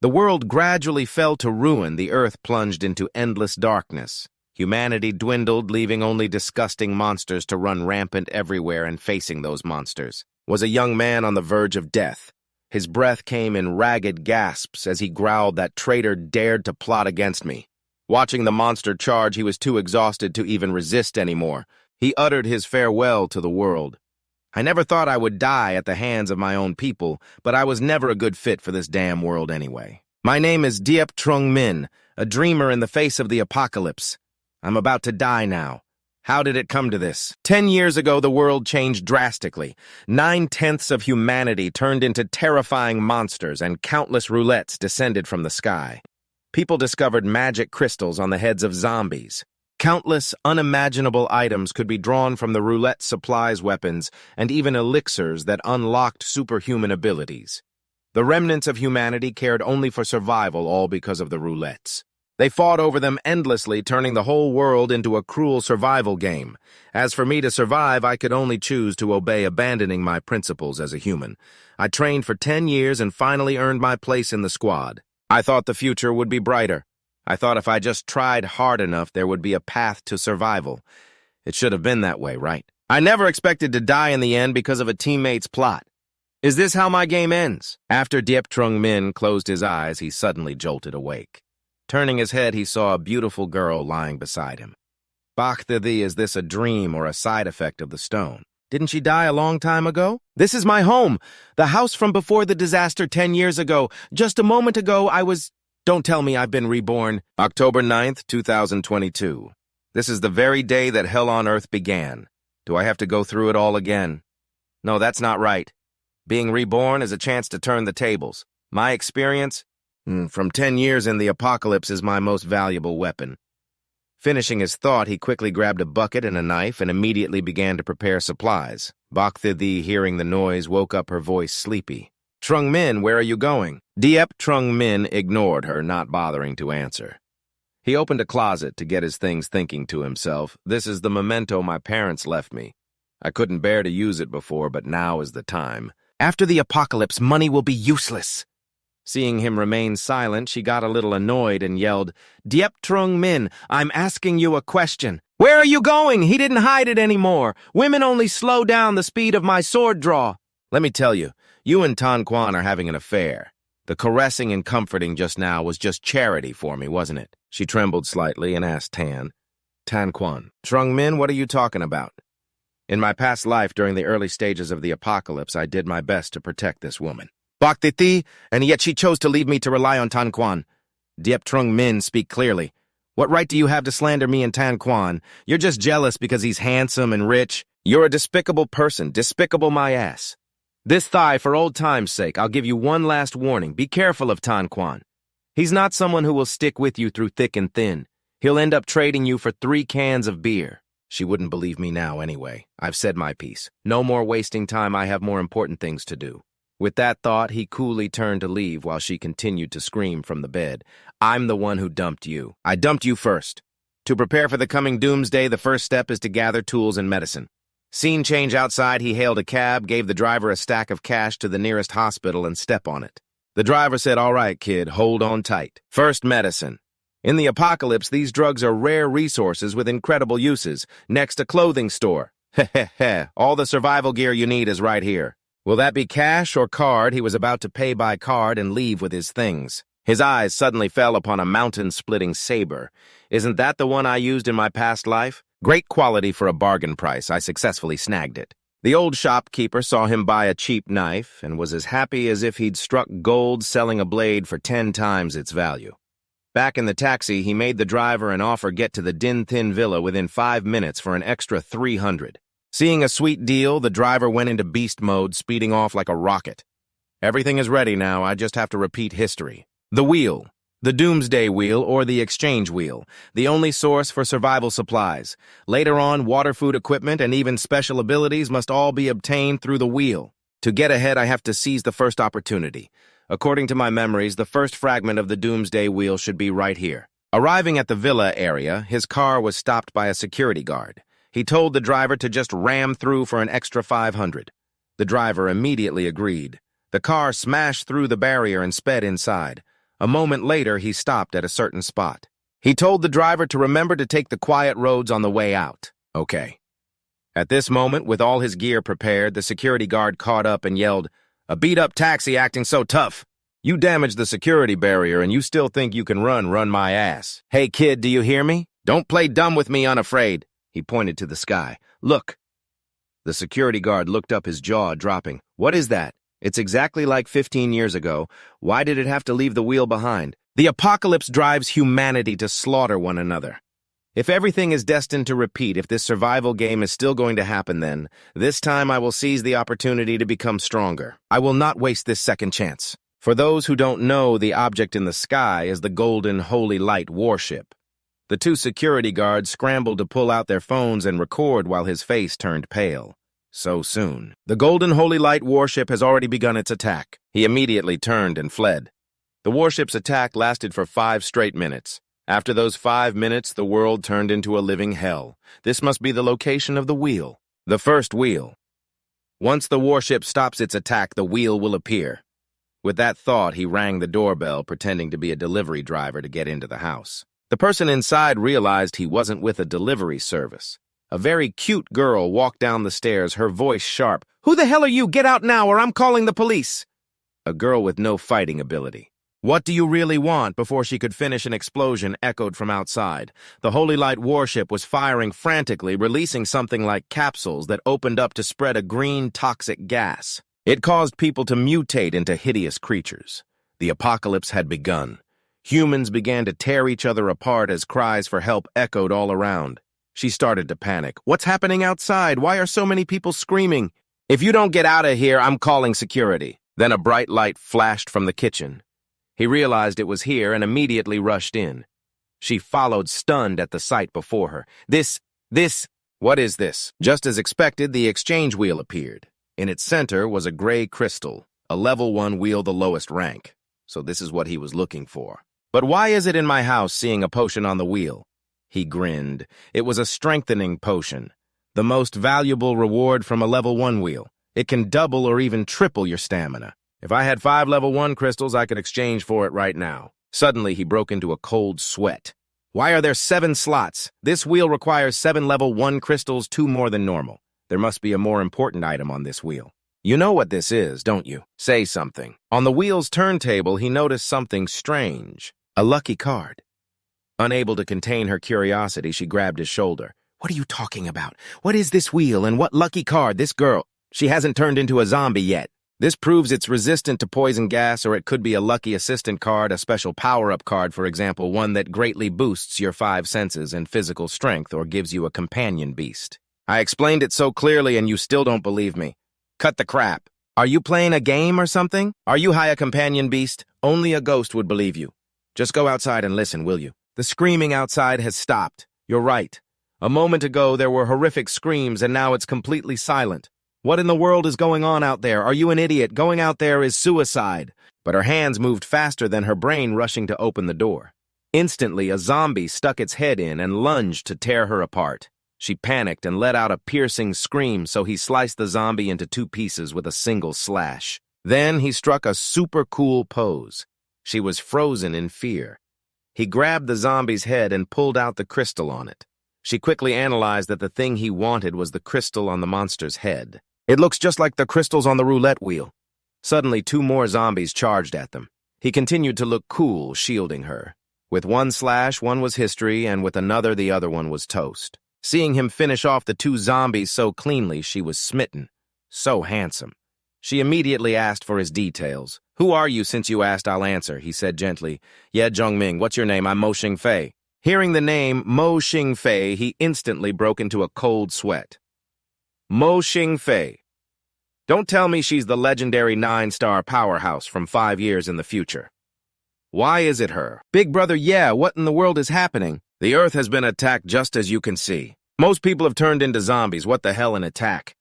The world gradually fell to ruin. The earth plunged into endless darkness. Humanity dwindled, leaving only disgusting monsters to run rampant everywhere, and facing those monsters was a young man on the verge of death. His breath came in ragged gasps as he growled that traitor dared to plot against me. Watching the monster charge, he was too exhausted to even resist anymore. He uttered his farewell to the world. I never thought I would die at the hands of my own people, but I was never a good fit for this damn world anyway. My name is Diep Trung Min, a dreamer in the face of the apocalypse. I'm about to die now. How did it come to this? 10 years ago, the world changed drastically. 9/10 of humanity turned into terrifying monsters, and countless roulettes descended from the sky. People discovered magic crystals on the heads of zombies. Countless unimaginable items could be drawn from the roulette supplies, weapons, and even elixirs that unlocked superhuman abilities. The remnants of humanity cared only for survival, all because of the roulettes. They fought over them endlessly, turning the whole world into a cruel survival game. As for me to survive, I could only choose to obey, abandoning my principles as a human. I trained for 10 years and finally earned my place in the squad. I thought the future would be brighter. I thought if I just tried hard enough, there would be a path to survival. It should have been that way, right? I never expected to die in the end because of a teammate's plot. Is this how my game ends? After Diep Trung Min closed his eyes, he suddenly jolted awake. Turning his head, he saw a beautiful girl lying beside him. Bach the thee, is this a dream or a side effect of the stone? Didn't she die a long time ago? This is my home, the house from before the disaster 10 years ago. Just a moment ago, I was... Don't tell me I've been reborn. October 9th, 2022. This is the very day that hell on earth began. Do I have to go through it all again? No, that's not right. Being reborn is a chance to turn the tables. My experience from 10 years in the apocalypse is my most valuable weapon. Finishing his thought, he quickly grabbed a bucket and a knife and immediately began to prepare supplies. Bak Thi, hearing the noise, woke up, her voice sleepy. Trung Min, where are you going? Diep Trung Min ignored her, not bothering to answer. He opened a closet to get his things, thinking to himself, this is the memento my parents left me. I couldn't bear to use it before, but now is the time. After the apocalypse, money will be useless. Seeing him remain silent, she got a little annoyed and yelled, Diep Trung Min, I'm asking you a question. Where are you going? He didn't hide it anymore. Women only slow down the speed of my sword draw. Let me tell you, you and Tan Quan are having an affair. The caressing and comforting just now was just charity for me, wasn't it? She trembled slightly and asked Tan Quan, Trung Min, what are you talking about? In my past life, during the early stages of the apocalypse, I did my best to protect this woman. Bak Thi, and yet she chose to leave me to rely on Tan Quan. Diep Trung Min, speak clearly. What right do you have to slander me and Tan Quan? You're just jealous because he's handsome and rich. You're a despicable person, despicable my ass. This thigh, for old time's sake, I'll give you one last warning. Be careful of Tan Quan. He's not someone who will stick with you through thick and thin. He'll end up trading you for 3 cans of beer. She wouldn't believe me now anyway. I've said my piece. No more wasting time. I have more important things to do. With that thought, he coolly turned to leave while she continued to scream from the bed. I'm the one who dumped you. I dumped you first. To prepare for the coming doomsday, the first step is to gather tools and medicine. Scene change outside, he hailed a cab, gave the driver a stack of cash to the nearest hospital, and step on it. The driver said, all right, kid, hold on tight. First, medicine. In the apocalypse, these drugs are rare resources with incredible uses. Next, a clothing store. Heh. All the survival gear you need is right here. Will that be cash or card? He was about to pay by card and leave with his things. His eyes suddenly fell upon a mountain-splitting saber. Isn't that the one I used in my past life? Great quality for a bargain price. I successfully snagged it. The old shopkeeper saw him buy a cheap knife and was as happy as if he'd struck gold selling a blade for 10 times its value. Back in the taxi, he made the driver an offer get to the Din Thin Villa within 5 minutes for an extra 300. Seeing a sweet deal, the driver went into beast mode, speeding off like a rocket. Everything is ready now, I just have to repeat history. The wheel. The doomsday wheel or the exchange wheel. The only source for survival supplies. Later on, water, food, equipment, and even special abilities must all be obtained through the wheel. To get ahead, I have to seize the first opportunity. According to my memories, the first fragment of the doomsday wheel should be right here. Arriving at the villa area, his car was stopped by a security guard. He told the driver to just ram through for an extra 500. The driver immediately agreed. The car smashed through the barrier and sped inside. A moment later, he stopped at a certain spot. He told the driver to remember to take the quiet roads on the way out. Okay. At this moment, with all his gear prepared, the security guard caught up and yelled, "A beat-up taxi acting so tough. You damaged the security barrier and you still think you can run my ass. Hey kid, do you hear me? Don't play dumb with me unafraid." He pointed to the sky. "Look." The security guard looked up, his jaw dropping. "What is that?" "It's exactly like 15 years ago. Why did it have to leave the wheel behind?" "The apocalypse drives humanity to slaughter one another. If everything is destined to repeat, if this survival game is still going to happen, then this time I will seize the opportunity to become stronger. I will not waste this second chance." For those who don't know, the object in the sky is the Golden Holy Light warship. The two security guards scrambled to pull out their phones and record while his face turned pale. So soon. "The Golden Holy Light warship has already begun its attack." He immediately turned and fled. The warship's attack lasted for 5 straight minutes. After those 5 minutes, the world turned into a living hell. This must be the location of the wheel. The first wheel. Once the warship stops its attack, the wheel will appear. With that thought, he rang the doorbell, pretending to be a delivery driver to get into the house. The person inside realized he wasn't with a delivery service. A very cute girl walked down the stairs, her voice sharp. "Who the hell are you? Get out now or I'm calling the police." A girl with no fighting ability. "What do you really want?" Before she could finish, an explosion echoed from outside. The Holy Light warship was firing frantically, releasing something like capsules that opened up to spread a green toxic gas. It caused people to mutate into hideous creatures. The apocalypse had begun. Humans began to tear each other apart as cries for help echoed all around. She started to panic. "What's happening outside? Why are so many people screaming?" "If you don't get out of here, I'm calling security." Then a bright light flashed from the kitchen. He realized it was here and immediately rushed in. She followed, stunned at the sight before her. What is this?" Just as expected, the exchange wheel appeared. In its center was a gray crystal, a level 1 wheel, the lowest rank. So this is what he was looking for. "But why is it in my house seeing a potion on the wheel?" He grinned. It was a strengthening potion, the most valuable reward from a level 1 wheel. It can double or even triple your stamina. If I had 5 level 1 crystals, I could exchange for it right now. Suddenly, he broke into a cold sweat. "Why are there 7 slots? This wheel requires 7 level 1 crystals, 2 more than normal. There must be a more important item on this wheel." "You know what this is, don't you? Say something." On the wheel's turntable, he noticed something strange. A lucky card. Unable to contain her curiosity, she grabbed his shoulder. "What are you talking about? What is this wheel and what lucky card? This girl, she hasn't turned into a zombie yet. This proves it's resistant to poison gas, or it could be a lucky assistant card, a special power-up card, for example, one that greatly boosts your 5 senses and physical strength or gives you a companion beast. I explained it so clearly and you still don't believe me. Cut the crap. Are you playing a game or something? Are you high a companion beast? Only a ghost would believe you. Just go outside and listen, will you?" The screaming outside has stopped. You're right. A moment ago there were horrific screams and now it's completely silent. What in the world is going on out there? Are you an idiot? Going out there is suicide. But her hands moved faster than her brain, rushing to open the door. Instantly, a zombie stuck its head in and lunged to tear her apart. She panicked and let out a piercing scream, so he sliced the zombie into 2 pieces with a single slash. Then he struck a super cool pose. She was frozen in fear. He grabbed the zombie's head and pulled out the crystal on it. She quickly analyzed that the thing he wanted was the crystal on the monster's head. "It looks just like the crystals on the roulette wheel." Suddenly, 2 more zombies charged at them. He continued to look cool, shielding her. With one slash, one was history, and with another, the other one was toast. Seeing him finish off the 2 zombies so cleanly, she was smitten. So handsome. She immediately asked for his details. "Who are you? Since you asked, I'll answer," he said gently. "Yeah, Jungming, what's your name? I'm Mo Xingfei." Hearing the name Mo Xingfei, he instantly broke into a cold sweat. Mo Xingfei. Don't tell me she's the legendary 9-star powerhouse from 5 years in the future. Why is it her? Big brother, yeah, what in the world is happening? The Earth has been attacked just as you can see. Most people have turned into zombies. What the hell, an attack?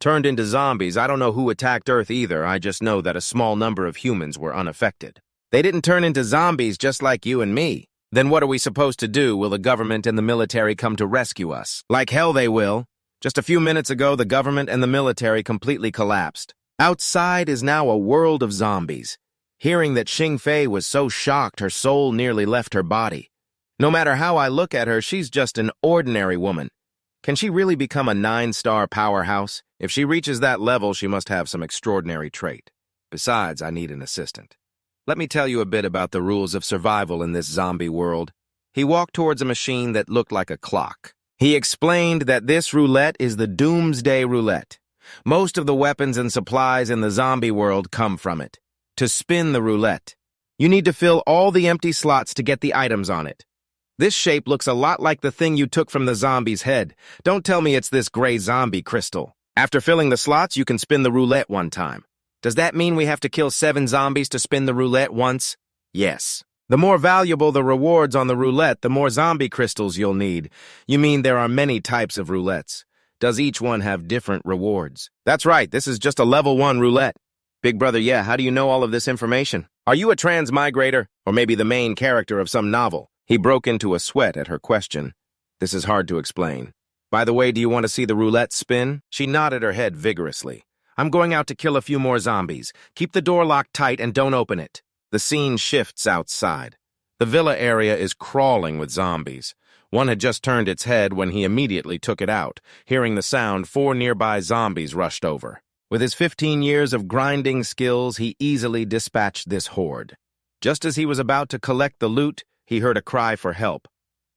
Turned into zombies, I don't know who attacked Earth either. I just know that a small number of humans were unaffected. They didn't turn into zombies just like you and me. Then what are we supposed to do? Will the government and the military come to rescue us? Like hell they will. Just a few minutes ago, the government and the military completely collapsed. Outside is now a world of zombies. Hearing that Xing Fei was so shocked her soul nearly left her body. No matter how I look at her, she's just an ordinary woman. Can she really become a 9-star powerhouse? If she reaches that level, she must have some extraordinary trait. Besides, I need an assistant. Let me tell you a bit about the rules of survival in this zombie world. He walked towards a machine that looked like a clock. He explained that this roulette is the Doomsday Roulette. Most of the weapons and supplies in the zombie world come from it. To spin the roulette, you need to fill all the empty slots to get the items on it. This shape looks a lot like the thing you took from the zombie's head. Don't tell me it's this gray zombie crystal. After filling the slots, you can spin the roulette one time. Does that mean we have to kill 7 zombies to spin the roulette once? Yes. The more valuable the rewards on the roulette, the more zombie crystals you'll need. You mean there are many types of roulettes. Does each one have different rewards? That's right, this is just a level 1 roulette. Big brother, yeah, how do you know all of this information? Are you a transmigrator? Or maybe the main character of some novel? He broke into a sweat at her question. This is hard to explain. By the way, do you want to see the roulette spin? She nodded her head vigorously. I'm going out to kill a few more zombies. Keep the door locked tight and don't open it. The scene shifts outside. The villa area is crawling with zombies. One had just turned its head when he immediately took it out. Hearing the sound, 4 nearby zombies rushed over. With his 15 years of grinding skills, he easily dispatched this horde. Just as he was about to collect the loot, he heard a cry for help.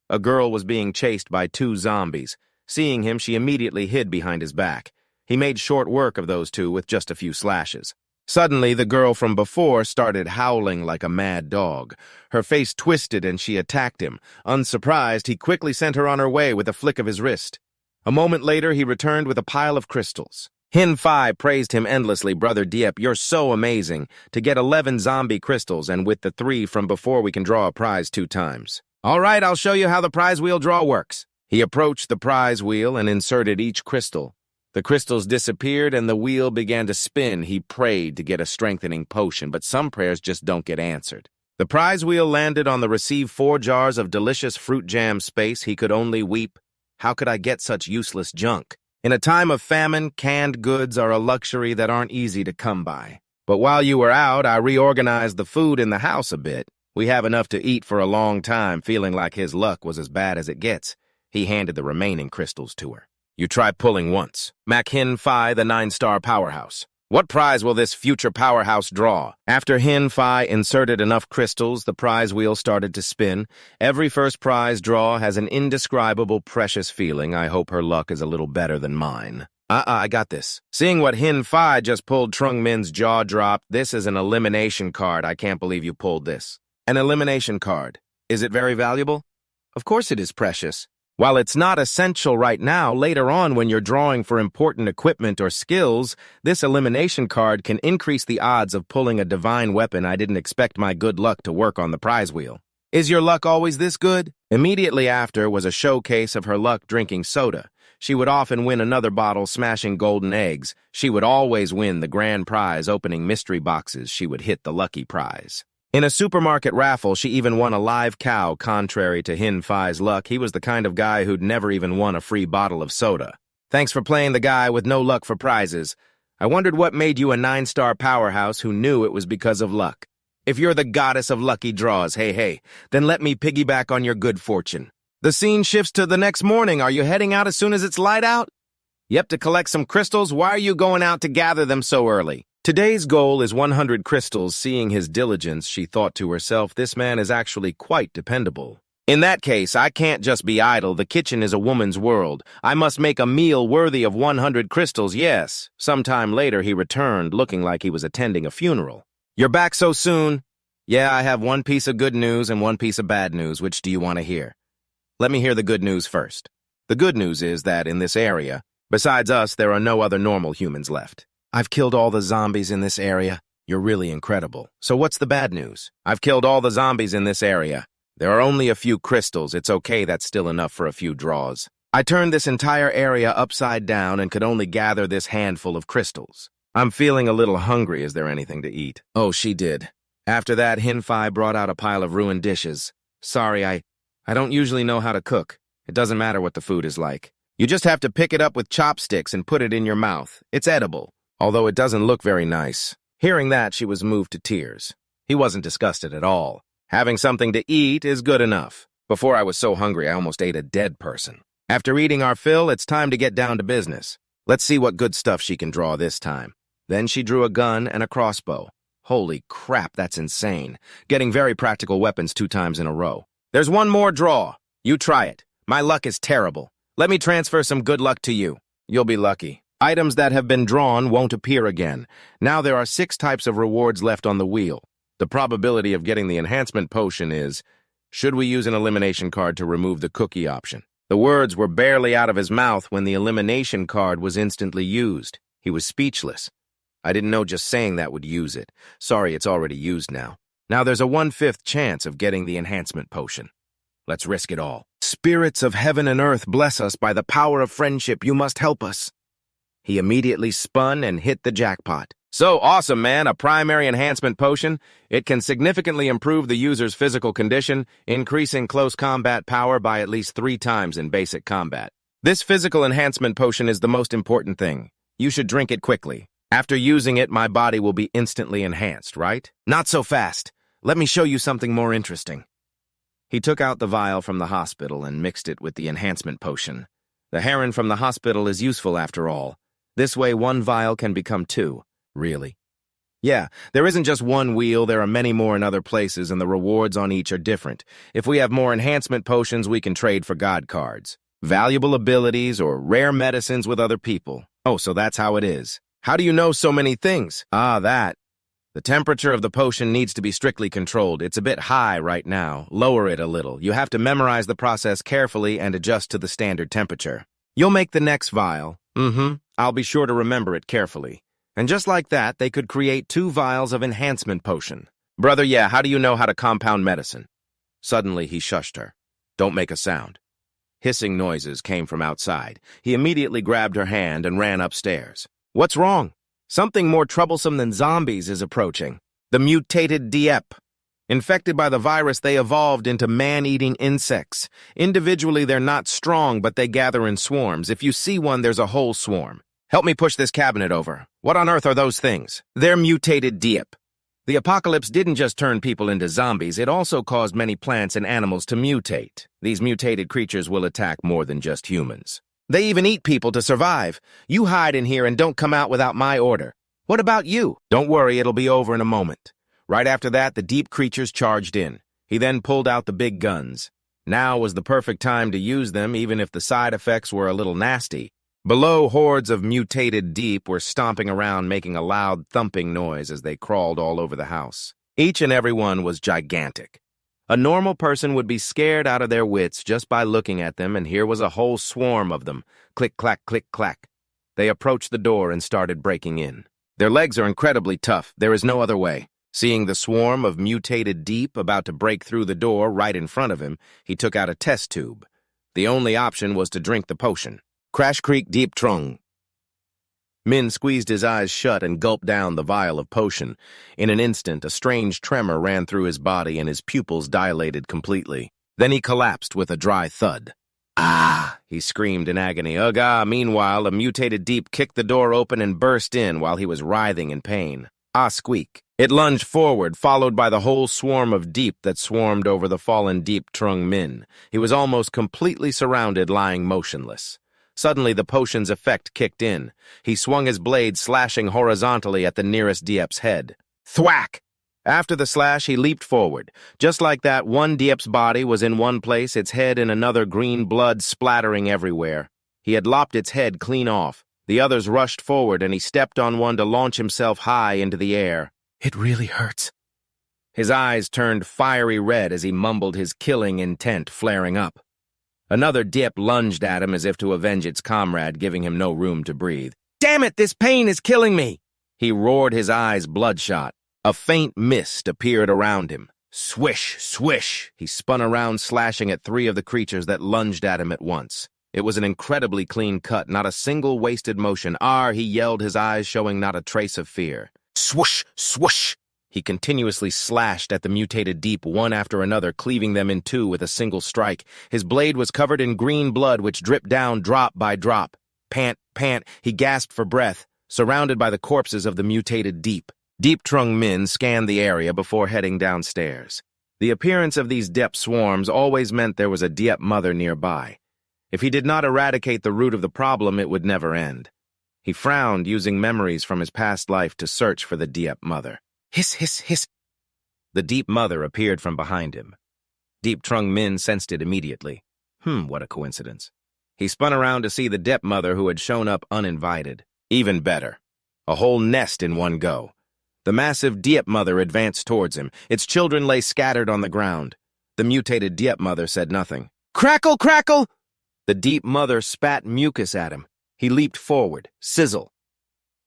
A girl was being chased by 2 zombies. Seeing him, she immediately hid behind his back. He made short work of those 2 with just a few slashes. Suddenly, the girl from before started howling like a mad dog. Her face twisted and she attacked him. Unsurprised, he quickly sent her on her way with a flick of his wrist. A moment later, he returned with a pile of crystals. Hin Fai praised him endlessly. Brother Diep, you're so amazing. To get 11 zombie crystals, and with the 3 from before, we can draw a prize 2 times. All right, I'll show you how the prize wheel draw works. He approached the prize wheel and inserted each crystal. The crystals disappeared and the wheel began to spin. He prayed to get a strengthening potion, but some prayers just don't get answered. The prize wheel landed on the receive 4 jars of delicious fruit jam space. He could only weep. How could I get such useless junk? In a time of famine, canned goods are a luxury that aren't easy to come by. But while you were out, I reorganized the food in the house a bit. We have enough to eat for a long time, feeling like his luck was as bad as it gets. He handed the remaining crystals to her. You try pulling once. Mac Hin Fai, the 9-star powerhouse. What prize will this future powerhouse draw? After Hin Fai inserted enough crystals, the prize wheel started to spin. Every first prize draw has an indescribable, precious feeling. I hope her luck is a little better than mine. I got this. Seeing what Hin Fai just pulled, Trung Min's jaw dropped. This is an elimination card. I can't believe you pulled this. An elimination card. Is it very valuable? Of course it is precious. While it's not essential right now, later on when you're drawing for important equipment or skills, this elimination card can increase the odds of pulling a divine weapon. I didn't expect my good luck to work on the prize wheel. Is your luck always this good? Immediately after was a showcase of her luck drinking soda. She would often win another bottle smashing golden eggs. She would always win the grand prize opening mystery boxes. She would hit the lucky prize. In a supermarket raffle, she even won a live cow. Contrary to Hin Fai's luck, he was the kind of guy who'd never even won a free bottle of soda. Thanks for playing the guy with no luck for prizes. I wondered what made you a 9-star powerhouse who knew it was because of luck. If you're the goddess of lucky draws, hey, then let me piggyback on your good fortune. The scene shifts to the next morning. Are you heading out as soon as it's light out? Yep, to collect some crystals. Why are you going out to gather them so early? Today's goal is 100 crystals. Seeing his diligence, she thought to herself, this man is actually quite dependable. In that case, I can't just be idle. The kitchen is a woman's world. I must make a meal worthy of 100 crystals, yes. Sometime later, he returned, looking like he was attending a funeral. You're back so soon? Yeah, I have one piece of good news and one piece of bad news. Which do you want to hear? Let me hear the good news first. The good news is that in this area, besides us, there are no other normal humans left. I've killed all the zombies in this area. You're really incredible. So what's the bad news? I've killed all the zombies in this area. There are only a few crystals. It's okay, that's still enough for a few draws. I turned this entire area upside down and could only gather this handful of crystals. I'm feeling a little hungry. Is there anything to eat? Oh, she did. After that, Hin Fai brought out a pile of ruined dishes. Sorry, I don't usually know how to cook. It doesn't matter what the food is like. You just have to pick it up with chopsticks and put it in your mouth. It's edible, although it doesn't look very nice. Hearing that, she was moved to tears. He wasn't disgusted at all. Having something to eat is good enough. Before I was so hungry I almost ate a dead person. After eating our fill, it's time to get down to business. Let's see what good stuff she can draw this time. Then she drew a gun and a crossbow. Holy crap, that's insane. Getting very practical weapons 2 times in a row. There's one more draw. You try it. My luck is terrible. Let me transfer some good luck to you. You'll be lucky. Items that have been drawn won't appear again. Now there are 6 types of rewards left on the wheel. The probability of getting the enhancement potion is, should we use an elimination card to remove the cookie option? The words were barely out of his mouth when the elimination card was instantly used. He was speechless. I didn't know just saying that would use it. Sorry, it's already used now. Now there's a 1/5 chance of getting the enhancement potion. Let's risk it all. Spirits of heaven and earth, bless us. By the power of friendship, you must help us. He immediately spun and hit the jackpot. So awesome, man, a primary enhancement potion. It can significantly improve the user's physical condition, increasing close combat power by at least 3 times in basic combat. This physical enhancement potion is the most important thing. You should drink it quickly. After using it, my body will be instantly enhanced, right? Not so fast. Let me show you something more interesting. He took out the vial from the hospital and mixed it with the enhancement potion. The heron from the hospital is useful after all. This way 1 vial can become 2. Really? Yeah, there isn't just one wheel, there are many more in other places, and the rewards on each are different. If we have more enhancement potions, we can trade for god cards, valuable abilities, or rare medicines with other people. Oh, so that's how it is. How do you know so many things? That. The temperature of the potion needs to be strictly controlled. It's a bit high right now. Lower it a little. You have to memorize the process carefully and adjust to the standard temperature. You'll make the next vial. I'll be sure to remember it carefully. And just like that, they could create 2 vials of enhancement potion. Brother, yeah, how do you know how to compound medicine? Suddenly, he shushed her. Don't make a sound. Hissing noises came from outside. He immediately grabbed her hand and ran upstairs. What's wrong? Something more troublesome than zombies is approaching. The mutated Diep. Infected by the virus, they evolved into man-eating insects. Individually, they're not strong, but they gather in swarms. If you see one, there's a whole swarm. Help me push this cabinet over. What on earth are those things? They're mutated Diep. The apocalypse didn't just turn people into zombies, it also caused many plants and animals to mutate. These mutated creatures will attack more than just humans. They even eat people to survive. You hide in here and don't come out without my order. What about you? Don't worry, it'll be over in a moment. Right after that, the deep creatures charged in. He then pulled out the big guns. Now was the perfect time to use them, even if the side effects were a little nasty. Below, hordes of mutated Deep were stomping around, making a loud thumping noise as they crawled all over the house. Each and every one was gigantic. A normal person would be scared out of their wits just by looking at them, and here was a whole swarm of them. Click, clack, click, clack. They approached the door and started breaking in. Their legs are incredibly tough. There is no other way. Seeing the swarm of mutated Deep about to break through the door right in front of him, he took out a test tube. The only option was to drink the potion. Crash Creek Deep Trung. Min squeezed his eyes shut and gulped down the vial of potion. In an instant, a strange tremor ran through his body and his pupils dilated completely. Then he collapsed with a dry thud. Ah! He screamed in agony. Ugh! Meanwhile, a mutated Deep kicked the door open and burst in while he was writhing in pain. Ah! Squeak. It lunged forward, followed by the whole swarm of Deep that swarmed over the fallen Deep Trung Min. He was almost completely surrounded, lying motionless. Suddenly, the potion's effect kicked in. He swung his blade, slashing horizontally at the nearest Diep's head. Thwack! After the slash, he leaped forward. Just like that, one Diep's body was in one place, its head in another, green blood splattering everywhere. He had lopped its head clean off. The others rushed forward, and he stepped on one to launch himself high into the air. It really hurts. His eyes turned fiery red as he mumbled, his killing intent flaring up. Another Diep lunged at him as if to avenge its comrade, giving him no room to breathe. Damn it, this pain is killing me! He roared, his eyes bloodshot. A faint mist appeared around him. Swish, swish! He spun around, slashing at 3 of the creatures that lunged at him at once. It was an incredibly clean cut, not a single wasted motion. Arr, he yelled, his eyes showing not a trace of fear. Swoosh, swoosh! He continuously slashed at the mutated Deep one after another, cleaving them in 2 with a single strike. His blade was covered in green blood, which dripped down drop by drop. Pant, pant, he gasped for breath, surrounded by the corpses of the mutated Deep. Deep Trung Min scanned the area before heading downstairs. The appearance of these Diep swarms always meant there was a Diep mother nearby. If he did not eradicate the root of the problem, it would never end. He frowned, using memories from his past life to search for the Diep mother. Hiss, hiss, hiss. The Deep mother appeared from behind him. Deep Trung Min sensed it immediately. What a coincidence. He spun around to see the Diep mother who had shown up uninvited. Even better. A whole nest in one go. The massive Diep mother advanced towards him. Its children lay scattered on the ground. The mutated Diep mother said nothing. Crackle, crackle! The Deep mother spat mucus at him. He leaped forward. Sizzle.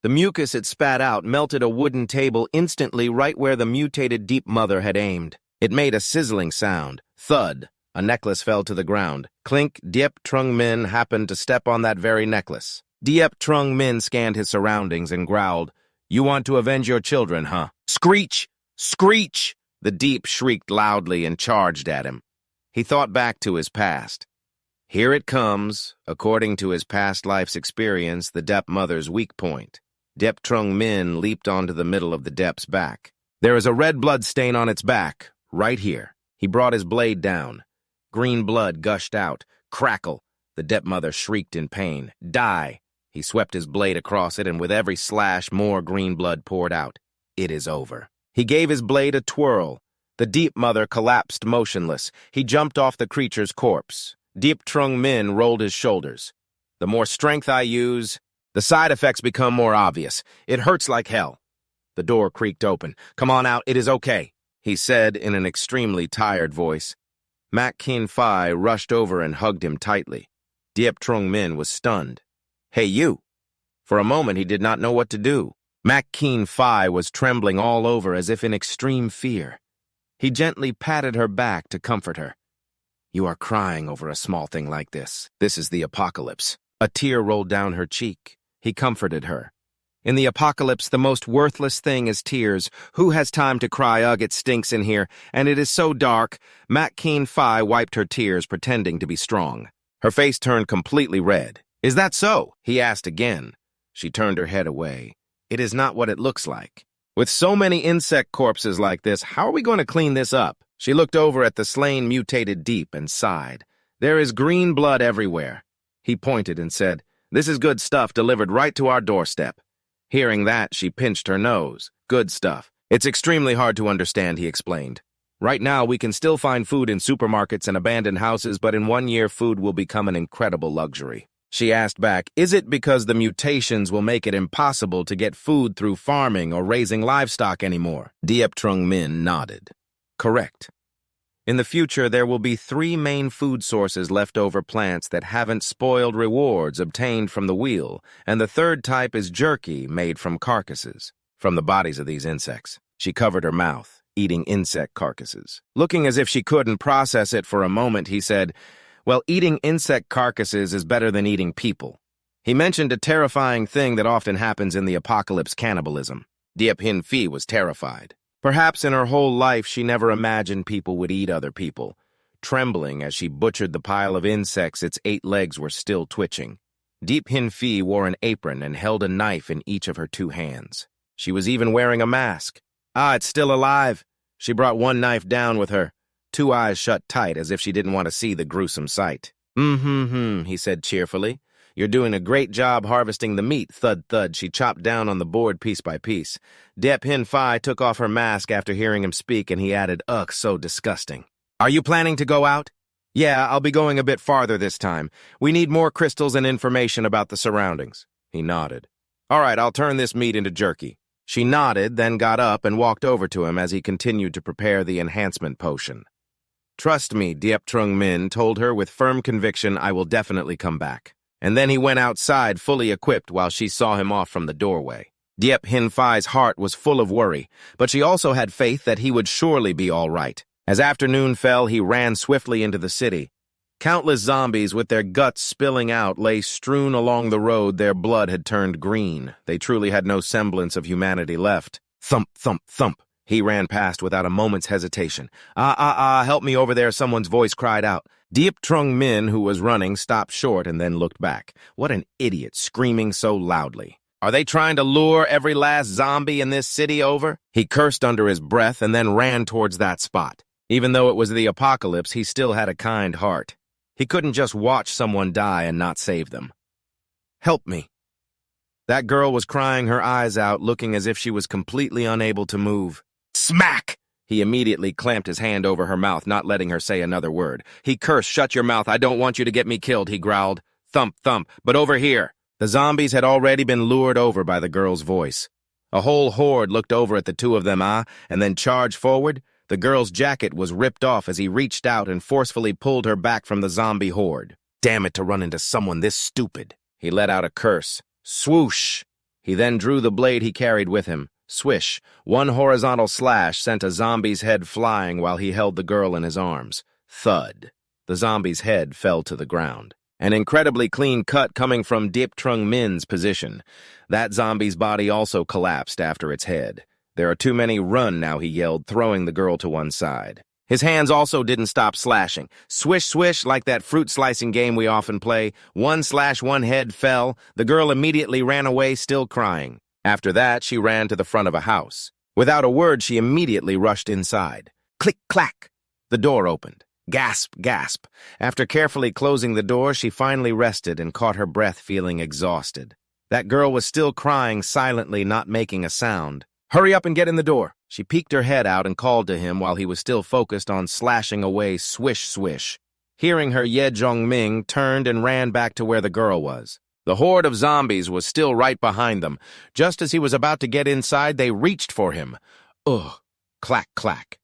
The mucus it spat out melted a wooden table instantly right where the mutated Deep mother had aimed. It made a sizzling sound. Thud. A necklace fell to the ground. Clink. Diep Trung Min happened to step on that very necklace. Diep Trung Min scanned his surroundings and growled, "You want to avenge your children, huh?" Screech! Screech! The Deep shrieked loudly and charged at him. He thought back to his past. Here it comes, according to his past life's experience, the Diep mother's weak point. Diep Trung Min leaped onto the middle of the Diep's back. There is a red blood stain on its back, right here. He brought his blade down. Green blood gushed out. Crackle! The Diep mother shrieked in pain. Die! He swept his blade across it, and with every slash, more green blood poured out. It is over. He gave his blade a twirl. The Deep mother collapsed motionless. He jumped off the creature's corpse. Deep Trung Min rolled his shoulders. The more strength I use, the side effects become more obvious. It hurts like hell. The door creaked open. "Come on out, it is okay," he said in an extremely tired voice. Mak Kin Phai rushed over and hugged him tightly. Diep Trung Min was stunned. "Hey, you." For a moment, he did not know what to do. Mak Kin Phai was trembling all over as if in extreme fear. He gently patted her back to comfort her. "You are crying over a small thing like this. This is the apocalypse." A tear rolled down her cheek. He comforted her. "In the apocalypse, the most worthless thing is tears. Who has time to cry? Ugh, it stinks in here, and it is so dark." Mak Kin Phai wiped her tears, pretending to be strong. Her face turned completely red. "Is that so?" he asked again. She turned her head away. "It is not what it looks like. With so many insect corpses like this, how are we going to clean this up?" She looked over at the slain mutated Deep and sighed. "There is green blood everywhere." He pointed and said, "This is good stuff delivered right to our doorstep." Hearing that, she pinched her nose. "Good stuff. It's extremely hard to understand," he explained. "Right now, we can still find food in supermarkets and abandoned houses, but in 1 year, food will become an incredible luxury." She asked back, "Is it because the mutations will make it impossible to get food through farming or raising livestock anymore?" Diep Trung Min nodded. "Correct. In the future, there will be 3 main food sources leftover plants that haven't spoiled rewards obtained from the wheel, and the third type is jerky made from carcasses, from the bodies of these insects." She covered her mouth, eating insect carcasses. Looking as if she couldn't process it for a moment, he said, "Well, eating insect carcasses is better than eating people." He mentioned a terrifying thing that often happens in the apocalypse: cannibalism. Diep Hin Phi was terrified. Perhaps in her whole life she never imagined people would eat other people. Trembling as she butchered the pile of insects, its 8 legs were still twitching. Diep Hin Phi wore an apron and held a knife in each of her 2 hands. She was even wearing a mask. "Ah, it's still alive." She brought one knife down with her, 2 eyes shut tight as if she didn't want to see the gruesome sight. He said cheerfully. "You're doing a great job harvesting the meat." Thud, thud, she chopped down on the board piece by piece. Diep Hin Phi took off her mask after hearing him speak, and he added, "Ugh, so disgusting." "Are you planning to go out?" "Yeah, I'll be going a bit farther this time. We need more crystals and information about the surroundings." He nodded. "All right, I'll turn this meat into jerky." She nodded, then got up and walked over to him as he continued to prepare the enhancement potion. "Trust me," Diep Trung Min told her with firm conviction, "I will definitely come back." And then he went outside fully equipped while she saw him off from the doorway. Diep Hin Phi's heart was full of worry, but she also had faith that he would surely be all right. As afternoon fell, he ran swiftly into the city. Countless zombies with their guts spilling out lay strewn along the road. Their blood had turned green. They truly had no semblance of humanity left. Thump, thump, thump. He ran past without a moment's hesitation. Help me over there," someone's voice cried out. Diep Trung Min, who was running, stopped short and then looked back. What an idiot, screaming so loudly. Are they trying to lure every last zombie in this city over? He cursed under his breath and then ran towards that spot. Even though it was the apocalypse, he still had a kind heart. He couldn't just watch someone die and not save them. Help me. That girl was crying her eyes out, looking as if she was completely unable to move. Smack! He immediately clamped his hand over her mouth, not letting her say another word. He cursed, "Shut your mouth, I don't want you to get me killed," he growled. Thump, thump, but over here. The zombies had already been lured over by the girl's voice. A whole horde looked over at the two of them, and then charged forward. The girl's jacket was ripped off as he reached out and forcefully pulled her back from the zombie horde. Damn it to run into someone this stupid. He let out a curse. Swoosh! He then drew the blade he carried with him. Swish! One horizontal slash sent a zombie's head flying while he held the girl in his arms. Thud! The zombie's head fell to the ground. An incredibly clean cut coming from Dip Trung Min's position. That zombie's body also collapsed after its head. There are too many, run now, he yelled, throwing the girl to one side. His hands also didn't stop slashing. Swish, swish, like that fruit slicing game we often play. One slash, one head fell. The girl immediately ran away, still crying. After that, she ran to the front of a house. Without a word, she immediately rushed inside. Click, clack! The door opened. Gasp, gasp. After carefully closing the door, she finally rested and caught her breath, feeling exhausted. That girl was still crying silently, not making a sound. Hurry up and get in the door. She peeked her head out and called to him while he was still focused on slashing away, swish, swish. Hearing her, Ye Jong-ming turned and ran back to where the girl was. The horde of zombies was still right behind them. Just as he was about to get inside, they reached for him. Ugh. Clack, clack.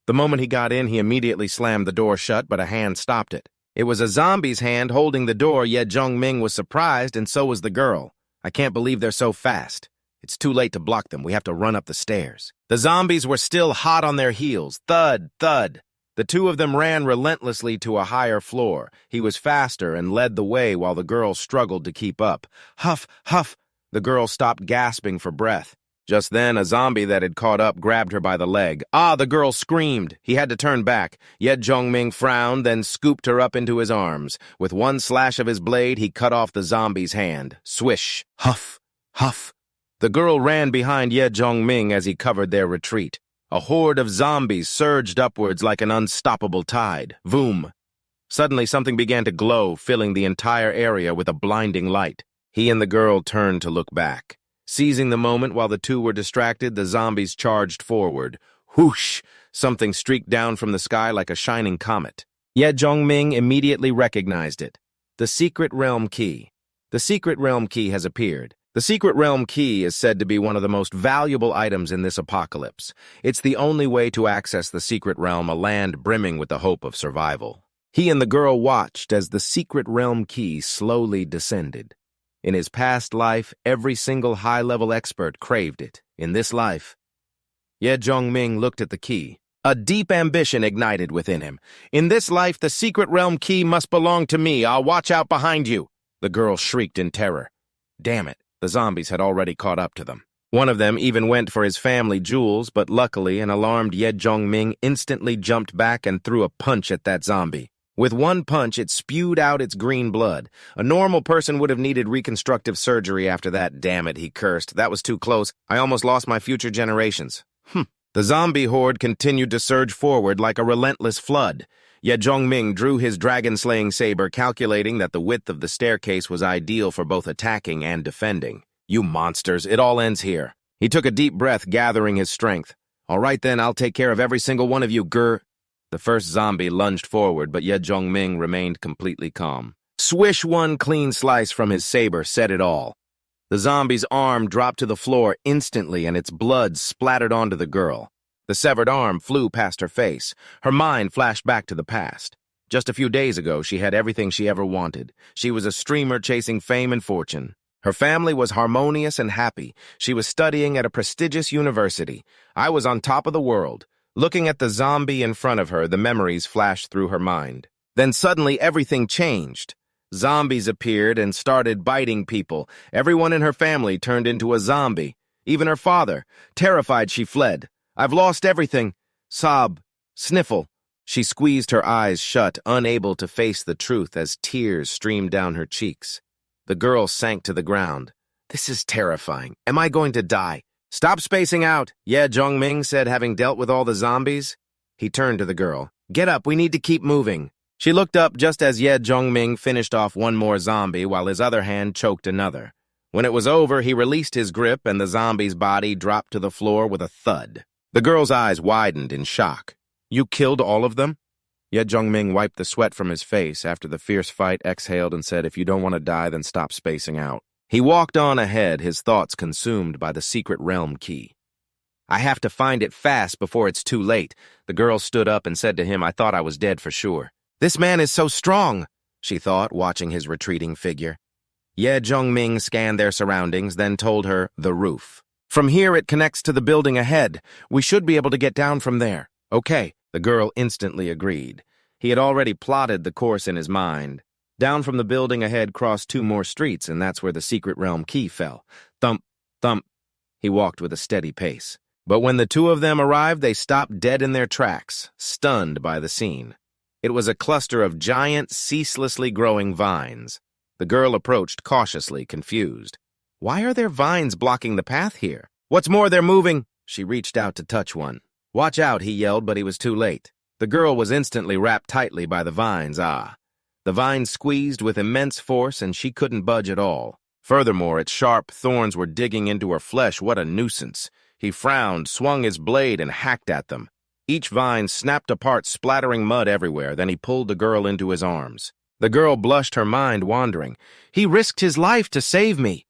The moment he got in, he immediately slammed the door shut, but a hand stopped it. It was a zombie's hand holding the door, yet Jong-ming was surprised, and so was the girl. I can't believe they're so fast. It's too late to block them. We have to run up the stairs. The zombies were still hot on their heels. Thud, thud. The two of them ran relentlessly to a higher floor. He was faster and led the way while the girl struggled to keep up. Huff, huff. The girl stopped, gasping for breath. Just then, a zombie that had caught up grabbed her by the leg. Ah, the girl screamed. He had to turn back. Yet Jong-ming frowned, then scooped her up into his arms. With one slash of his blade, he cut off the zombie's hand. Swish. Huff, huff. The girl ran behind Ye Jong-ming as he covered their retreat. A horde of zombies surged upwards like an unstoppable tide. Voom. Suddenly, something began to glow, filling the entire area with a blinding light. He and the girl turned to look back. Seizing the moment while the two were distracted, the zombies charged forward. Whoosh! Something streaked down from the sky like a shining comet. Ye Jong-ming immediately recognized it. The Secret Realm Key. The Secret Realm Key has appeared. The Secret Realm Key is said to be one of the most valuable items in this apocalypse. It's the only way to access the Secret Realm, a land brimming with the hope of survival. He and the girl watched as the Secret Realm Key slowly descended. In his past life, every single high-level expert craved it. In this life, Ye Jong-ming looked at the key. A deep ambition ignited within him. In this life, the Secret Realm Key must belong to me. I'll watch out behind you. The girl shrieked in terror. Damn it. The zombies had already caught up to them. One of them even went for his family jewels, but luckily an alarmed Ye Jong-ming instantly jumped back and threw a punch at that zombie. With one punch, it spewed out its green blood. A normal person would have needed reconstructive surgery after that. Damn it, he cursed. That was too close. I almost lost my future generations. The zombie horde continued to surge forward like a relentless flood. Ye Jong-ming drew his dragon-slaying saber, calculating that the width of the staircase was ideal for both attacking and defending. You monsters, it all ends here. He took a deep breath, gathering his strength. All right then, I'll take care of every single one of you, grr. The first zombie lunged forward, but Ye Jong-ming remained completely calm. Swish, one clean slice from his saber said it all. The zombie's arm dropped to the floor instantly, and its blood splattered onto the girl. The severed arm flew past her face. Her mind flashed back to the past. Just a few days ago, she had everything she ever wanted. She was a streamer chasing fame and fortune. Her family was harmonious and happy. She was studying at a prestigious university. I was on top of the world. Looking at the zombie in front of her, the memories flashed through her mind. Then suddenly everything changed. Zombies appeared and started biting people. Everyone in her family turned into a zombie. Even her father. Terrified, she fled. I've lost everything. Sob. Sniffle. She squeezed her eyes shut, unable to face the truth as tears streamed down her cheeks. The girl sank to the ground. This is terrifying. Am I going to die? Stop spacing out, Ye Jongming said, having dealt with all the zombies. He turned to the girl. Get up, we need to keep moving. She looked up just as Ye Jongming finished off one more zombie while his other hand choked another. When it was over, he released his grip and the zombie's body dropped to the floor with a thud. The girl's eyes widened in shock. You killed all of them? Ye Jongming wiped the sweat from his face after the fierce fight, exhaled and said, if you don't want to die, then stop spacing out. He walked on ahead, his thoughts consumed by the secret realm key. I have to find it fast before it's too late. The girl stood up and said to him, I thought I was dead for sure. This man is so strong, she thought, watching his retreating figure. Ye Jongming scanned their surroundings, then told her, the roof. From here it connects to the building ahead. We should be able to get down from there. Okay, the girl instantly agreed. He had already plotted the course in his mind. Down from the building ahead crossed 2 more streets, and that's where the secret realm key fell. Thump, thump. He walked with a steady pace. But when the 2 of them arrived, they stopped dead in their tracks, stunned by the scene. It was a cluster of giant, ceaselessly growing vines. The girl approached cautiously, confused. Why are there vines blocking the path here? What's more, they're moving. She reached out to touch one. Watch out, he yelled, but he was too late. The girl was instantly wrapped tightly by the vines. The vines squeezed with immense force, and she couldn't budge at all. Furthermore, its sharp thorns were digging into her flesh. What a nuisance. He frowned, swung his blade, and hacked at them. Each vine snapped apart, splattering mud everywhere. Then he pulled the girl into his arms. The girl blushed, her mind wandering. He risked his life to save me.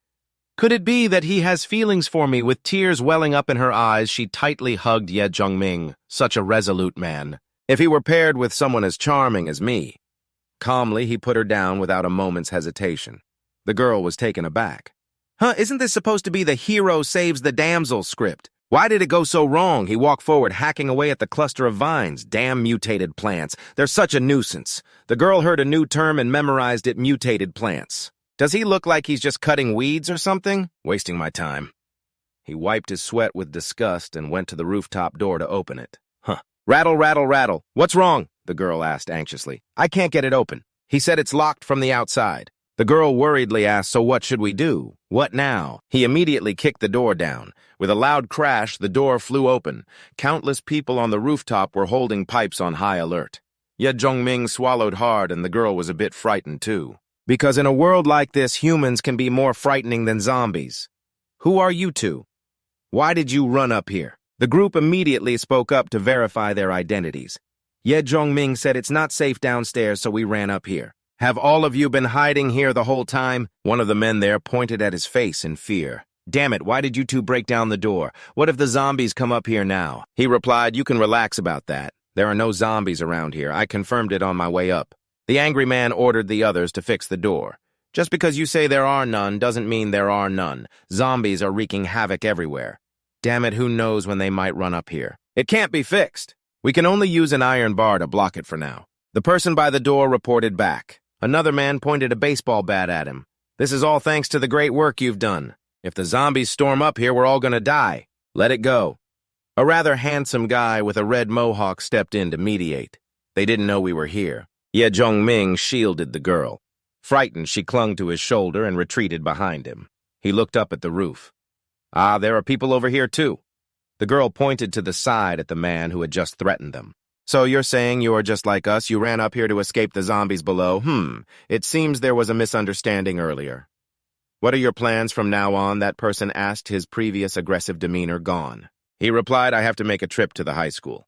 Could it be that he has feelings for me? With tears welling up in her eyes, she tightly hugged Ye Jongming, such a resolute man. If he were paired with someone as charming as me. Calmly, he put her down without a moment's hesitation. The girl was taken aback. Isn't this supposed to be the hero saves the damsel script? Why did it go so wrong? He walked forward, hacking away at the cluster of vines. Damn mutated plants. They're such a nuisance. The girl heard a new term and memorized it, mutated plants. Does he look like he's just cutting weeds or something? Wasting my time. He wiped his sweat with disgust and went to the rooftop door to open it. Rattle, rattle, rattle. What's wrong? The girl asked anxiously. I can't get it open. He said it's locked from the outside. The girl worriedly asked, so what should we do? What now? He immediately kicked the door down. With a loud crash, the door flew open. Countless people on the rooftop were holding pipes on high alert. Ye Jongming swallowed hard, and the girl was a bit frightened too. Because in a world like this, humans can be more frightening than zombies. Who are you two? Why did you run up here? The group immediately spoke up to verify their identities. Ye Jongming said it's not safe downstairs, so we ran up here. Have all of you been hiding here the whole time? One of the men there pointed at his face in fear. Damn it, why did you two break down the door? What if the zombies come up here now? He replied, you can relax about that. There are no zombies around here. I confirmed it on my way up. The angry man ordered the others to fix the door. Just because you say there are none doesn't mean there are none. Zombies are wreaking havoc everywhere. Damn it, who knows when they might run up here? It can't be fixed. We can only use an iron bar to block it for now. The person by the door reported back. Another man pointed a baseball bat at him. This is all thanks to the great work you've done. If the zombies storm up here, we're all gonna die. Let it go. A rather handsome guy with a red mohawk stepped in to mediate. They didn't know we were here. Ye Jongming shielded the girl. Frightened, she clung to his shoulder and retreated behind him. He looked up at the roof. There are people over here too. The girl pointed to the side at the man who had just threatened them. So you're saying you are just like us? You ran up here to escape the zombies below? It seems there was a misunderstanding earlier. What are your plans from now on? That person asked, his previous aggressive demeanor gone. He replied, I have to make a trip to the high school.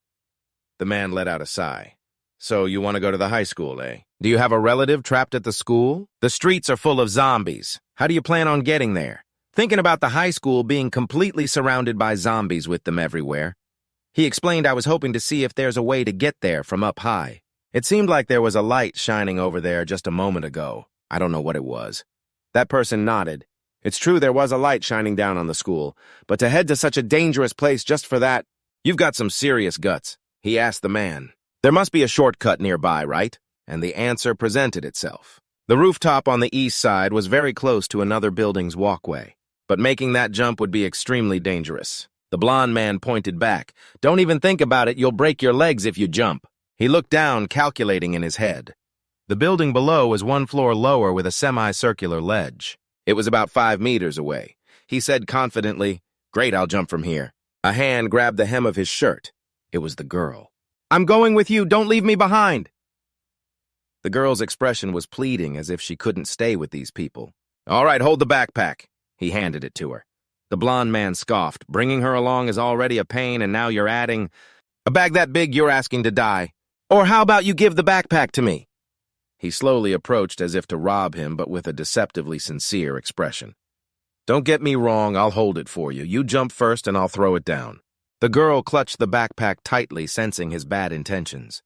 The man let out a sigh. So you want to go to the high school, eh? Do you have a relative trapped at the school? The streets are full of zombies. How do you plan on getting there? Thinking about the high school being completely surrounded by zombies with them everywhere. He explained I was hoping to see if there's a way to get there from up high. It seemed like there was a light shining over there just a moment ago. I don't know what it was. That person nodded. It's true there was a light shining down on the school, but to head to such a dangerous place just for that, you've got some serious guts, he asked the man. There must be a shortcut nearby, right? And the answer presented itself. The rooftop on the east side was very close to another building's walkway, but making that jump would be extremely dangerous. The blond man pointed back. Don't even think about it, you'll break your legs if you jump. He looked down, calculating in his head. The building below was one floor lower with a semicircular ledge. It was about 5 meters away. He said confidently, "Great, I'll jump from here." A hand grabbed the hem of his shirt. It was the girl. "I'm going with you, don't leave me behind." The girl's expression was pleading, as if she couldn't stay with these people. "All right, hold the backpack." He handed it to her. The blonde man scoffed. "Bringing her along is already a pain, and now you're adding a bag that big, you're asking to die. Or how about you give the backpack to me?" He slowly approached as if to rob him, but with a deceptively sincere expression. "Don't get me wrong, I'll hold it for you. You jump first and I'll throw it down." The girl clutched the backpack tightly, sensing his bad intentions.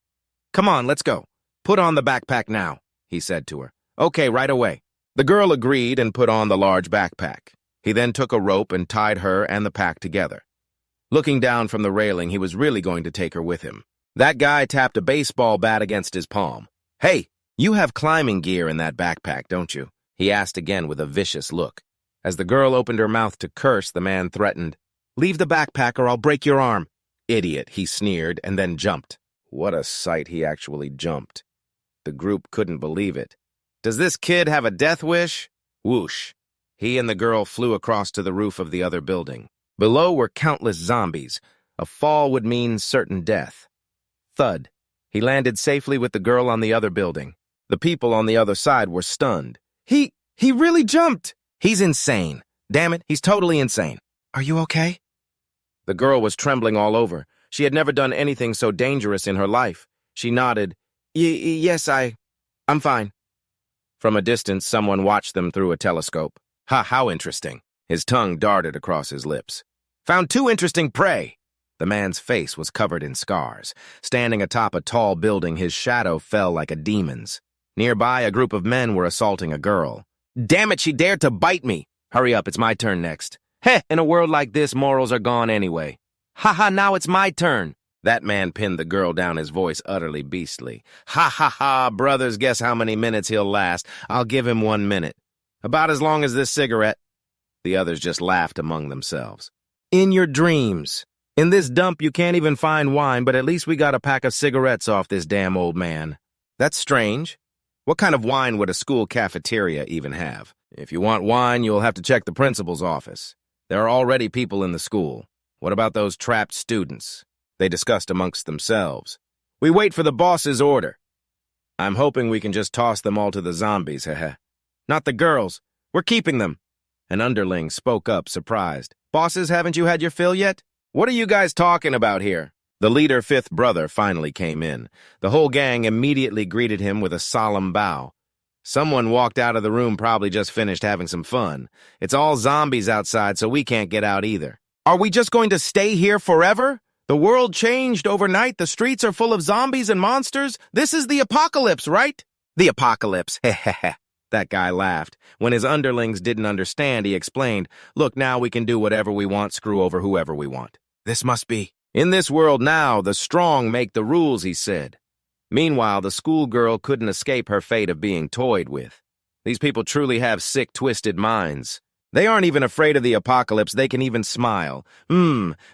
"Come on, let's go. Put on the backpack now," he said to her. "Okay, right away." The girl agreed and put on the large backpack. He then took a rope and tied her and the pack together. Looking down from the railing, he was really going to take her with him. That guy tapped a baseball bat against his palm. "Hey, you have climbing gear in that backpack, don't you?" he asked again with a vicious look. As the girl opened her mouth to curse, the man threatened, "Leave the backpack or I'll break your arm." "Idiot," he sneered, and then jumped. What a sight, he actually jumped. The group couldn't believe it. "Does this kid have a death wish?" Whoosh. He and the girl flew across to the roof of the other building. Below were countless zombies. A fall would mean certain death. Thud. He landed safely with the girl on the other building. The people on the other side were stunned. He really jumped! He's insane. Damn it, he's totally insane. Are you okay?" The girl was trembling all over. She had never done anything so dangerous in her life. She nodded. Yes, I'm fine." From a distance, someone watched them through a telescope. "Ha, how interesting." His tongue darted across his lips. "Found 2 interesting prey." The man's face was covered in scars. Standing atop a tall building, his shadow fell like a demon's. Nearby, a group of men were assaulting a girl. "Damn it, she dared to bite me." "Hurry up, it's my turn next." "Heh, in a world like this, morals are gone anyway." "Ha ha, now it's my turn." That man pinned the girl down, his voice utterly beastly. "Ha ha ha, brothers, guess how many minutes he'll last. I'll give him 1 minute. About as long as this cigarette." The others just laughed among themselves. "In your dreams. In this dump you can't even find wine, but at least we got a pack of cigarettes off this damn old man." "That's strange. What kind of wine would a school cafeteria even have? If you want wine, you'll have to check the principal's office. There are already people in the school. What about those trapped students?" They discussed amongst themselves. "We wait for the boss's order." "I'm hoping we can just toss them all to the zombies, heh. "Not the girls. We're keeping them." An underling spoke up, surprised. "Bosses, haven't you had your fill yet? What are you guys talking about here?" The leader, 5th brother, finally came in. The whole gang immediately greeted him with a solemn bow. "Someone walked out of the room, probably just finished having some fun. It's all zombies outside, so we can't get out either." "Are we just going to stay here forever? The world changed overnight. The streets are full of zombies and monsters. This is the apocalypse, right?" "The apocalypse, heh. That guy laughed. When his underlings didn't understand, he explained, "Look, now we can do whatever we want, screw over whoever we want. This must be. In this world now, the strong make the rules," he said. Meanwhile, the schoolgirl couldn't escape her fate of being toyed with. These people truly have sick, twisted minds. They aren't even afraid of the apocalypse. They can even smile.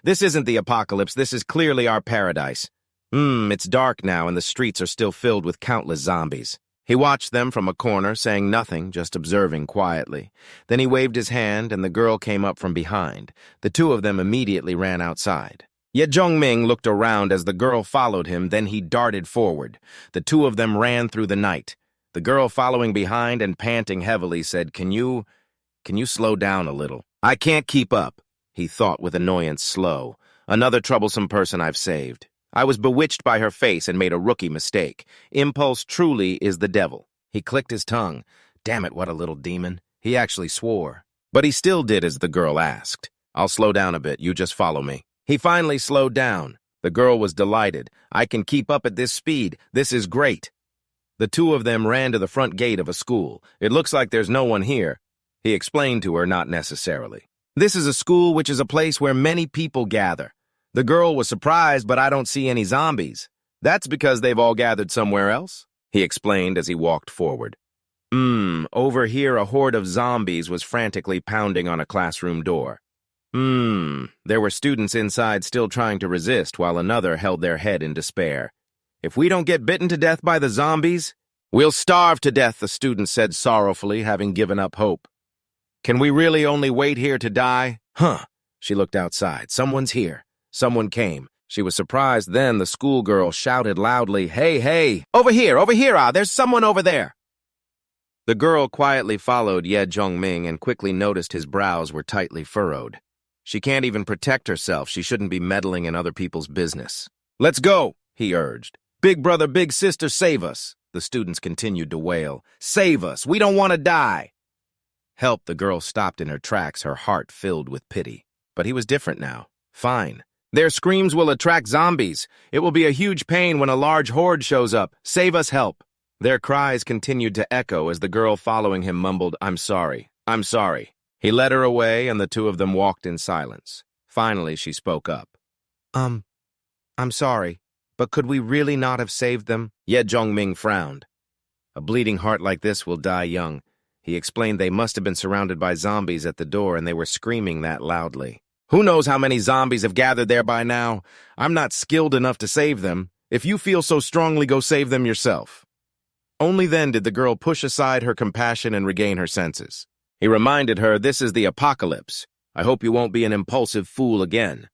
This isn't the apocalypse. This is clearly our paradise. It's dark now, and the streets are still filled with countless zombies." He watched them from a corner, saying nothing, just observing quietly. Then he waved his hand, and the girl came up from behind. The 2 of them immediately ran outside. Ye Zhongming looked around as the girl followed him, then he darted forward. The 2 of them ran through the night. The girl following behind and panting heavily said, Can you slow down a little? "I can't keep up," he thought with annoyance slow. "Another troublesome person I've saved. I was bewitched by her face and made a rookie mistake. Impulse truly is the devil." He clicked his tongue. Damn it, what a little demon. He actually swore. But he still did as the girl asked. "I'll slow down a bit, you just follow me." He finally slowed down. The girl was delighted. "I can keep up at this speed. This is great." The 2 of them ran to the front gate of a school. "It looks like there's no one here," he explained to her, not necessarily. "This is a school which is a place where many people gather." The girl was surprised, "But I don't see any zombies." "That's because they've all gathered somewhere else," he explained as he walked forward. Over here a horde of zombies was frantically pounding on a classroom door. There were students inside still trying to resist, while another held their head in despair. "If we don't get bitten to death by the zombies, we'll starve to death," the student said sorrowfully, having given up hope. Can we really only wait here to die? Huh. She looked outside. Someone's here. Someone came. She was surprised then the schoolgirl shouted loudly, "Hey, hey! Over here, there's someone over there!" The girl quietly followed Ye Jongming and quickly noticed his brows were tightly furrowed. She can't even protect herself. She shouldn't be meddling in other people's business. "Let's go," he urged. "Big brother, big sister, save us." The students continued to wail. "Save us! We don't want to die!" Help, the girl stopped in her tracks, her heart filled with pity. But he was different now. Fine. Their screams will attract zombies. It will be a huge pain when a large horde shows up. Save us, help. Their cries continued to echo as the girl following him mumbled, "I'm sorry. I'm sorry." He led her away and the two of them walked in silence. Finally, she spoke up. I'm sorry, but could we really not have saved them?" Ye Jongming frowned. "A bleeding heart like this will die young." He explained they must have been surrounded by zombies at the door and they were screaming that loudly. "Who knows how many zombies have gathered there by now? I'm not skilled enough to save them. If you feel so strongly, go save them yourself." Only then did the girl push aside her compassion and regain her senses. He reminded her, "This is the apocalypse. I hope you won't be an impulsive fool again."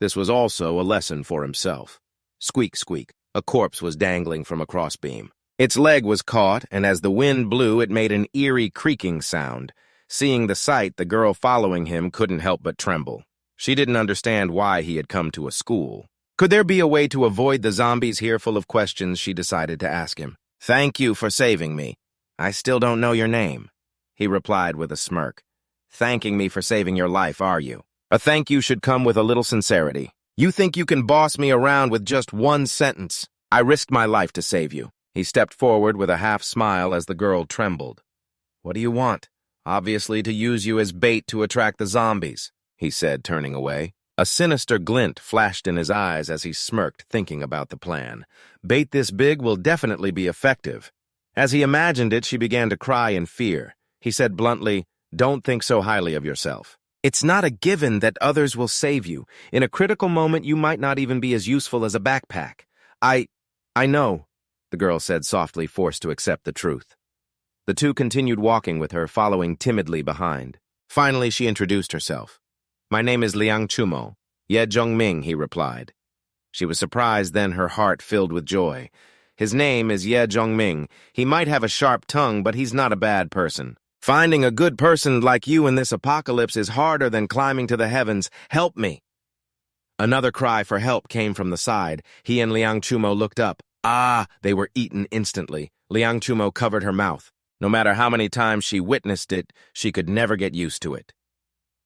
This was also a lesson for himself. Squeak, squeak. A corpse was dangling from a crossbeam. Its leg was caught, and as the wind blew, it made an eerie creaking sound. Seeing the sight, the girl following him couldn't help but tremble. She didn't understand why he had come to a school. Could there be a way to avoid the zombies here? Full of questions, she decided to ask him. "Thank you for saving me. I still don't know your name," he replied with a smirk. "Thanking me for saving your life, are you? A thank you should come with a little sincerity. You think you can boss me around with just one sentence? I risked my life to save you." He stepped forward with a half smile as the girl trembled. "What do you want?" "Obviously to use you as bait to attract the zombies," he said, turning away. A sinister glint flashed in his eyes as he smirked, thinking about the plan. Bait this big will definitely be effective. As he imagined it, she began to cry in fear. He said bluntly, "Don't think so highly of yourself. It's not a given that others will save you. In a critical moment, you might not even be as useful as a backpack." I know," the girl said softly, forced to accept the truth. The two continued walking with her, following timidly behind. Finally, she introduced herself. "My name is Liang Chumo. Ye Jongming," he replied. She was surprised, then her heart filled with joy. "His name is Ye Jongming. He might have a sharp tongue, but he's not a bad person. Finding a good person like you in this apocalypse is harder than climbing to the heavens. Help me." Another cry for help came from the side. He and Liang Chumo looked up. They were eaten instantly. Liang Chumo covered her mouth. No matter how many times she witnessed it, she could never get used to it.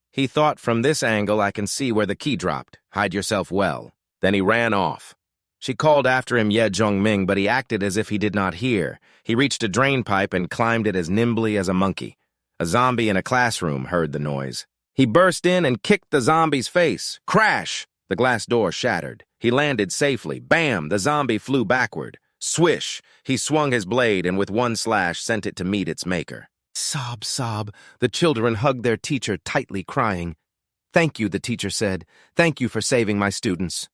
He thought, "From this angle, I can see where the key dropped. Hide yourself well." Then he ran off. She called after him Ye Jongming, but he acted as if he did not hear. He reached a drain pipe and climbed it as nimbly as a monkey. A zombie in a classroom heard the noise. He burst in and kicked the zombie's face. Crash! The glass door shattered. He landed safely. Bam! The zombie flew backward. Swish! He swung his blade and with one slash sent it to meet its maker. Sob, sob. The children hugged their teacher tightly, crying. "Thank you," the teacher said. "Thank you for saving my students."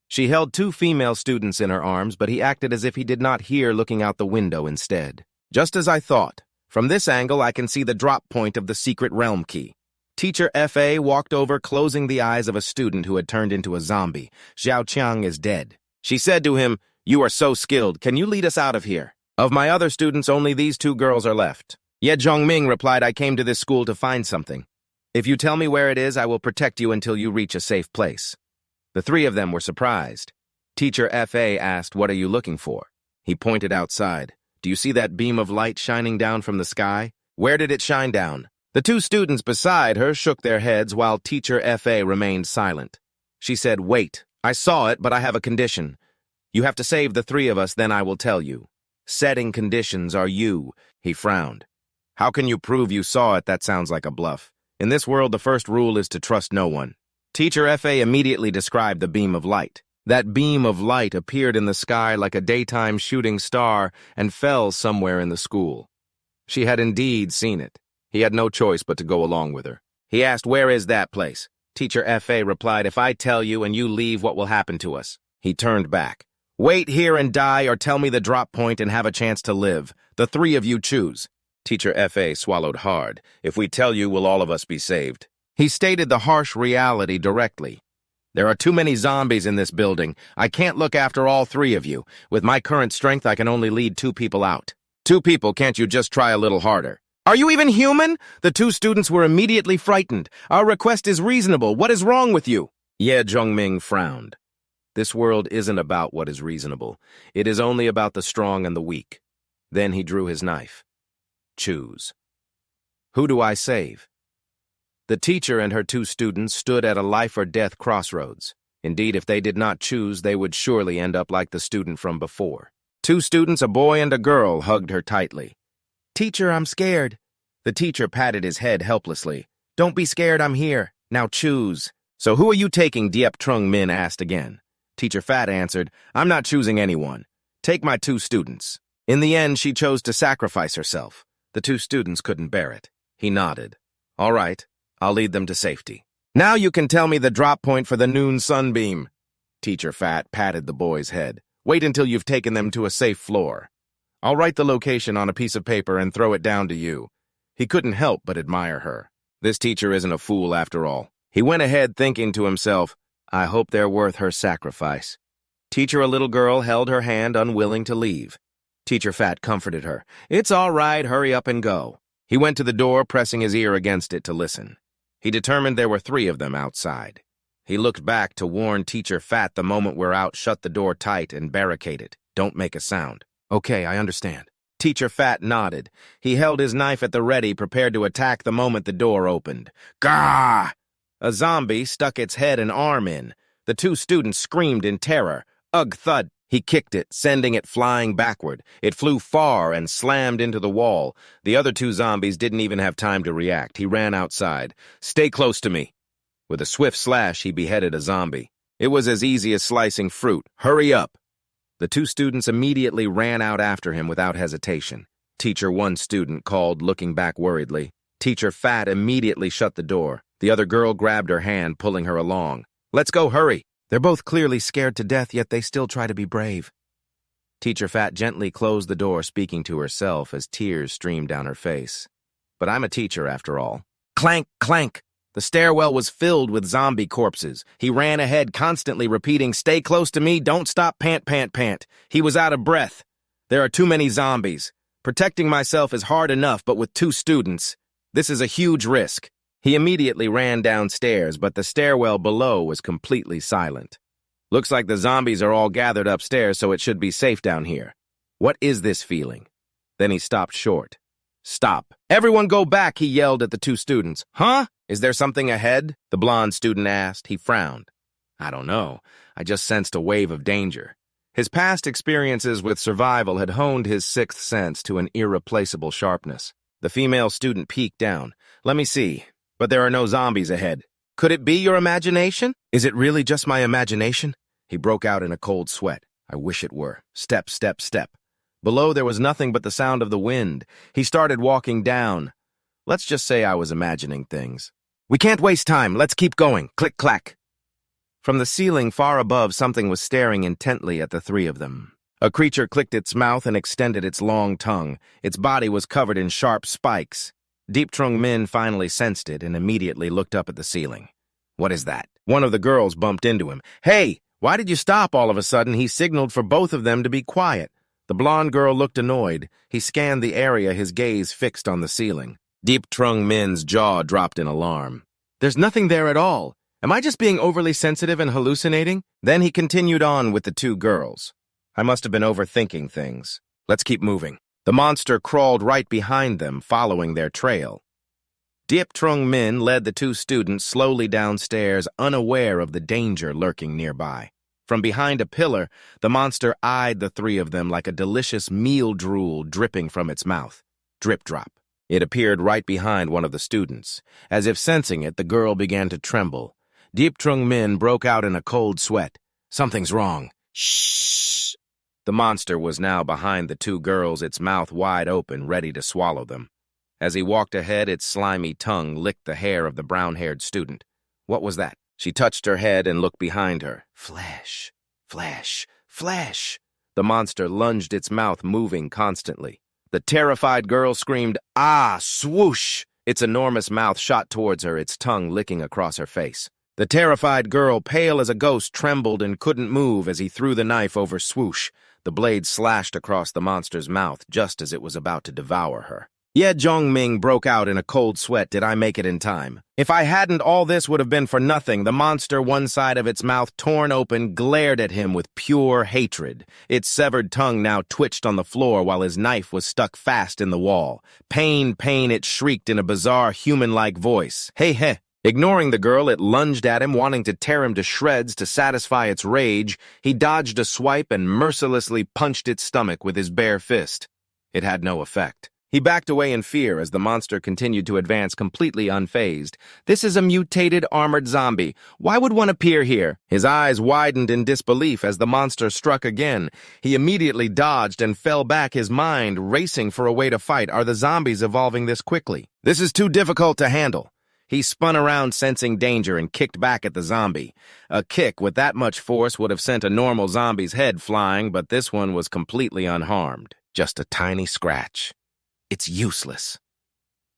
She held two female students in her arms, but he acted as if he did not hear, looking out the window instead. "Just as I thought. From this angle, I can see the drop point of the secret realm key." Teacher F.A. walked over, closing the eyes of a student who had turned into a zombie. "Xiao Qiang is dead." She said to him, "You are so skilled. Can you lead us out of here? Of my other students, only these two girls are left." Ye Jongming replied, "I came to this school to find something. If you tell me where it is, I will protect you until you reach a safe place." The three of them were surprised. Teacher F.A. asked, "What are you looking for?" He pointed outside. "Do you see that beam of light shining down from the sky? Where did it shine down?" The two students beside her shook their heads while Teacher F.A. remained silent. She said, "Wait. I saw it, but I have a condition. You have to save the three of us, then I will tell you." "Setting conditions are you," he frowned. "How can you prove you saw it? That sounds like a bluff. In this world, the first rule is to trust no one." Teacher F.A. immediately described the beam of light. That beam of light appeared in the sky like a daytime shooting star and fell somewhere in the school. She had indeed seen it. He had no choice but to go along with her. He asked, "Where is that place?" Teacher F.A. replied, "If I tell you and you leave, what will happen to us?" He turned back. "Wait here and die, or tell me the drop point and have a chance to live. The three of you choose." Teacher F.A. swallowed hard. If we tell you, will all of us be saved? He stated the harsh reality directly. There are too many zombies in this building. I can't look after all three of you. With my current strength, I can only lead 2 people out. 2 people, can't you just try a little harder? Are you even human? The 2 students were immediately frightened. Our request is reasonable. What is wrong with you? Ye Zhongming frowned. This world isn't about what is reasonable. It is only about the strong and the weak. Then he drew his knife. Choose. Who do I save? The teacher and her 2 students stood at a life-or-death crossroads. Indeed, if they did not choose, they would surely end up like the student from before. 2 students, a boy and a girl, hugged her tightly. Teacher, I'm scared. The teacher patted his head helplessly. Don't be scared, I'm here. Now choose. So who are you taking? Diep Trung Min asked again. Teacher Fat answered, I'm not choosing anyone. Take my 2 students. In the end, she chose to sacrifice herself. The 2 students couldn't bear it. He nodded. All right. I'll lead them to safety. Now you can tell me the drop point for the noon sunbeam. Teacher Fat patted the boy's head. Wait until you've taken them to a safe floor. I'll write the location on a piece of paper and throw it down to you. He couldn't help but admire her. This teacher isn't a fool after all. He went ahead thinking to himself, I hope they're worth her sacrifice. Teacher, a little girl, held her hand, unwilling to leave. Teacher Fat comforted her. It's all right, hurry up and go. He went to the door, pressing his ear against it to listen. He determined there were 3 of them outside. He looked back to warn Teacher Fat the moment we're out, shut the door tight and barricade it. Don't make a sound. Okay, I understand. Teacher Fat nodded. He held his knife at the ready, prepared to attack the moment the door opened. Gah! A zombie stuck its head and arm in. The 2 students screamed in terror. Ugh, thud. He kicked it, sending it flying backward. It flew far and slammed into the wall. The other 2 zombies didn't even have time to react. He ran outside. Stay close to me. With a swift slash, he beheaded a zombie. It was as easy as slicing fruit. Hurry up. The 2 students immediately ran out after him without hesitation. Teacher 1 student called, looking back worriedly. Teacher Fat immediately shut the door. The other girl grabbed her hand, pulling her along. Let's go, hurry. They're both clearly scared to death, yet they still try to be brave. Teacher Fat gently closed the door, speaking to herself as tears streamed down her face. But I'm a teacher, after all. Clank, clank. The stairwell was filled with zombie corpses. He ran ahead, constantly repeating, stay close to me, don't stop, pant, pant, pant. He was out of breath. There are too many zombies. Protecting myself is hard enough, but with 2 students, this is a huge risk. He immediately ran downstairs, but the stairwell below was completely silent. Looks like the zombies are all gathered upstairs, so it should be safe down here. What is this feeling? Then he stopped short. Stop. Everyone go back, he yelled at the 2 students. Huh? Is there something ahead? The blonde student asked. He frowned. I don't know. I just sensed a wave of danger. His past experiences with survival had honed his 6th sense to an irreplaceable sharpness. The female student peeked down. Let me see. But there are no zombies ahead. Could it be your imagination? Is it really just my imagination? He broke out in a cold sweat. I wish it were. Step, step, step. Below there was nothing but the sound of the wind. He started walking down. Let's just say I was imagining things. We can't waste time. Let's keep going. Click, clack. From the ceiling far above, something was staring intently at the 3 of them. A creature clicked its mouth and extended its long tongue. Its body was covered in sharp spikes. Diep Trung Min finally sensed it and immediately looked up at the ceiling. What is that? One of the girls bumped into him. Hey, why did you stop all of a sudden? He signaled for both of them to be quiet. The blonde girl looked annoyed. He scanned the area, his gaze fixed on the ceiling. Diep Trung Min's jaw dropped in alarm. There's nothing there at all. Am I just being overly sensitive and hallucinating? Then he continued on with the 2 girls. I must have been overthinking things. Let's keep moving. The monster crawled right behind them, following their trail. Diep Trung Min led the 2 students slowly downstairs, unaware of the danger lurking nearby. From behind a pillar, the monster eyed the 3 of them like a delicious meal drool dripping from its mouth. Drip drop. It appeared right behind one of the students. As if sensing it, the girl began to tremble. Diep Trung Min broke out in a cold sweat. Something's wrong. Shh! The monster was now behind the 2 girls, its mouth wide open, ready to swallow them. As he walked ahead, its slimy tongue licked the hair of the brown-haired student. What was that? She touched her head and looked behind her. Flesh, flesh, flesh. The monster lunged its mouth, moving constantly. The terrified girl screamed, "Ah!" Swoosh! Its enormous mouth shot towards her, its tongue licking across her face. The terrified girl, pale as a ghost, trembled and couldn't move as he threw the knife over Swoosh. The blade slashed across the monster's mouth just as it was about to devour her. Ye Zhongming broke out in a cold sweat. Did I make it in time? If I hadn't, all this would have been for nothing. The monster, one side of its mouth torn open, glared at him with pure hatred. Its severed tongue now twitched on the floor while his knife was stuck fast in the wall. Pain, pain, it shrieked in a bizarre human-like voice. Hey, hey. Ignoring the girl, it lunged at him, wanting to tear him to shreds to satisfy its rage. He dodged a swipe and mercilessly punched its stomach with his bare fist. It had no effect. He backed away in fear as the monster continued to advance completely unfazed. This is a mutated armored zombie. Why would one appear here? His eyes widened in disbelief as the monster struck again. He immediately dodged and fell back, his mind racing for a way to fight. Are the zombies evolving this quickly? This is too difficult to handle. He spun around, sensing danger, and kicked back at the zombie. A kick with that much force would have sent a normal zombie's head flying, but this one was completely unharmed. Just a tiny scratch. It's useless.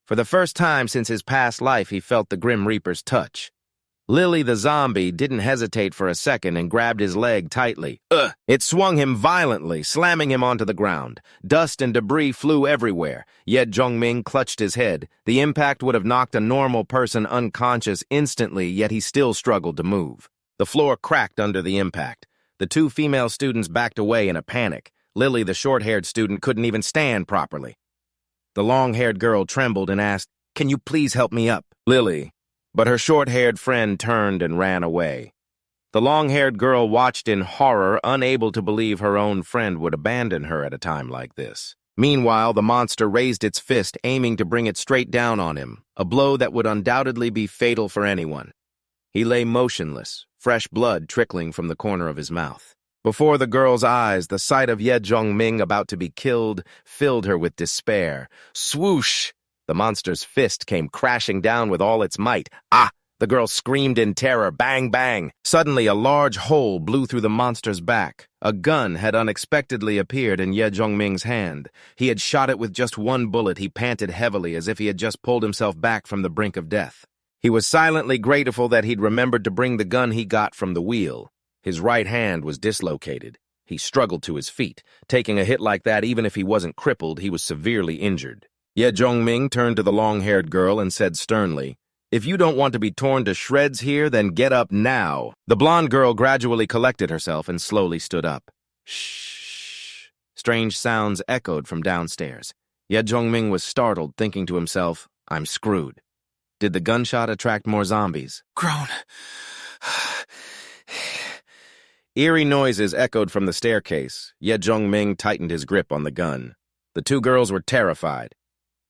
For the first time since his past life, he felt the Grim Reaper's touch. Lily the zombie didn't hesitate for a second and grabbed his leg tightly. It swung him violently, slamming him onto the ground. Dust and debris flew everywhere. Yet Zhongming clutched his head. The impact would have knocked a normal person unconscious instantly, yet he still struggled to move. The floor cracked under the impact. The two female students backed away in a panic. Lily, the short-haired student, couldn't even stand properly. The long-haired girl trembled and asked, "Can you please help me up?" Lily. But her short-haired friend turned and ran away. The long-haired girl watched in horror, unable to believe her own friend would abandon her at a time like this. Meanwhile, the monster raised its fist, aiming to bring it straight down on him, a blow that would undoubtedly be fatal for anyone. He lay motionless, fresh blood trickling from the corner of his mouth. Before the girl's eyes, the sight of Ye Zhongming about to be killed filled her with despair. Swoosh! The monster's fist came crashing down with all its might. Ah! The girl screamed in terror. Bang, bang! Suddenly, a large hole blew through the monster's back. A gun had unexpectedly appeared in Ye Zhongming's hand. He had shot it with just one bullet. He panted heavily as if he had just pulled himself back from the brink of death. He was silently grateful that he'd remembered to bring the gun he got from the wheel. His right hand was dislocated. He struggled to his feet. Taking a hit like that, even if he wasn't crippled, he was severely injured. Ye Zhongming turned to the long-haired girl and said sternly, "If you don't want to be torn to shreds here, then get up now." The blonde girl gradually collected herself and slowly stood up. Shh. Strange sounds echoed from downstairs. Ye Zhongming was startled, thinking to himself, "I'm screwed." Did the gunshot attract more zombies? Groan. Eerie noises echoed from the staircase. Ye Zhongming tightened his grip on the gun. The two girls were terrified.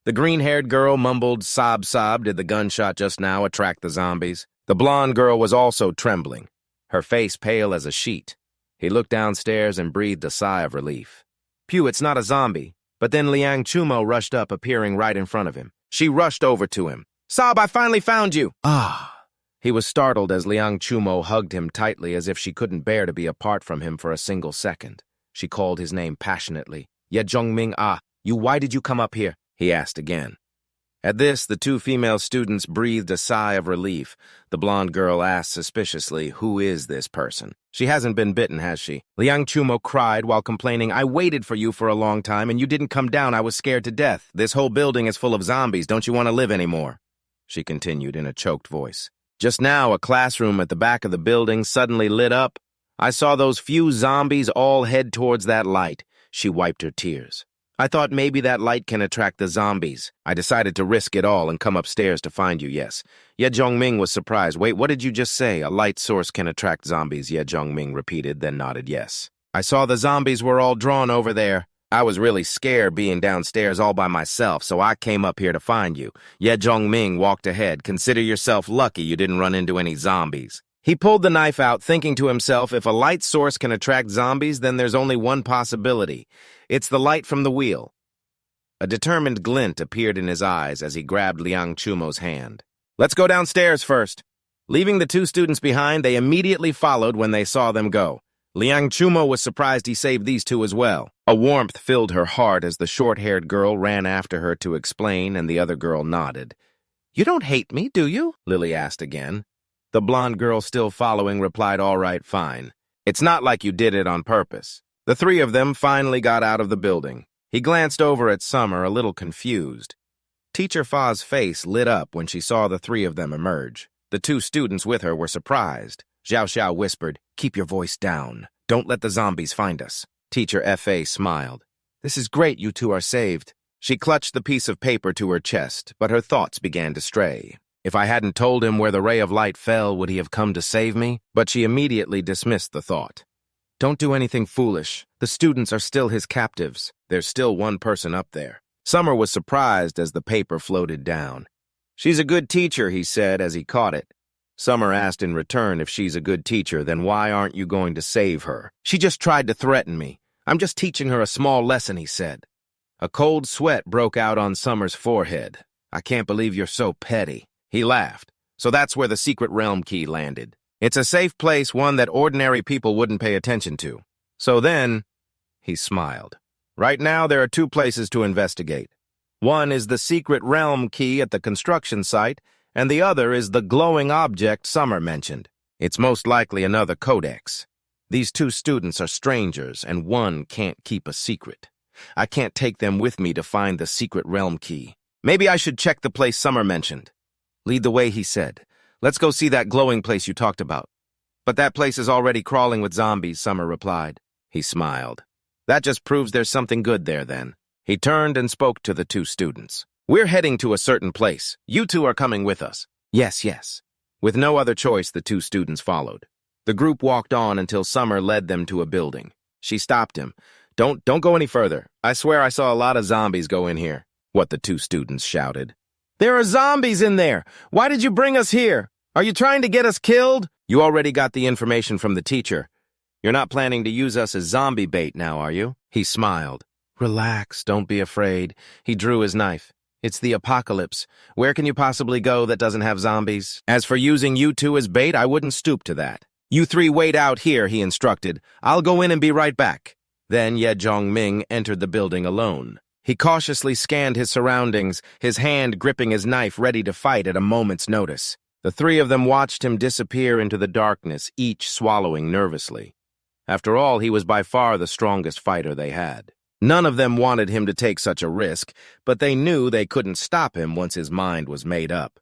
The green-haired girl mumbled, "Sob, sob, did the gunshot just now attract the zombies?" The blonde girl was also trembling, her face pale as a sheet. He looked downstairs and breathed a sigh of relief. Phew, it's not a zombie. But then Liang Chumo rushed up, appearing right in front of him. She rushed over to him. "Sob, I finally found you!" "Ah!" He was startled as Liang Chumo hugged him tightly as if she couldn't bear to be apart from him for a single second. She called his name passionately. "Ye Zhongming, why did you come up here?" he asked again. At this, the two female students breathed a sigh of relief. The blonde girl asked suspiciously, "Who is this person?" "She hasn't been bitten, has she?" Liang Chumo cried while complaining, "I waited for you for a long time and you didn't come down. I was scared to death. This whole building is full of zombies. Don't you want to live anymore?" She continued in a choked voice. "Just now, a classroom at the back of the building suddenly lit up. I saw those few zombies all head towards that light." She wiped her tears. "I thought maybe that light can attract the zombies. I decided to risk it all and come upstairs to find you, yes." Ye Zhongming was surprised. "Wait, what did you just say? A light source can attract zombies," Ye Zhongming repeated, then nodded yes. "I saw the zombies were all drawn over there. I was really scared being downstairs all by myself, so I came up here to find you." Ye Zhongming walked ahead. "Consider yourself lucky you didn't run into any zombies." He pulled the knife out, thinking to himself, if a light source can attract zombies, then there's only one possibility. It's the light from the wheel. A determined glint appeared in his eyes as he grabbed Liang Chumo's hand. "Let's go downstairs first." Leaving the two students behind, they immediately followed when they saw them go. Liang Chumo was surprised he saved these two as well. A warmth filled her heart as the short-haired girl ran after her to explain, and the other girl nodded. "You don't hate me, do you?" Lily asked again. The blonde girl, still following, replied, "All right, fine. It's not like you did it on purpose." The three of them finally got out of the building. He glanced over at Summer, a little confused. Teacher Fa's face lit up when she saw the three of them emerge. The two students with her were surprised. Xiao Xiao whispered, "Keep your voice down. Don't let the zombies find us." Teacher Fa smiled. "This is great you two are saved." She clutched the piece of paper to her chest, but her thoughts began to stray. If I hadn't told him where the ray of light fell, would he have come to save me? But she immediately dismissed the thought. "Don't do anything foolish. The students are still his captives. There's still one person up there." Summer was surprised as the paper floated down. "She's a good teacher," he said as he caught it. Summer asked in return, "If she's a good teacher, then why aren't you going to save her?" "She just tried to threaten me. I'm just teaching her a small lesson," he said. A cold sweat broke out on Summer's forehead. "I can't believe you're so petty." He laughed. "So that's where the secret realm key landed. It's a safe place, one that ordinary people wouldn't pay attention to. So then," he smiled, "right now there are two places to investigate. One is the secret realm key at the construction site, and the other is the glowing object Summer mentioned. It's most likely another codex. These two students are strangers, and one can't keep a secret. I can't take them with me to find the secret realm key. Maybe I should check the place Summer mentioned." "Lead the way," he said. "Let's go see that glowing place you talked about." "But that place is already crawling with zombies," Summer replied. He smiled. "That just proves there's something good there, then." He turned and spoke to the two students. "We're heading to a certain place. You two are coming with us." "Yes, yes." With no other choice, the two students followed. The group walked on until Summer led them to a building. She stopped him. Don't go any further. I swear I saw a lot of zombies go in here." What the two students shouted. "There are zombies in there! Why did you bring us here? Are you trying to get us killed?" "You already got the information from the teacher. You're not planning to use us as zombie bait now, are you?" He smiled. "Relax, don't be afraid." He drew his knife. "It's the apocalypse. Where can you possibly go that doesn't have zombies? As for using you two as bait, I wouldn't stoop to that. You three wait out here," he instructed. "I'll go in and be right back." Then Ye Zhongming entered the building alone. He cautiously scanned his surroundings, his hand gripping his knife ready to fight at a moment's notice. The three of them watched him disappear into the darkness, each swallowing nervously. After all, he was by far the strongest fighter they had. None of them wanted him to take such a risk, but they knew they couldn't stop him once his mind was made up.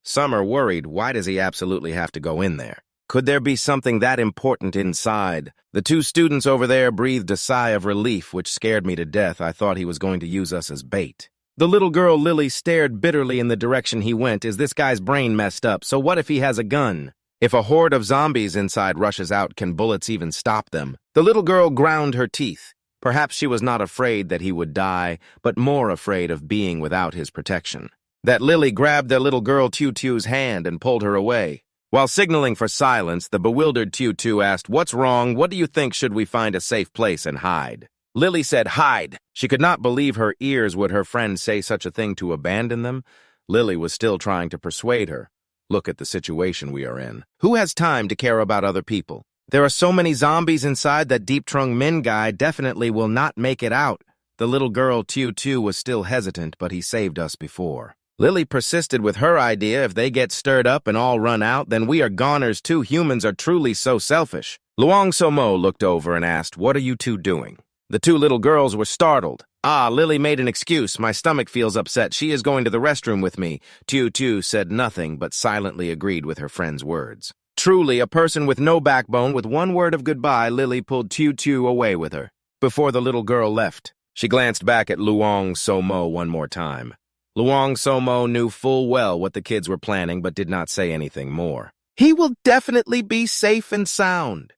Summer worried, why does he absolutely have to go in there? Could there be something that important inside? The two students over there breathed a sigh of relief, which scared me to death. I thought he was going to use us as bait. The little girl Lily stared bitterly in the direction he went. Is this guy's brain messed up? So what if he has a gun? If a horde of zombies inside rushes out, can bullets even stop them? The little girl ground her teeth. Perhaps she was not afraid that he would die, but more afraid of being without his protection. That Lily grabbed their little girl Tutu's hand and pulled her away. While signaling for silence, the bewildered Tutu asked, "What's wrong? What do you think? Should we find a safe place and hide?" Lily said, "Hide." She could not believe her ears. Would her friend say such a thing to abandon them? Lily was still trying to persuade her. "Look at the situation we are in. Who has time to care about other people? There are so many zombies inside that Deep Trung Min guy definitely will not make it out." The little girl Tutu was still hesitant, but he saved us before. Lily persisted with her idea. If they get stirred up and all run out, then we are goners too. Humans are truly so selfish. Luang Somo looked over and asked, "What are you two doing?" The two little girls were startled. Lily made an excuse. "My stomach feels upset. She is going to the restroom with me." Tu said nothing, but silently agreed with her friend's words. Truly, a person with no backbone. With one word of goodbye, Lily pulled Tu away with her. Before the little girl left, she glanced back at Luang Somo one more time. Luang Somo knew full well what the kids were planning, but did not say anything more. "He will definitely be safe and sound."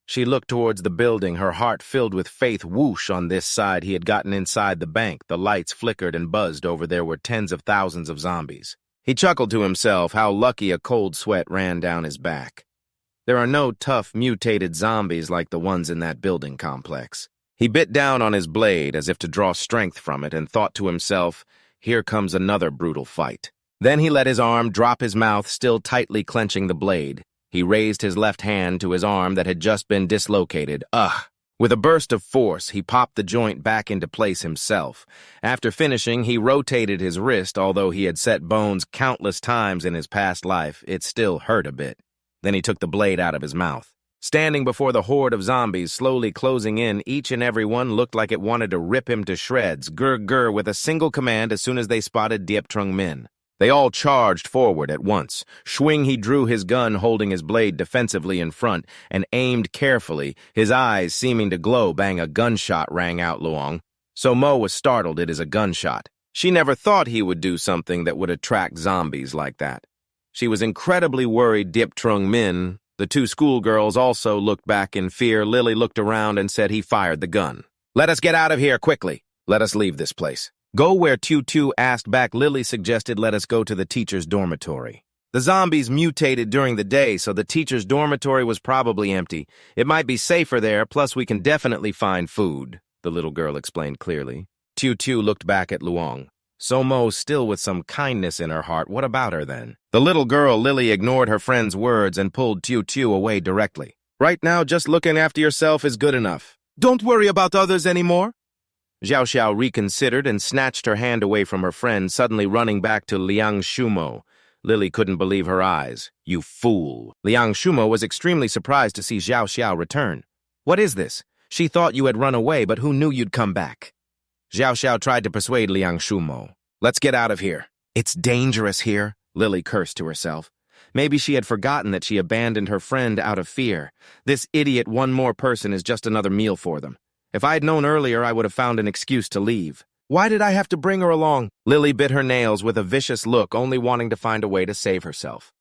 She looked towards the building, her heart filled with faith. Whoosh, on this side he had gotten inside the bank. The lights flickered and buzzed over. There were tens of thousands of zombies. He chuckled to himself. How lucky. A cold sweat ran down his back. There are no tough, mutated zombies like the ones in that building complex. He bit down on his blade as if to draw strength from it and thought to himself, here comes another brutal fight. Then he let his arm drop his mouth, still tightly clenching the blade. He raised his left hand to his arm that had just been dislocated. Ugh! With a burst of force, he popped the joint back into place himself. After finishing, he rotated his wrist. Although he had set bones countless times in his past life, it still hurt a bit. Then he took the blade out of his mouth. Standing before the horde of zombies slowly closing in, each and every one looked like it wanted to rip him to shreds, grr, with a single command as soon as they spotted Diep Trung Min. They all charged forward at once. Schwing, he drew his gun, holding his blade defensively in front, and aimed carefully, his eyes seeming to glow. Bang, a gunshot rang out Luong. So Mo was startled. It is a gunshot. She never thought he would do something that would attract zombies like that. She was incredibly worried. Diep Trung Min, the two schoolgirls, also looked back in fear. Lily looked around and said he fired the gun. "Let us get out of here, quickly. Let us leave this place." "Go where?" Tu asked back. Lily suggested, "Let us go to the teacher's dormitory." The zombies mutated during the day, so the teacher's dormitory was probably empty. It might be safer there, plus we can definitely find food, the little girl explained clearly. Tu looked back at Luong. So Mo, still with some kindness in her heart, what about her then? The little girl, Lily, ignored her friend's words and pulled Tu away directly. "Right now, just looking after yourself is good enough. Don't worry about others anymore." Xiao reconsidered and snatched her hand away from her friend, suddenly running back to Liang Shumo. Lily couldn't believe her eyes. "You fool." Liang Shumo was extremely surprised to see Xiao return. "What is this? She thought you had run away, but who knew you'd come back?" Xiao tried to persuade Liang Shumo. "Let's get out of here." "It's dangerous here," Lily cursed to herself. Maybe she had forgotten that she abandoned her friend out of fear. This idiot one more person is just another meal for them. If I had known earlier, I would have found an excuse to leave. Why did I have to bring her along? Lily bit her nails with a vicious look, only wanting to find a way to save herself.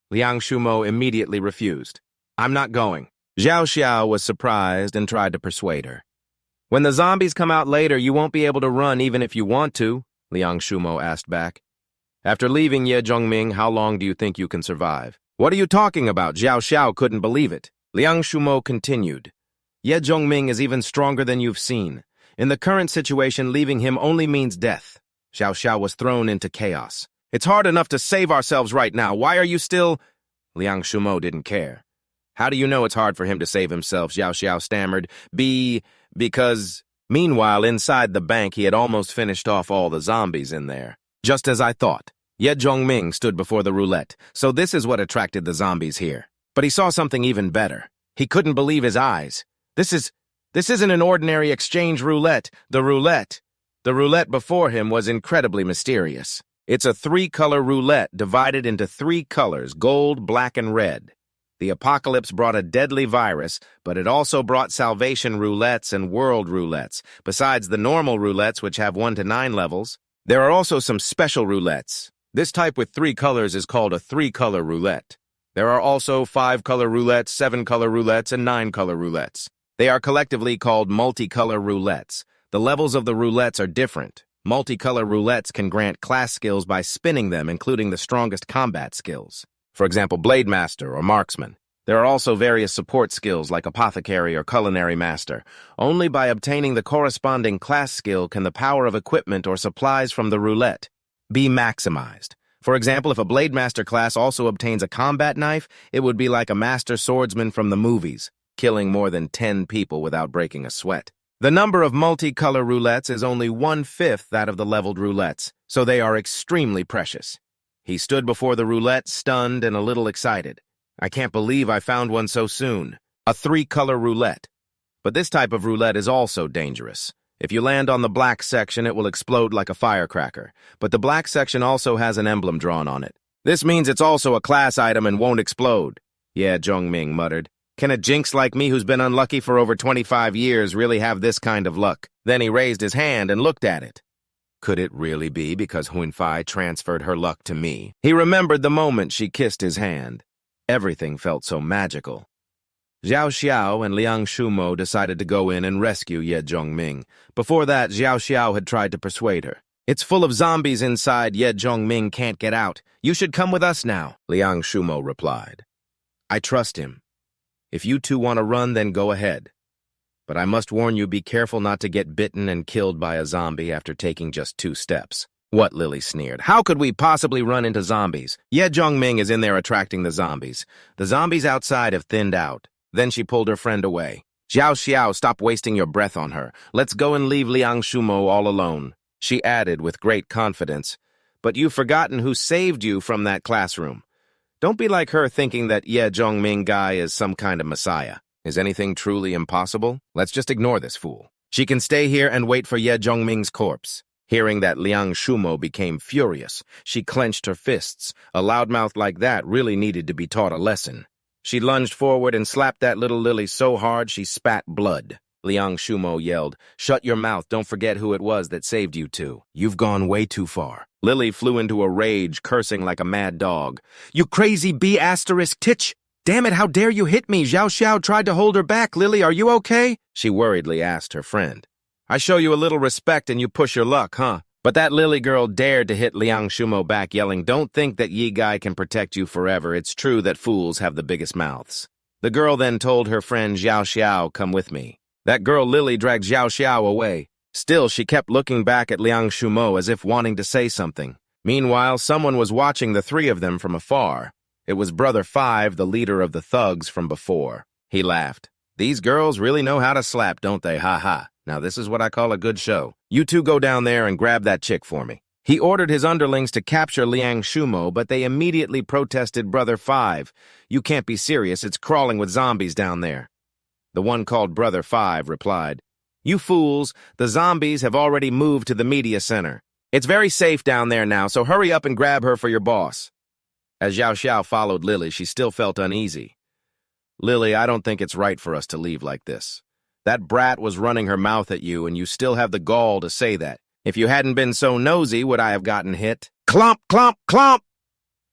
Liang Shumo immediately refused. "I'm not going." Xiao was surprised and tried to persuade her. "When the zombies come out later, you won't be able to run even if you want to," Liang Shumo asked back. "After leaving Ye Zhongming, how long do you think you can survive?" "What are you talking about?" Xiao couldn't believe it. Liang Shumo continued. "Ye Zhongming is even stronger than you've seen. In the current situation, leaving him only means death." Xiao was thrown into chaos. "It's hard enough to save ourselves right now. Why are you still—" Liang Shumo didn't care. "How do you know it's hard for him to save himself?" Xiao stammered. Because... Meanwhile, inside the bank, he had almost finished off all the zombies in there. "Just as I thought." Ye Zhongming stood before the roulette. So this is what attracted the zombies here. But he saw something even better. He couldn't believe his eyes. This isn't an ordinary exchange roulette. The roulette before him was incredibly mysterious. It's a 3-color roulette divided into 3 colors, gold, black, and red. The apocalypse brought a deadly virus, but it also brought salvation roulettes and world roulettes. Besides the normal roulettes, which have 1 to 9 levels, there are also some special roulettes. This type with 3 colors is called a 3-color roulette. There are also 5-color roulettes, 7-color roulettes, and 9-color roulettes. They are collectively called multicolor roulettes. The levels of the roulettes are different. Multicolor roulettes can grant class skills by spinning them, including the strongest combat skills. For example, Blade Master or Marksman. There are also various support skills like Apothecary or Culinary Master. Only by obtaining the corresponding class skill can the power of equipment or supplies from the roulette be maximized. For example, if a Blade Master class also obtains a combat knife, it would be like a Master Swordsman from the movies, killing more than 10 people without breaking a sweat. The number of multicolor roulettes is only 1/5 that of the leveled roulettes, so they are extremely precious. He stood before the roulette, stunned and a little excited. "I can't believe I found one so soon. A 3-color roulette. But this type of roulette is also dangerous. If you land on the black section, it will explode like a firecracker. But the black section also has an emblem drawn on it. This means it's also a class item and won't explode." "Yeah," Zhongming muttered. "Can a jinx like me who's been unlucky for over 25 years really have this kind of luck?" Then he raised his hand and looked at it. Could it really be because Huinfei transferred her luck to me? He remembered the moment she kissed his hand. Everything felt so magical. Xiao and Liang Shumo decided to go in and rescue Ye Zhongming. Before that, Xiao had tried to persuade her. "It's full of zombies inside. Ye Zhongming can't get out. You should come with us now," Liang Shumo replied. "I trust him. If you two want to run, then go ahead. But I must warn you, be careful not to get bitten and killed by a zombie after taking just 2 steps." What, Lily sneered. How could we possibly run into zombies? Ye Zhongming is in there attracting the zombies. The zombies outside have thinned out. Then she pulled her friend away. Xiao Xiao, stop wasting your breath on her. Let's go and leave Liang Shumo all alone. She added with great confidence. But you've forgotten who saved you from that classroom. Don't be like her thinking that Ye Zhongming guy is some kind of messiah. Is anything truly impossible? Let's just ignore this fool. She can stay here and wait for Ye Zhongming's corpse. Hearing that, Liang Shumo became furious. She clenched her fists. A loudmouth like that really needed to be taught a lesson. She lunged forward and slapped that little Lily so hard she spat blood. Liang Shumo yelled, "Shut your mouth, don't forget who it was that saved you two. You've gone way too far." Lily flew into a rage, cursing like a mad dog. "You crazy B***titch! Damn it, how dare you hit me?" Xiao Xiao tried to hold her back. "Lily, are you okay?" She worriedly asked her friend. "I show you a little respect and you push your luck, huh?" But that Lily girl dared to hit Liang Shumo back, yelling, "Don't think that Yi guy can protect you forever. It's true that fools have the biggest mouths." The girl then told her friend Xiao Xiao, "Come with me." That girl Lily dragged Xiao Xiao away. Still, she kept looking back at Liang Shumo as if wanting to say something. Meanwhile, someone was watching the three of them from afar. It was Brother Five, the leader of the thugs from before. He laughed. "These girls really know how to slap, don't they? Ha ha. Now this is what I call a good show. You two go down there and grab that chick for me." He ordered his underlings to capture Liang Shumo, but they immediately protested Brother Five. "You can't be serious, it's crawling with zombies down there." The one called Brother Five replied, "You fools, the zombies have already moved to the media center. It's very safe down there now, so hurry up and grab her for your boss." As Xiao Xiao followed Lily, she still felt uneasy. "Lily, I don't think it's right for us to leave like this. That brat was running her mouth at you, and you still have the gall to say that. If you hadn't been so nosy, would I have gotten hit?" Clomp, clomp, clomp!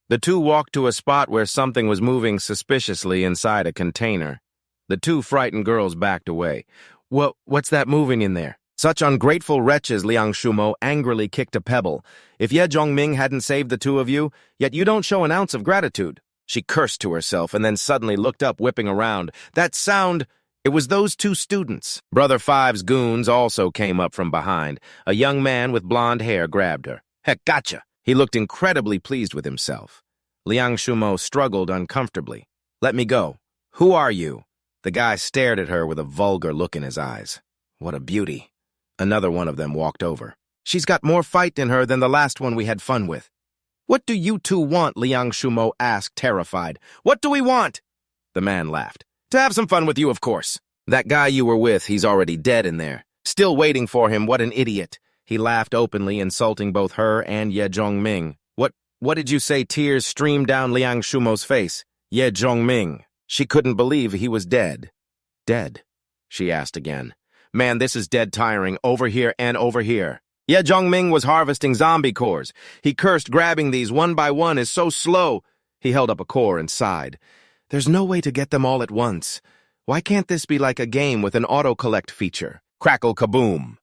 The two walked to a spot where something was moving suspiciously inside a container. The two frightened girls backed away. What's that moving in there?" Such ungrateful wretches, Liang Shumo angrily kicked a pebble. "If Ye Zhongming hadn't saved the two of you, yet you don't show an ounce of gratitude." She cursed to herself and then suddenly looked up, whipping around. That sound... It was those two students. Brother Five's goons also came up from behind. A young man with blonde hair grabbed her. "Heck, gotcha!" He looked incredibly pleased with himself. Liang Shumo struggled uncomfortably. "Let me go. Who are you?" The guy stared at her with a vulgar look in his eyes. "What a beauty." Another one of them walked over. "She's got more fight in her than the last one we had fun with." "What do you two want?" Liang Shumo asked, terrified. "What do we want?" The man laughed. "To have some fun with you, of course. That guy you were with, he's already dead in there. Still waiting for him, what an idiot." He laughed openly, insulting both her and Ye Zhongming. What did you say?" Tears streamed down Liang Shumo's face. "Ye Zhongming." She couldn't believe he was dead. "Dead?" she asked again. "Man, this is dead tiring, over here and over here." Ye Zhongming was harvesting zombie cores. He cursed, "Grabbing these one by one is so slow." He held up a core and sighed. "There's no way to get them all at once. Why can't this be like a game with an auto-collect feature?" Crackle kaboom!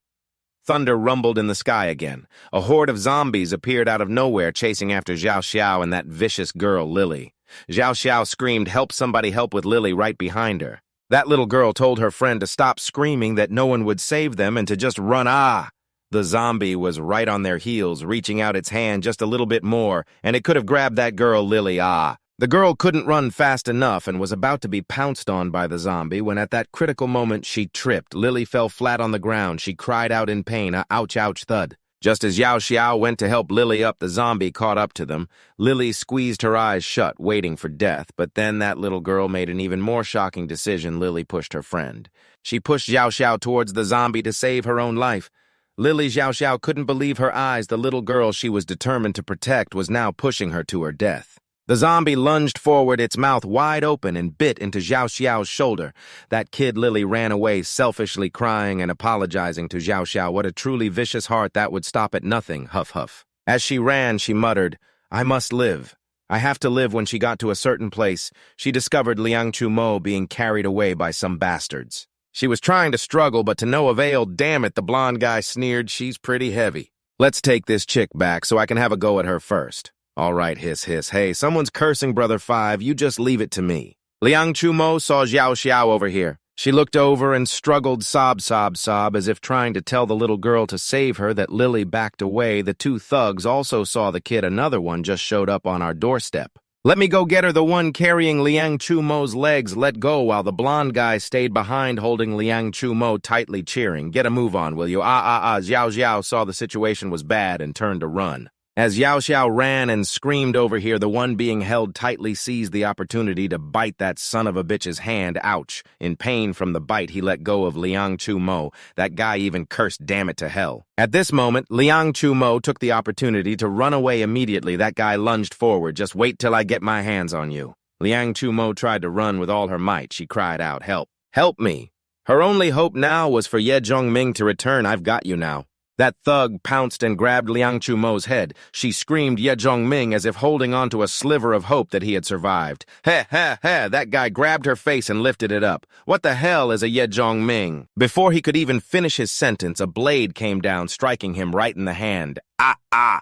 Thunder rumbled in the sky again. A horde of zombies appeared out of nowhere, chasing after Xiao Xiao and that vicious girl, Lily. Xiao Xiao screamed, "Help, somebody help," with Lily right behind her. That little girl told her friend to stop screaming, that no one would save them, and to just run. The zombie was right on their heels, reaching out its hand just a little bit more, and it could have grabbed that girl, Lily. The girl couldn't run fast enough and was about to be pounced on by the zombie when at that critical moment she tripped. Lily fell flat on the ground. She cried out in pain, a ouch, ouch thud. Just as Xiao Xiao went to help Lily up, the zombie caught up to them. Lily squeezed her eyes shut, waiting for death, but then that little girl made an even more shocking decision. Lily pushed her friend. She pushed Xiao Xiao towards the zombie to save her own life. Lily Xiao Xiao couldn't believe her eyes. The little girl she was determined to protect was now pushing her to her death. The zombie lunged forward, its mouth wide open, and bit into Xiao Xiao's shoulder. That kid Lily ran away, selfishly crying and apologizing to Xiao Xiao. What a truly vicious heart that would stop at nothing, huff huff. As she ran, she muttered, "I must live. I have to live." When she got to a certain place, she discovered Liang Chumo being carried away by some bastards. She was trying to struggle, but to no avail. "Damn it," the blonde guy sneered, "she's pretty heavy. Let's take this chick back so I can have a go at her first." "All right, hiss, hiss. Hey, someone's cursing Brother Five. You just leave it to me." Liang Chumo saw Xiao Xiao over here. She looked over and struggled sob, sob, sob, as if trying to tell the little girl to save her. That Lily backed away. The two thugs also saw the kid. Another one just showed up on our doorstep. Let me go get her. The one carrying Liang Chumo's legs let go while the blonde guy stayed behind holding Liang Chumo tightly, cheering. Get a move on, will you? Xiao Xiao saw the situation was bad and turned to run. As Yao Xiao ran and screamed over here, the one being held tightly seized the opportunity to bite that son of a bitch's hand. Ouch. In pain from the bite, he let go of Liang Chumo. That guy even cursed, damn it to hell. At this moment, Liang Chumo took the opportunity to run away immediately. That guy lunged forward. Just wait till I get my hands on you. Liang Chumo tried to run with all her might. She cried out, help. Help me. Her only hope now was for Ye Zhongming to return. I've got you now. That thug pounced and grabbed Liang Chumo's head. She screamed Ye Zhongming as if holding on to a sliver of hope that he had survived. Heh, heh, heh, that guy grabbed her face and lifted it up. What the hell is a Ye Zhongming? Before he could even finish his sentence, a blade came down, striking him right in the hand. Ah, ah!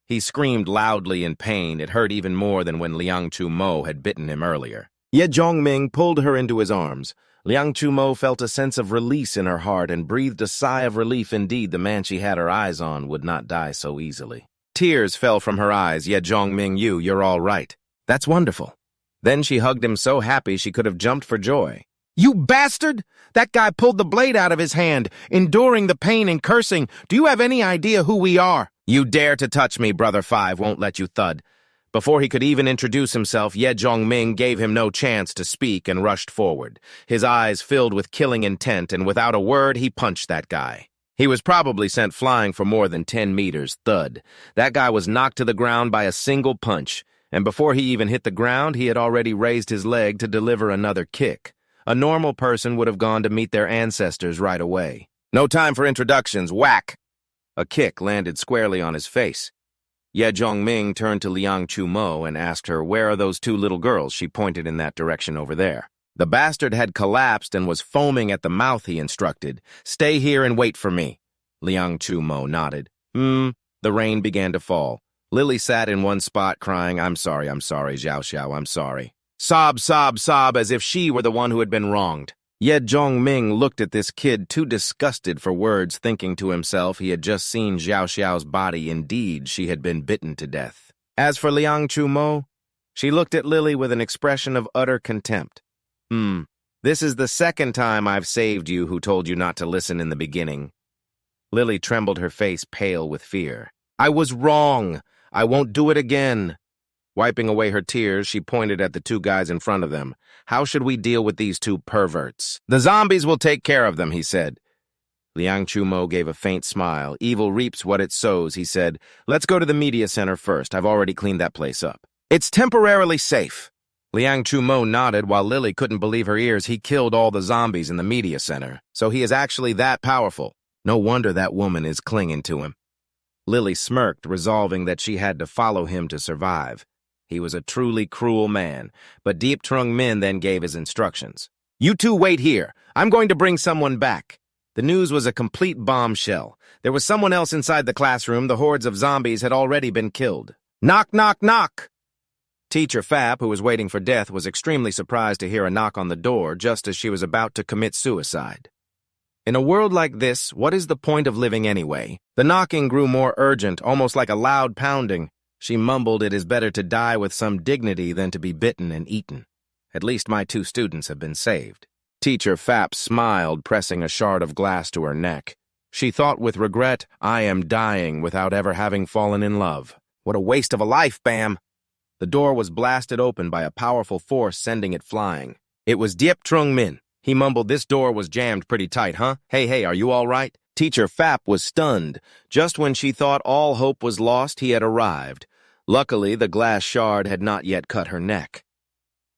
He screamed loudly in pain. It hurt even more than when Liang Chumo had bitten him earlier. Ye Zhongming pulled her into his arms. Liang Chumo felt a sense of release in her heart and breathed a sigh of relief. Indeed, the man she had her eyes on would not die so easily. Tears fell from her eyes. Ye Zhongming, you're all right. That's wonderful. Then she hugged him so happy she could have jumped for joy. You bastard! That guy pulled the blade out of his hand, enduring the pain and cursing. Do you have any idea who we are? You dare to touch me, Brother Five won't let you, thud. Before he could even introduce himself, Ye Zhongming gave him no chance to speak and rushed forward. His eyes filled with killing intent, and without a word, he punched that guy. He was probably sent flying for more than 10 meters, thud. That guy was knocked to the ground by a single punch, and before he even hit the ground, he had already raised his leg to deliver another kick. A normal person would have gone to meet their ancestors right away. No time for introductions, whack! A kick landed squarely on his face. Ye Zhongming turned to Liang Chumo and asked her, where are those two little girls? She pointed in that direction over there. The bastard had collapsed and was foaming at the mouth, he instructed. Stay here and wait for me. Liang Chumo nodded. The rain began to fall. Lily sat in one spot crying, I'm sorry, Xiao Xiao, I'm sorry. Sob, sob, sob, as if she were the one who had been wronged. Ye Zhongming looked at this kid, too disgusted for words, thinking to himself he had just seen Xiao Xiao's body. Indeed, she had been bitten to death. As for Liang Chumo, she looked at Lily with an expression of utter contempt. This is the second time I've saved you who told you not to listen in the beginning. Lily trembled, her face pale with fear. I was wrong. I won't do it again. Wiping away her tears, she pointed at the two guys in front of them. How should we deal with these two perverts? The zombies will take care of them, he said. Liang Chumo gave a faint smile. Evil reaps what it sows, he said. Let's go to the media center first. I've already cleaned that place up. It's temporarily safe. Liang Chumo nodded while Lily couldn't believe her ears. He killed all the zombies in the media center. So he is actually that powerful. No wonder that woman is clinging to him. Lily smirked, resolving that she had to follow him to survive. He was a truly cruel man, but Diep Trung Minh then gave his instructions. You two wait here. I'm going to bring someone back. The news was a complete bombshell. There was someone else inside the classroom. The hordes of zombies had already been killed. Knock, knock, knock! Teacher Fap, who was waiting for death, was extremely surprised to hear a knock on the door just as she was about to commit suicide. In a world like this, what is the point of living anyway? The knocking grew more urgent, almost like a loud pounding. She mumbled, it is better to die with some dignity than to be bitten and eaten. At least my two students have been saved. Teacher Fap smiled, pressing a shard of glass to her neck. She thought with regret, I am dying without ever having fallen in love. What a waste of a life, Bam! The door was blasted open by a powerful force, sending it flying. It was Diep Trung Minh. He mumbled, this door was jammed pretty tight, huh? Hey, are you all right? Teacher Fap was stunned. Just when she thought all hope was lost, he had arrived. Luckily, the glass shard had not yet cut her neck.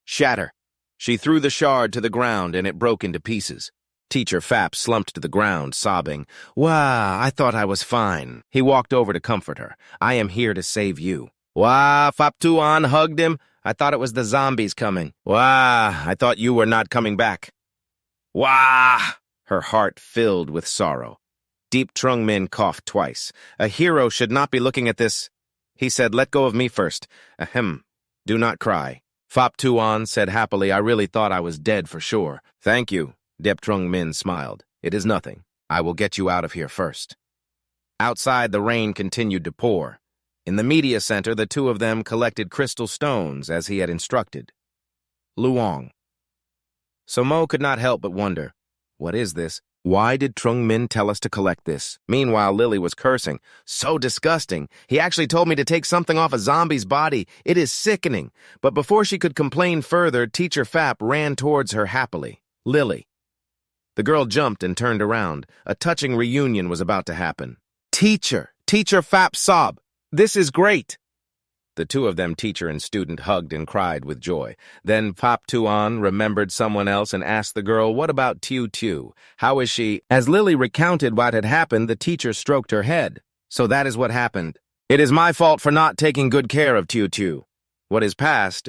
Shatter. She threw the shard to the ground, and it broke into pieces. Teacher Fap slumped to the ground, sobbing. Wah, I thought I was fine. He walked over to comfort her. I am here to save you. Wah, Fap Tuan hugged him. I thought it was the zombies coming. Wah, I thought you were not coming back. Wah! Her heart filled with sorrow. Diep Trung Minh coughed twice. A hero should not be looking at this. He said, let go of me first. Ahem. Do not cry. Fap Tuan said happily, I really thought I was dead for sure. Thank you. Trung Min smiled. It is nothing. I will get you out of here first. Outside, the rain continued to pour. In the media center, the two of them collected crystal stones, as he had instructed. Luong. So Mo could not help but wonder, what is this? Why did Trung Min tell us to collect this? Meanwhile, Lily was cursing. So disgusting. He actually told me to take something off a zombie's body. It is sickening. But before she could complain further, Teacher Fap ran towards her happily. Lily. The girl jumped and turned around. A touching reunion was about to happen. Teacher Fap sob. This is great. The two of them, teacher and student, hugged and cried with joy. Then Pop Tuan remembered someone else and asked the girl, what about Tiu Tiu? How is she? As Lily recounted what had happened, the teacher stroked her head. So that is what happened. It is my fault for not taking good care of Tiu Tiu. What is past,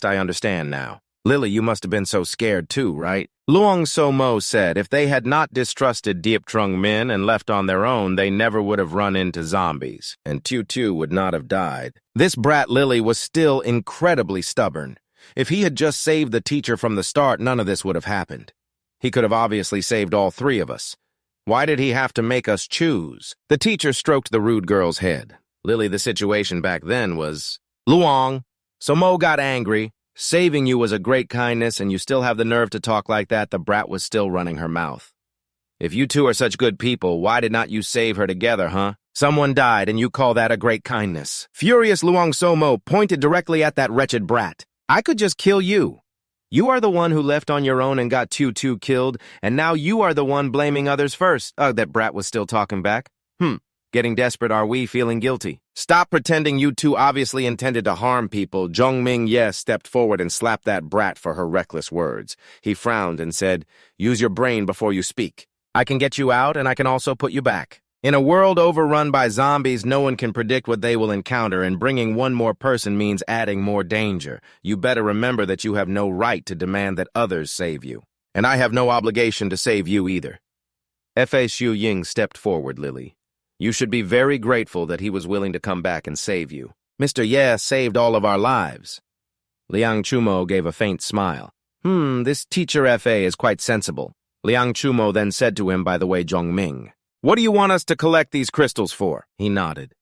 I understand now. Lily, you must have been so scared too, right? Luong So Mo said if they had not distrusted Trung Min and left on their own, they never would have run into zombies, and Tiu Tiu would not have died. This brat Lily was still incredibly stubborn. If he had just saved the teacher from the start, none of this would have happened. He could have obviously saved all three of us. Why did he have to make us choose? The teacher stroked the rude girl's head. Lily, the situation back then was... Luong. So Mo got angry. Saving you was a great kindness, and you still have the nerve to talk like that. The brat was still running her mouth. If you two are such good people, why did not you save her together, huh? Someone died, and you call that a great kindness. Furious Luong Somo pointed directly at that wretched brat. I could just kill you. You are the one who left on your own and got Tiu Tiu killed, and now you are the one blaming others first. That brat was still talking back. Getting desperate, are we? Feeling guilty? Stop pretending you two obviously intended to harm people. Zhongming Ye stepped forward and slapped that brat for her reckless words. He frowned and said, use your brain before you speak. I can get you out, and I can also put you back. In a world overrun by zombies, no one can predict what they will encounter, and bringing one more person means adding more danger. You better remember that you have no right to demand that others save you. And I have no obligation to save you either. F.A. Xu Ying stepped forward, Lily. You should be very grateful that he was willing to come back and save you. Mr. Ye saved all of our lives. Liang Chumo gave a faint smile. This teacher F.A. is quite sensible. Liang Chumo then said to him by the way Zhongming. What do you want us to collect these crystals for? He nodded.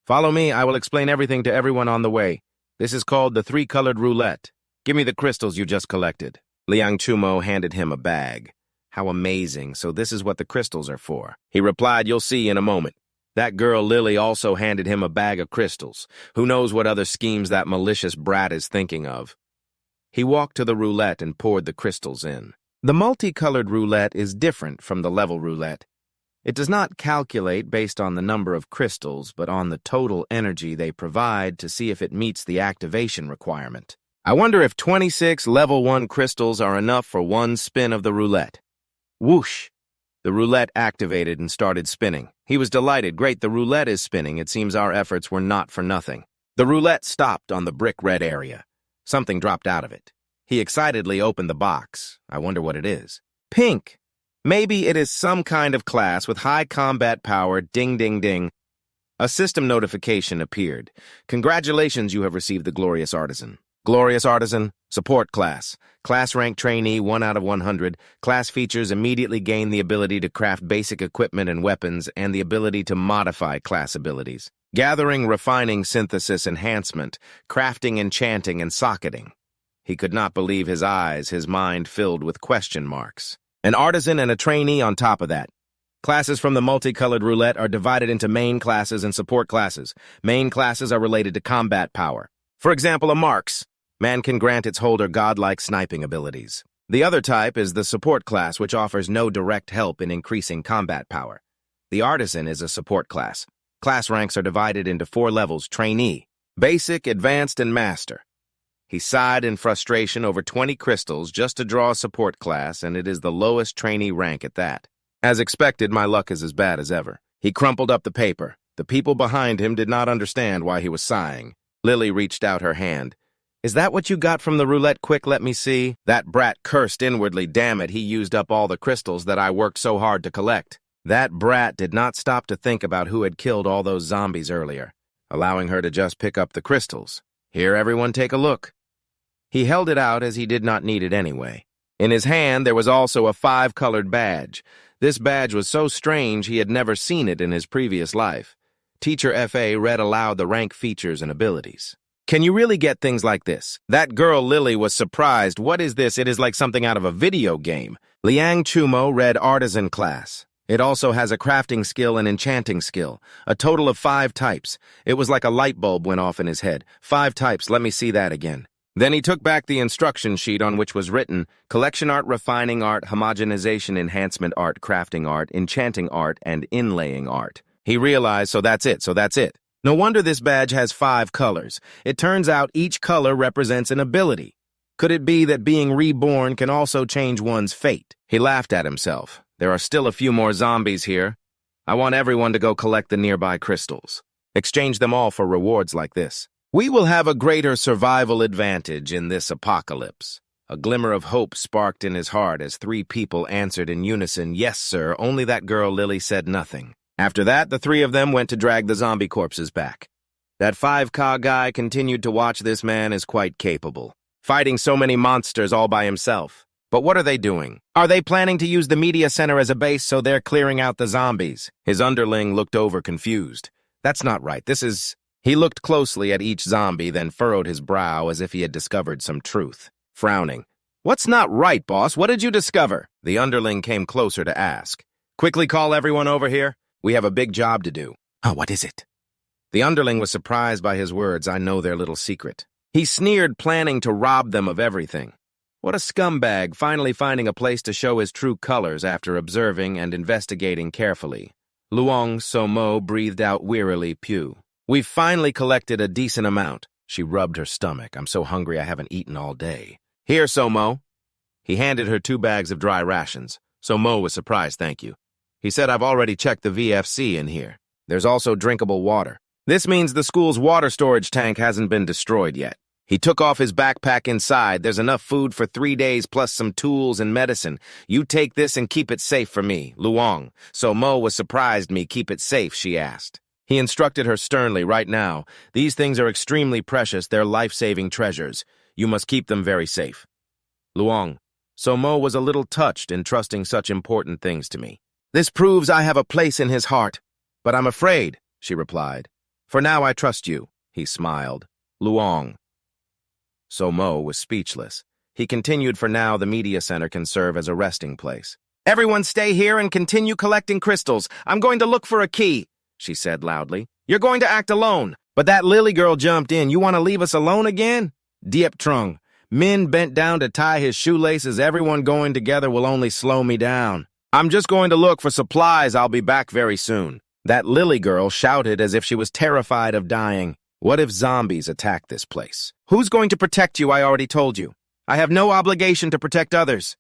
Follow me, I will explain everything to everyone on the way. This is called the three-colored roulette. Give me the crystals you just collected. Liang Chumo handed him a bag. How amazing, so this is what the crystals are for. He replied, you'll see in a moment. That girl Lily also handed him a bag of crystals. Who knows what other schemes that malicious brat is thinking of. He walked to the roulette and poured the crystals in. The multicolored roulette is different from the level roulette. It does not calculate based on the number of crystals, but on the total energy they provide to see if it meets the activation requirement. I wonder if 26 level 1 crystals are enough for one spin of the roulette. Whoosh! The roulette activated and started spinning. He was delighted. Great, the roulette is spinning. It seems our efforts were not for nothing. The roulette stopped on the brick red area. Something dropped out of it. He excitedly opened the box. I wonder what it is. Pink! Maybe it is some kind of class with high combat power. Ding, ding, ding. A system notification appeared. Congratulations, you have received the Glorious Artisan. Glorious Artisan, support class. Class rank trainee, 1 out of 100. Class features immediately gain the ability to craft basic equipment and weapons and the ability to modify class abilities. Gathering, refining, synthesis, enhancement, crafting, enchanting, and socketing. He could not believe his eyes, his mind filled with question marks. An artisan and a trainee on top of that. Classes from the multicolored roulette are divided into main classes and support classes. Main classes are related to combat power. For example, a Marks. Man can grant its holder godlike sniping abilities. The other type is the support class, which offers no direct help in increasing combat power. The artisan is a support class. Class ranks are divided into 4 levels: trainee, basic, advanced, and master. He sighed in frustration over 20 crystals just to draw a support class, and it is the lowest trainee rank at that. As expected, my luck is as bad as ever. He crumpled up the paper. The people behind him did not understand why he was sighing. Lily reached out her hand. Is that what you got from the roulette? Quick, let me see. That brat cursed inwardly. Damn it, he used up all the crystals that I worked so hard to collect. That brat did not stop to think about who had killed all those zombies earlier, allowing her to just pick up the crystals. Here, everyone take a look. He held it out as he did not need it anyway. In his hand, there was also a 5-colored badge. This badge was so strange he had never seen it in his previous life. Teacher F.A. read aloud the rank features and abilities. Can you really get things like this? That girl Lily was surprised. What is this? It is like something out of a video game. Liang Chumo read artisan class. It also has a crafting skill and enchanting skill. A total of 5 types. It was like a light bulb went off in his head. 5 types, let me see that again. Then he took back the instruction sheet on which was written, collection art, refining art, homogenization, enhancement art, crafting art, enchanting art, and inlaying art. He realized, so that's it. No wonder this badge has 5 colors. It turns out each color represents an ability. Could it be that being reborn can also change one's fate? He laughed at himself. There are still a few more zombies here. I want everyone to go collect the nearby crystals. Exchange them all for rewards like this. We will have a greater survival advantage in this apocalypse. A glimmer of hope sparked in his heart as 3 people answered in unison, yes, sir. Only that girl Lily said nothing. After that, the 3 of them went to drag the zombie corpses back. That 5K guy continued to watch this man as quite capable, fighting so many monsters all by himself. But what are they doing? Are they planning to use the media center as a base so they're clearing out the zombies? His underling looked over confused. That's not right. He looked closely at each zombie, then furrowed his brow as if he had discovered some truth. Frowning. What's not right, boss? What did you discover? The underling came closer to ask. Quickly call everyone over here. We have a big job to do. Oh, what is it? The underling was surprised by his words. I know their little secret. He sneered, planning to rob them of everything. What a scumbag, finally finding a place to show his true colors after observing and investigating carefully. Luong Somo breathed out wearily, Pew. We've finally collected a decent amount. She rubbed her stomach. I'm so hungry I haven't eaten all day. Here, Somo. He handed her 2 bags of dry rations. Somo was surprised, thank you. He said, I've already checked the VFC in here. There's also drinkable water. This means the school's water storage tank hasn't been destroyed yet. He took off his backpack inside. There's enough food for 3 days plus some tools and medicine. You take this and keep it safe for me, Luong. So Mo was surprised me keep it safe, she asked. He instructed her sternly right now. These things are extremely precious. They're life-saving treasures. You must keep them very safe. Luong. So Mo was a little touched in trusting such important things to me. This proves I have a place in his heart. But I'm afraid, she replied. For now I trust you, he smiled. Luong. So Mo was speechless. He continued, for now the media center can serve as a resting place. Everyone stay here and continue collecting crystals. I'm going to look for a key, she said loudly. You're going to act alone. But that Lily girl jumped in. You want to leave us alone again? Diep Trung. Min bent down to tie his shoelaces. Everyone going together will only slow me down. I'm just going to look for supplies. I'll be back very soon. That Lily girl shouted as if she was terrified of dying. What if zombies attack this place? Who's going to protect you? I already told you. I have no obligation to protect others.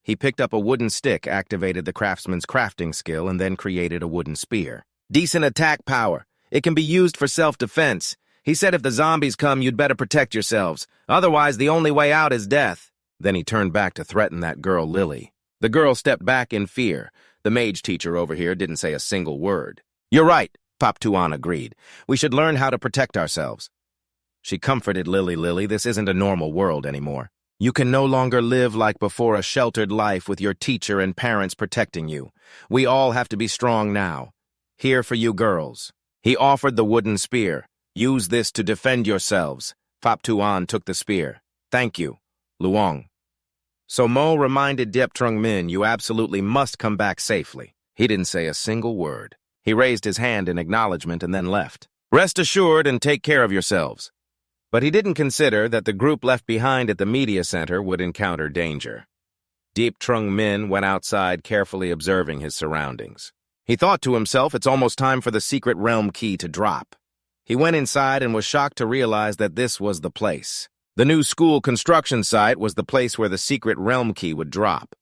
He picked up a wooden stick, activated the craftsman's crafting skill, and then created a wooden spear. Decent attack power. It can be used for self-defense. He said if the zombies come, you'd better protect yourselves. Otherwise, the only way out is death. Then he turned back to threaten that girl, Lily. The girl stepped back in fear. The mage teacher over here didn't say a single word. You're right, Pop Tuan agreed. We should learn how to protect ourselves. She comforted Lily, this isn't a normal world anymore. You can no longer live like before, a sheltered life with your teacher and parents protecting you. We all have to be strong now. Here for you girls. He offered the wooden spear. Use this to defend yourselves. Pop Tuan took the spear. Thank you, Luong. So Mo reminded Diep Trung Min, you absolutely must come back safely. He didn't say a single word. He raised his hand in acknowledgement and then left. Rest assured and take care of yourselves. But he didn't consider that the group left behind at the media center would encounter danger. Diep Trung Min went outside, carefully observing his surroundings. He thought to himself, it's almost time for the secret realm key to drop. He went inside and was shocked to realize that this was the place. The new school construction site was the place where the secret realm key would drop.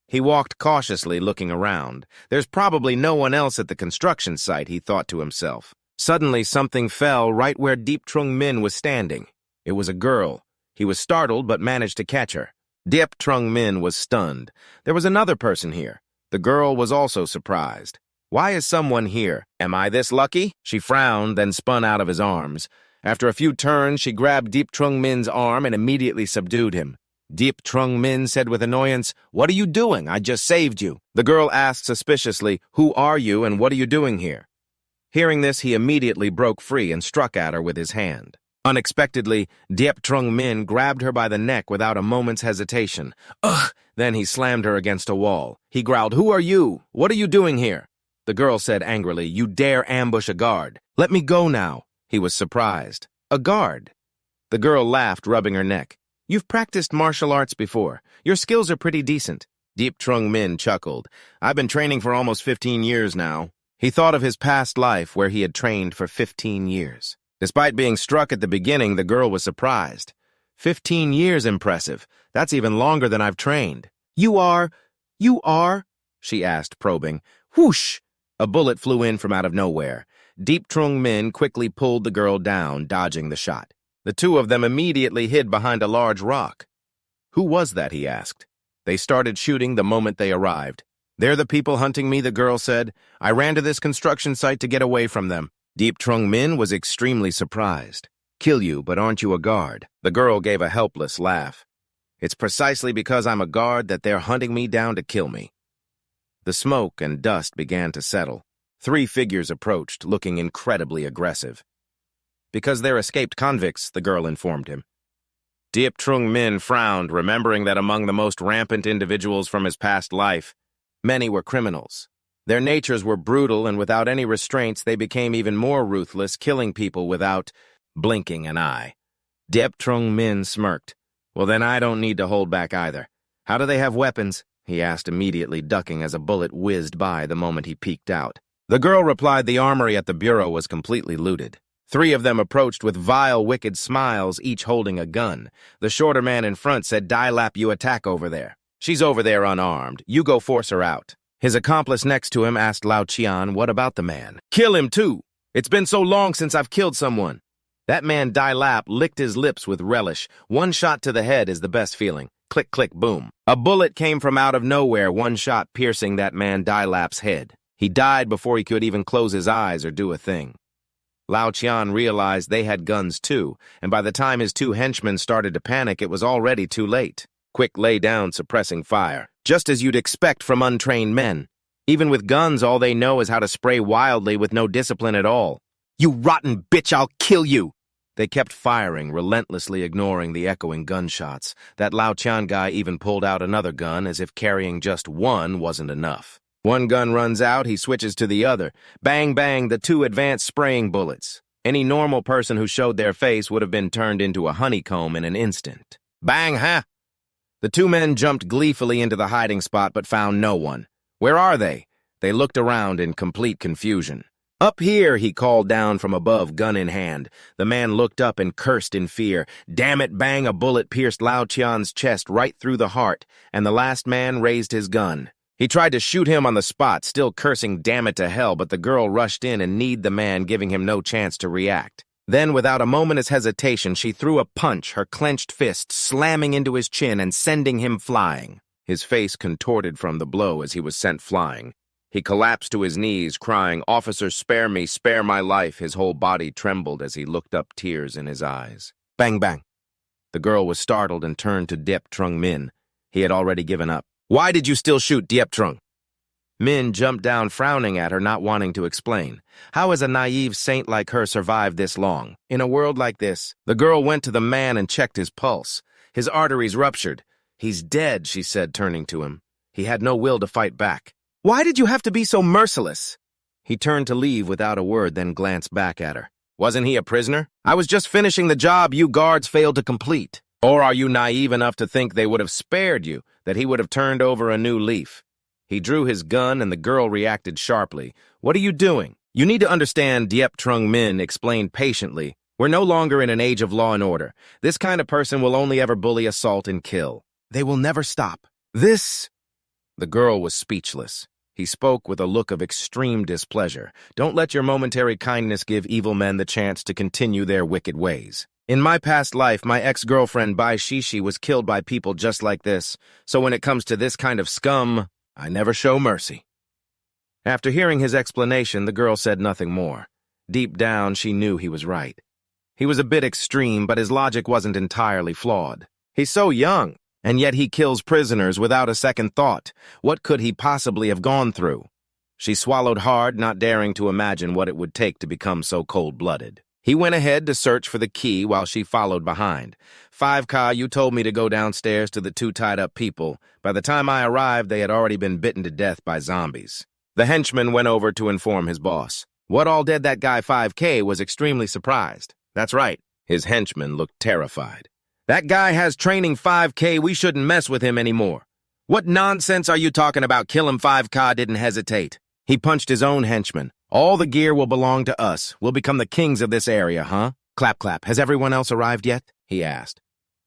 He walked cautiously, looking around. There's probably no one else at the construction site, he thought to himself. Suddenly, something fell right where Diep Trung Min was standing. It was a girl. He was startled but managed to catch her. Diep Trung Min was stunned. There was another person here. The girl was also surprised. Why is someone here? Am I this lucky? She frowned, then spun out of his arms. After a few turns, she grabbed Diep Trung Min's arm and immediately subdued him. Deep Trung Min said with annoyance, "What are you doing? I just saved you." The girl asked suspiciously, "Who are you and what are you doing here?" Hearing this, he immediately broke free and struck at her with his hand. Unexpectedly, Diep Trung Min grabbed her by the neck without a moment's hesitation. Ugh! Then he slammed her against a wall. He growled, "Who are you? What are you doing here?" The girl said angrily, "You dare ambush a guard. Let me go now." He was surprised. "A guard?" The girl laughed, rubbing her neck. "You've practiced martial arts before. Your skills are pretty decent." Deep Trung Min chuckled. "I've been training for almost 15 years now." He thought of his past life where he had trained for 15 years. Despite being struck at the beginning, the girl was surprised. 15 years impressive. That's even longer than I've trained. You are? She asked, probing. Whoosh! A bullet flew in from out of nowhere. Deep Trung Min quickly pulled the girl down, dodging the shot. The two of them immediately hid behind a large rock. "Who was that?" he asked. They started shooting the moment they arrived. "They're the people hunting me," the girl said. "I ran to this construction site to get away from them." Deep Trung Min was extremely surprised. "Kill you, but aren't you a guard?" The girl gave a helpless laugh. "It's precisely because I'm a guard that they're hunting me down to kill me." The smoke and dust began to settle. 3 figures approached, looking incredibly aggressive. "Because they're escaped convicts," the girl informed him. Diep Trung Min frowned, remembering that among the most rampant individuals from his past life, many were criminals. Their natures were brutal, and without any restraints, they became even more ruthless, killing people without blinking an eye. Diep Trung Min smirked. "Well, then I don't need to hold back either. How do they have weapons?" he asked, immediately ducking as a bullet whizzed by the moment he peeked out. The girl replied the armory at the bureau was completely looted. 3 of them approached with vile, wicked smiles, each holding a gun. The shorter man in front said, "Dilap, you attack over there. She's over there unarmed. You go force her out." His accomplice next to him asked Lao Qian, "What about the man?" "Kill him, too. It's been so long since I've killed someone." That man Dilap licked his lips with relish. 1 shot to the head is the best feeling. Click, click, boom. A bullet came from out of nowhere, 1 shot piercing that man Dilap's head. He died before he could even close his eyes or do a thing. Lao Qian realized they had guns too, and by the time his 2 henchmen started to panic, it was already too late. Quick lay down, suppressing fire, just as you'd expect from untrained men. Even with guns, all they know is how to spray wildly with no discipline at all. "You rotten bitch, I'll kill you!" They kept firing, relentlessly ignoring the echoing gunshots. That Lao Qian guy even pulled out another gun, as if carrying just one wasn't enough. 1 gun runs out, he switches to the other. Bang, bang, the 2 advanced spraying bullets. Any normal person who showed their face would have been turned into a honeycomb in an instant. Bang, ha! The 2 men jumped gleefully into the hiding spot but found no one. "Where are they?" They looked around in complete confusion. "Up here," he called down from above, gun in hand. The man looked up and cursed in fear. Damn it, bang, a bullet pierced Lao Qian's chest right through the heart, and the last man raised his gun. He tried to shoot him on the spot, still cursing damn it to hell, but the girl rushed in and kneed the man, giving him no chance to react. Then, without a moment's hesitation, she threw a punch, her clenched fist slamming into his chin and sending him flying. His face contorted from the blow as he was sent flying. He collapsed to his knees, crying, "Officer, spare me, spare my life." His whole body trembled as he looked up, tears in his eyes. Bang, bang. The girl was startled and turned to Diep Trung Min. He had already given up. "Why did you still shoot, Diep Trung?" Min jumped down, frowning at her, not wanting to explain. How has a naive saint like her survived this long? In a world like this, the girl went to the man and checked his pulse. His arteries ruptured. "He's dead," she said, turning to him. He had no will to fight back. "Why did you have to be so merciless?" He turned to leave without a word, then glanced back at her. "Wasn't he a prisoner? I was just finishing the job you guards failed to complete. Or are you naive enough to think they would have spared you, that he would have turned over a new leaf?" He drew his gun, and the girl reacted sharply. "What are you doing?" "You need to understand," Diep Trung Min explained patiently. "We're no longer in an age of law and order. This kind of person will only ever bully, assault, and kill. They will never stop. This—" The girl was speechless. He spoke with a look of extreme displeasure. "Don't let your momentary kindness give evil men the chance to continue their wicked ways. In my past life, my ex-girlfriend Bai Shishi was killed by people just like this, so when it comes to this kind of scum, I never show mercy." After hearing his explanation, the girl said nothing more. Deep down, she knew he was right. He was a bit extreme, but his logic wasn't entirely flawed. He's so young, And yet he kills prisoners without a second thought. What could he possibly have gone through? She swallowed hard, not daring to imagine what it would take to become so cold-blooded. He went ahead to search for the key while she followed behind. 5K, you told me to go downstairs to the two tied-up people. By the time I arrived, they had already been bitten to death by zombies. The henchman went over to inform his boss. What all did that guy 5K was extremely surprised. That's right. His henchman looked terrified. That guy has training 5K. We shouldn't mess with him anymore. What nonsense are you talking about? Kill him. 5K didn't hesitate. He punched his own henchman. All the gear will belong to us. We'll become the kings of this area, huh? Clap, clap. Has everyone else arrived yet? He asked.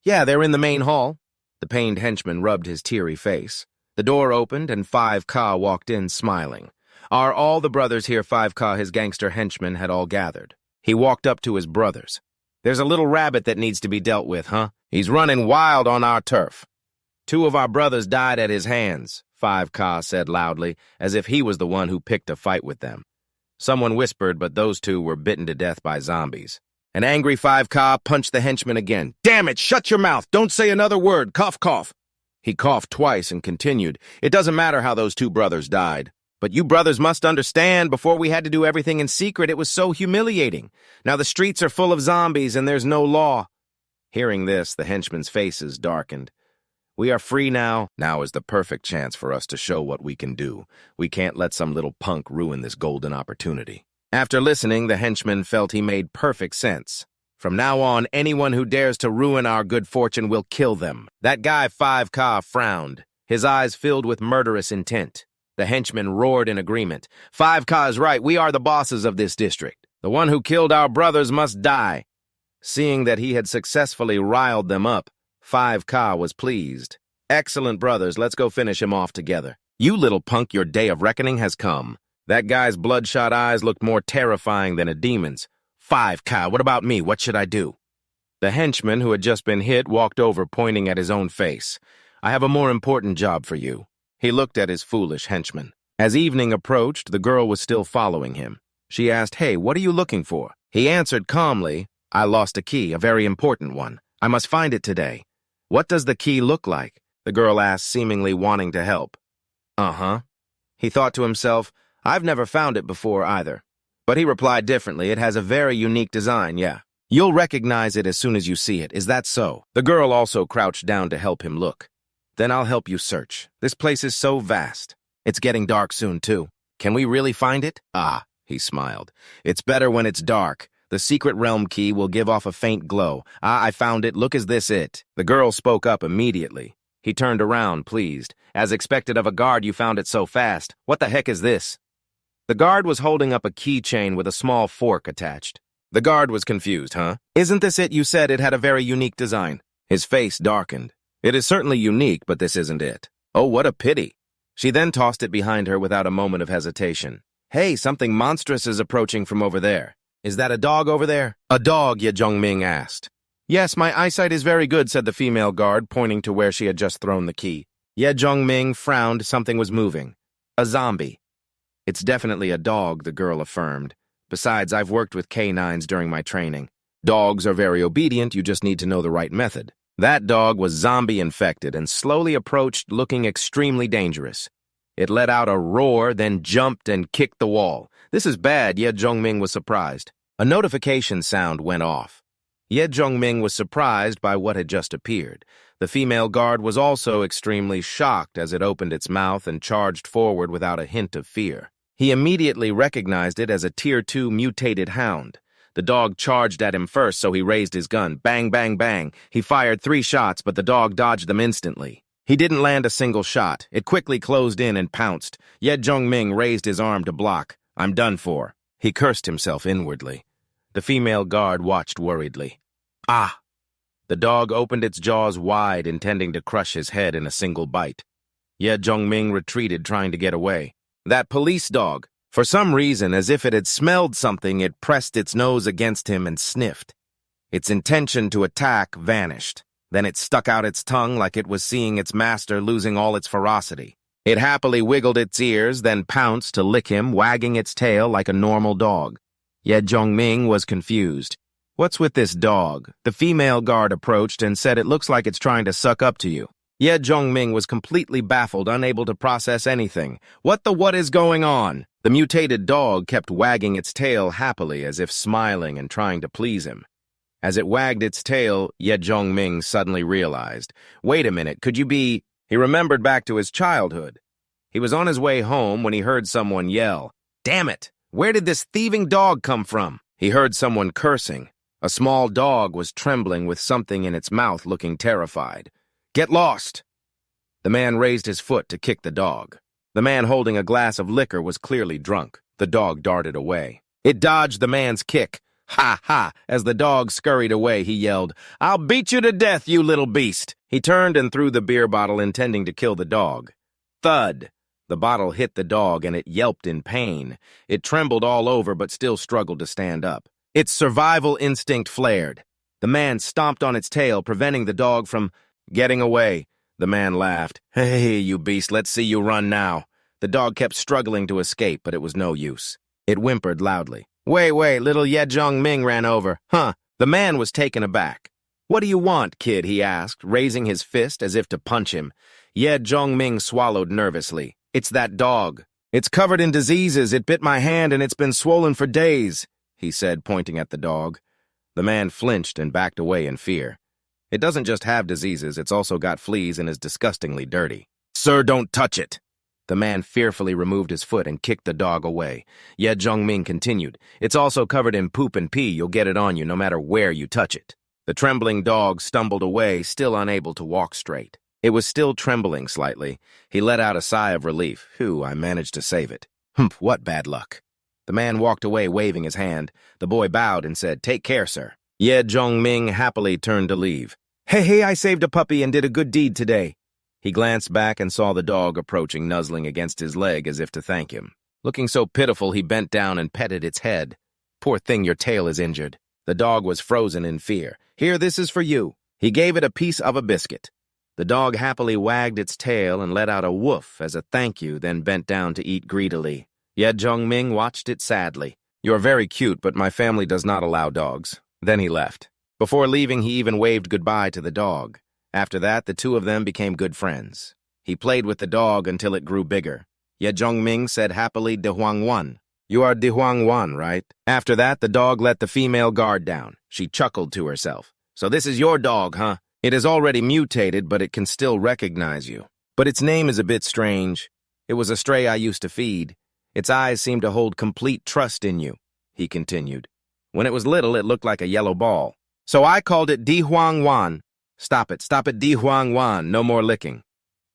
Yeah, they're in the main hall. The pained henchman rubbed his teary face. The door opened and 5K walked in smiling. Are all the brothers here? 5K, his gangster henchmen, had all gathered. He walked up to his brothers. There's a little rabbit that needs to be dealt with, huh? He's running wild on our turf. 2 of our brothers died at his hands, 5K said loudly, as if he was the one who picked a fight with them. Someone whispered, but those 2 were bitten to death by zombies. An angry 5K punched the henchman again. Damn it, shut your mouth. Don't say another word. Cough, cough. He coughed twice and continued. It doesn't matter how those 2 brothers died. But you brothers must understand, before we had to do everything in secret, it was so humiliating. Now the streets are full of zombies and there's no law. Hearing this, the henchmen's faces darkened. We are free now. Now is the perfect chance for us to show what we can do. We can't let some little punk ruin this golden opportunity. After listening, the henchman felt he made perfect sense. From now on, anyone who dares to ruin our good fortune will kill them. That guy 5K frowned, his eyes filled with murderous intent. The henchman roared in agreement. 5K is right. We are the bosses of this district. The one who killed our brothers must die. Seeing that he had successfully riled them up, 5K was pleased. Excellent, brothers. Let's go finish him off together. You little punk, your day of reckoning has come. That guy's bloodshot eyes looked more terrifying than a demon's. 5K, what about me? What should I do? The henchman, who had just been hit, walked over, pointing at his own face. I have a more important job for you. He looked at his foolish henchman. As evening approached, the girl was still following him. She asked, Hey, what are you looking for? He answered calmly, I lost a key, a very important one. I must find it today. What does the key look like? The girl asked, seemingly wanting to help. Uh-huh. He thought to himself, I've never found it before either. But he replied differently, it has a very unique design, yeah. You'll recognize it as soon as you see it, is that so? The girl also crouched down to help him look. Then I'll help you search. This place is so vast. It's getting dark soon, too. Can we really find it? Ah, he smiled. It's better when it's dark. The secret realm key will give off a faint glow. Ah, I found it. Look, is this it? The girl spoke up immediately. He turned around, pleased. As expected of a guard, you found it so fast. What the heck is this? The guard was holding up a keychain with a small fork attached. The guard was confused, huh? Isn't this it? You said it had a very unique design. His face darkened. It is certainly unique, but this isn't it. Oh, what a pity. She then tossed it behind her without a moment of hesitation. Hey, something monstrous is approaching from over there. Is that a dog over there? A dog, Ye Jongming asked. Yes, my eyesight is very good, said the female guard, pointing to where she had just thrown the key. Ye Jongming frowned. Something was moving. A zombie. It's definitely a dog, the girl affirmed. Besides, I've worked with canines during my training. Dogs are very obedient, you just need to know the right method. That dog was zombie-infected and slowly approached, looking extremely dangerous. It let out a roar, then jumped and kicked the wall. This is bad, Ye Jongming was surprised. A notification sound went off. Ye Jongming was surprised by what had just appeared. The female guard was also extremely shocked as it opened its mouth and charged forward without a hint of fear. He immediately recognized it as a Tier 2 mutated hound. The dog charged at him first, so he raised his gun. Bang, bang, bang. He fired 3 shots, but the dog dodged them instantly. He didn't land a single shot. It quickly closed in and pounced. Ye Jongming raised his arm to block. I'm done for. He cursed himself inwardly. The female guard watched worriedly. Ah! The dog opened its jaws wide, intending to crush his head in a single bite. Ye Jongming retreated, trying to get away. That police dog. For some reason, as if it had smelled something, it pressed its nose against him and sniffed. Its intention to attack vanished. Then it stuck out its tongue like it was seeing its master losing all its ferocity. It happily wiggled its ears, then pounced to lick him, wagging its tail like a normal dog. Ye Jongming was confused. What's with this dog? The female guard approached and said it looks like it's trying to suck up to you. Ye Zhongming was completely baffled, unable to process anything. What is going on? The mutated dog kept wagging its tail happily as if smiling and trying to please him. As it wagged its tail, Ye Zhongming suddenly realized, wait a minute, could you be... He remembered back to his childhood. He was on his way home when he heard someone yell, "Damn it! Where did this thieving dog come from?" He heard someone cursing. A small dog was trembling with something in its mouth, looking terrified. "Get lost!" The man raised his foot to kick the dog. The man holding a glass of liquor was clearly drunk. The dog darted away. It dodged the man's kick. "Ha ha!" As the dog scurried away, he yelled, "I'll beat you to death, you little beast!" He turned and threw the beer bottle, intending to kill the dog. Thud! The bottle hit the dog and it yelped in pain. It trembled all over but still struggled to stand up. Its survival instinct flared. The man stomped on its tail, preventing the dog from getting away. The man laughed. "Hey, you beast, let's see you run now." The dog kept struggling to escape, but it was no use. It whimpered loudly. Wait, little Ye Zhongming ran over. Huh. The man was taken aback. "What do you want, kid?" he asked, raising his fist as if to punch him. Ye Zhongming swallowed nervously. "It's that dog. It's covered in diseases. It bit my hand and it's been swollen for days," he said, pointing at the dog. The man flinched and backed away in fear. "It doesn't just have diseases, it's also got fleas and is disgustingly dirty." "Sir, don't touch it." The man fearfully removed his foot and kicked the dog away. Ye Zhongming continued, "It's also covered in poop and pee. You'll get it on you no matter where you touch it." The trembling dog stumbled away, still unable to walk straight. It was still trembling slightly. He let out a sigh of relief. "Phew, I managed to save it. Humph, what bad luck." The man walked away, waving his hand. The boy bowed and said, "Take care, sir." Ye Zhongming happily turned to leave. Hey, I saved a puppy and did a good deed today." He glanced back and saw the dog approaching, nuzzling against his leg as if to thank him. Looking so pitiful, he bent down and petted its head. "Poor thing, your tail is injured." The dog was frozen in fear. "Here, this is for you." He gave it a piece of a biscuit. The dog happily wagged its tail and let out a woof as a thank you, then bent down to eat greedily. Ye Zhongming watched it sadly. "You're very cute, but my family does not allow dogs." Then he left. Before leaving, he even waved goodbye to the dog. After that, the two of them became good friends. He played with the dog until it grew bigger. Ye Zhongming said happily, "De Huang Wan. You are De Huang Wan, right?" After that, the dog let the female guard down. She chuckled to herself. "So this is your dog, huh? It is already mutated, but it can still recognize you. But its name is a bit strange. It was a stray I used to feed. Its eyes seem to hold complete trust in you," he continued. "When it was little, it looked like a yellow ball. So I called it Di Huang Wan. Stop it, Di Huang Wan, no more licking."